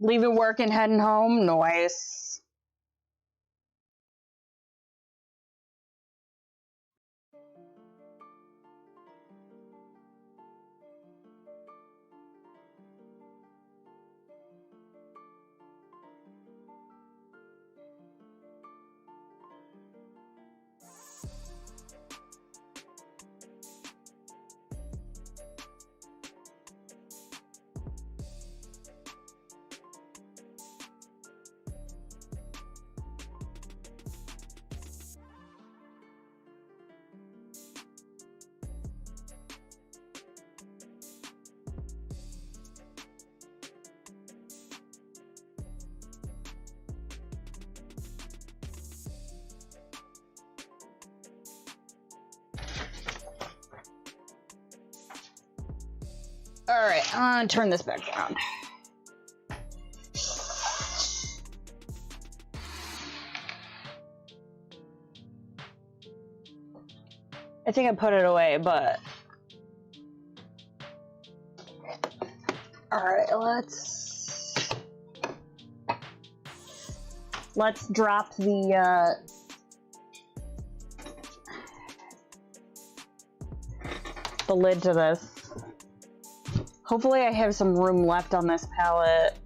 Leaving work and heading home? Nice. All right, I'm gonna turn this back around. I think I put it away, but all right, let's drop the lid to this. Hopefully I have some room left on this palette.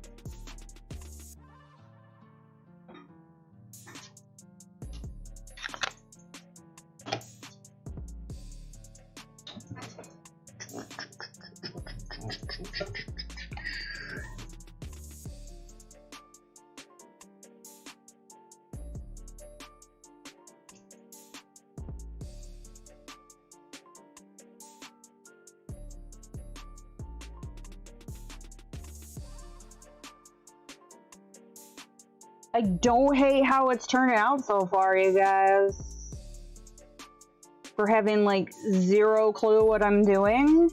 I don't hate how it's turning out so far, you guys. For having like zero clue what I'm doing.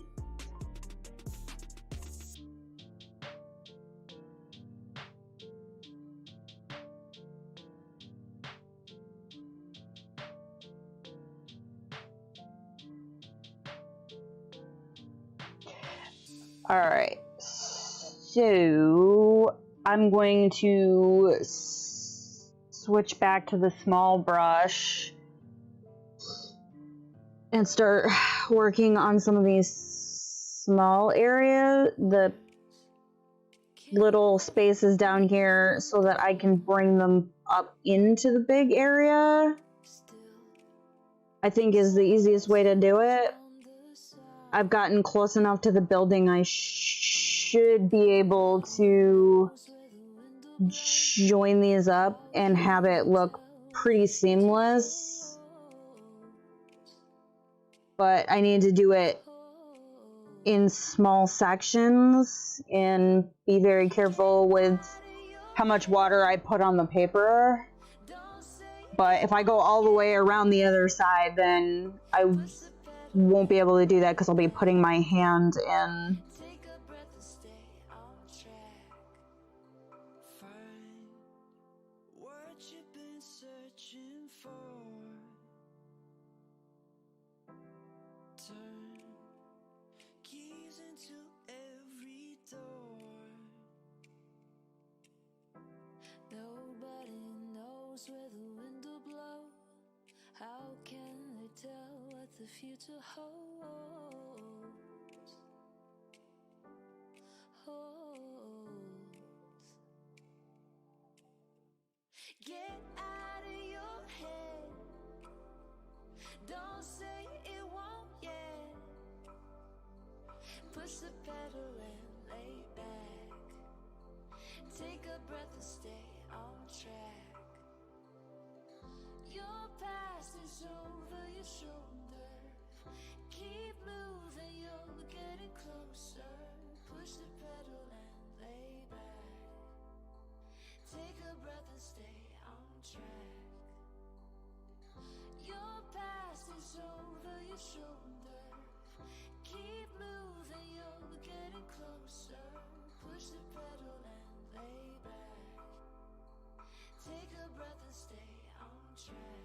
Alright, so I'm going to switch back to the small brush and start working on some of these small areas, the little spaces down here, so that I can bring them up into the big area. I think is the easiest way to do it. I've gotten close enough to the building, I should be able to join these up and have it look pretty seamless. But I need to do it in small sections and be very careful with how much water I put on the paper. But if I go all the way around the other side, then I won't be able to do that because I'll be putting my hand in. Take a breath and stay on track. Find what you've been searching for. Turn keys into every door. Nobody knows where the wind will blow. How can they tell what the future holds? Get out of your head. Don't say it won't yet. Push the pedal and lay back. Take a breath and stay on track. Your past is over your shoulder. Keep moving, you're getting closer. Push the pedal and lay back. Take a breath and stay on track. Your past is over your shoulder. Keep moving, you're getting closer. Push the pedal and lay back. Take a breath and stay on track.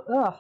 Ugh.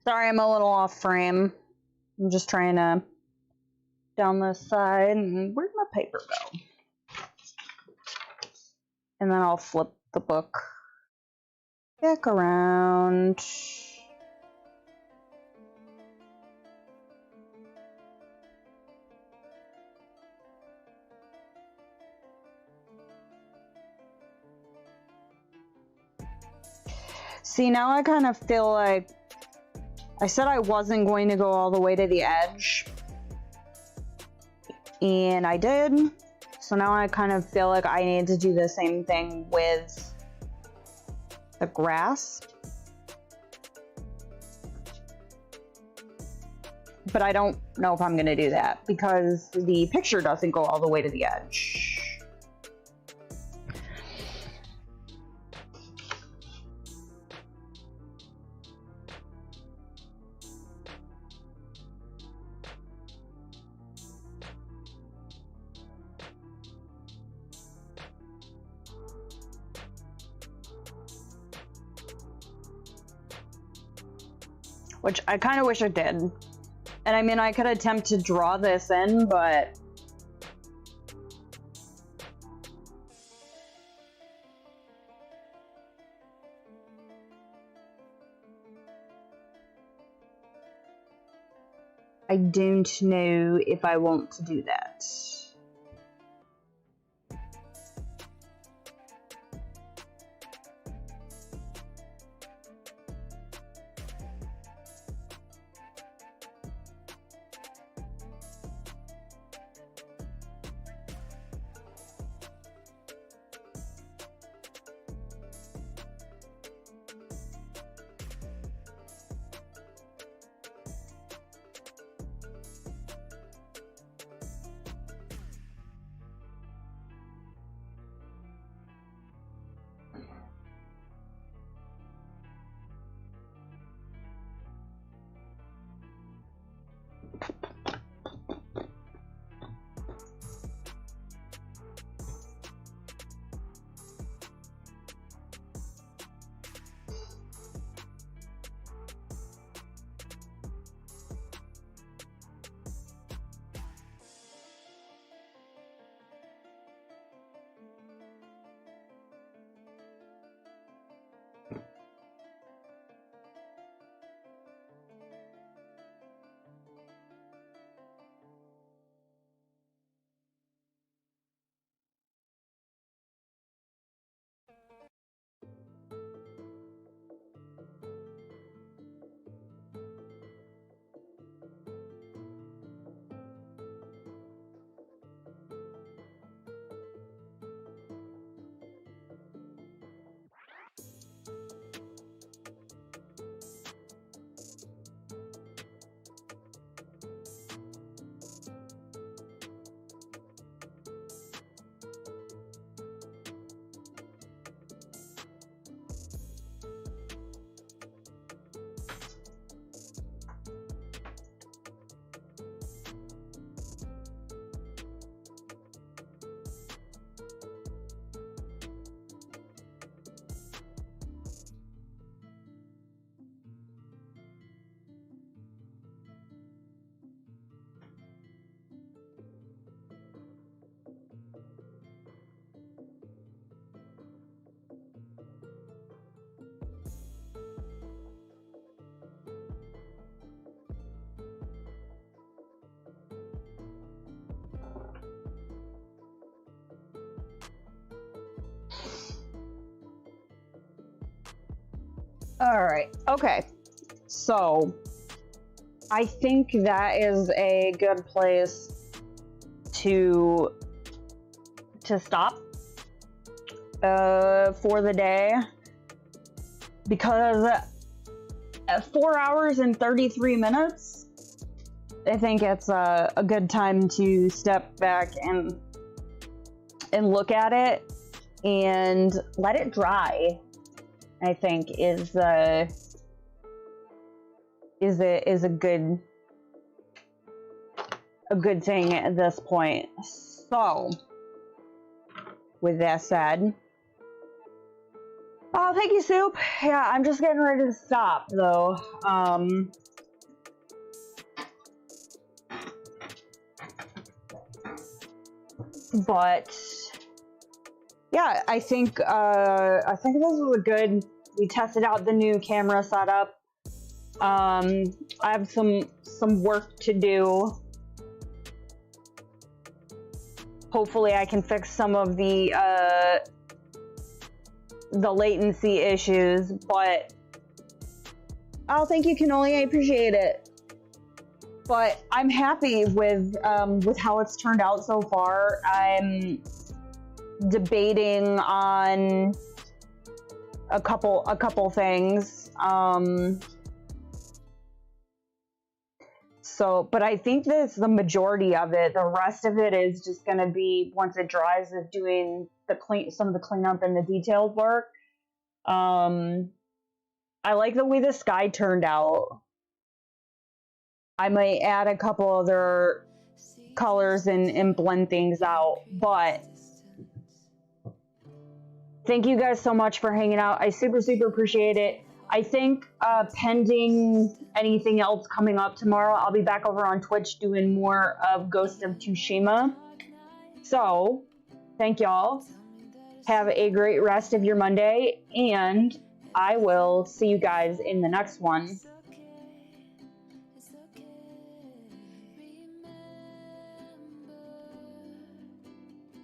Sorry, I'm a little off frame. I'm just trying to down this side. And where'd my paper go? And then I'll flip the book back around. See, now I kind of feel like I said I wasn't going to go all the way to the edge, and I did. So now I kind of feel like I need to do the same thing with the grass. But I don't know if I'm going to do that because the picture doesn't go all the way to the edge. Which I kind of wish I did. And I mean, I could attempt to draw this in, but I don't know if I want to do that. All right. Okay. So I think that is a good place to stop for the day, because at 4 hours and 33 minutes, I think it's a good time to step back and look at it and let it dry. I think is a good thing at this point. So, with that said, oh, thank you, Soup. Yeah, I'm just getting ready to stop, though. But yeah, I think this was a good. We tested out the new camera setup. I have some work to do. Hopefully, I can fix some of the latency issues. But oh, thank you, Cannoli. I appreciate it. But I'm happy with how it's turned out so far. I'm debating on a couple things. But I think that's the majority of it. The rest of it is just going to be, once it dries, is doing some of the cleanup and the detailed work. I like the way the sky turned out. I might add a couple other colors and blend things out, but thank you guys so much for hanging out. I super appreciate it. I think pending anything else coming up tomorrow, I'll be back over on Twitch doing more of Ghost of Tsushima. So, thank y'all. Have a great rest of your Monday, and I will see you guys in the next one.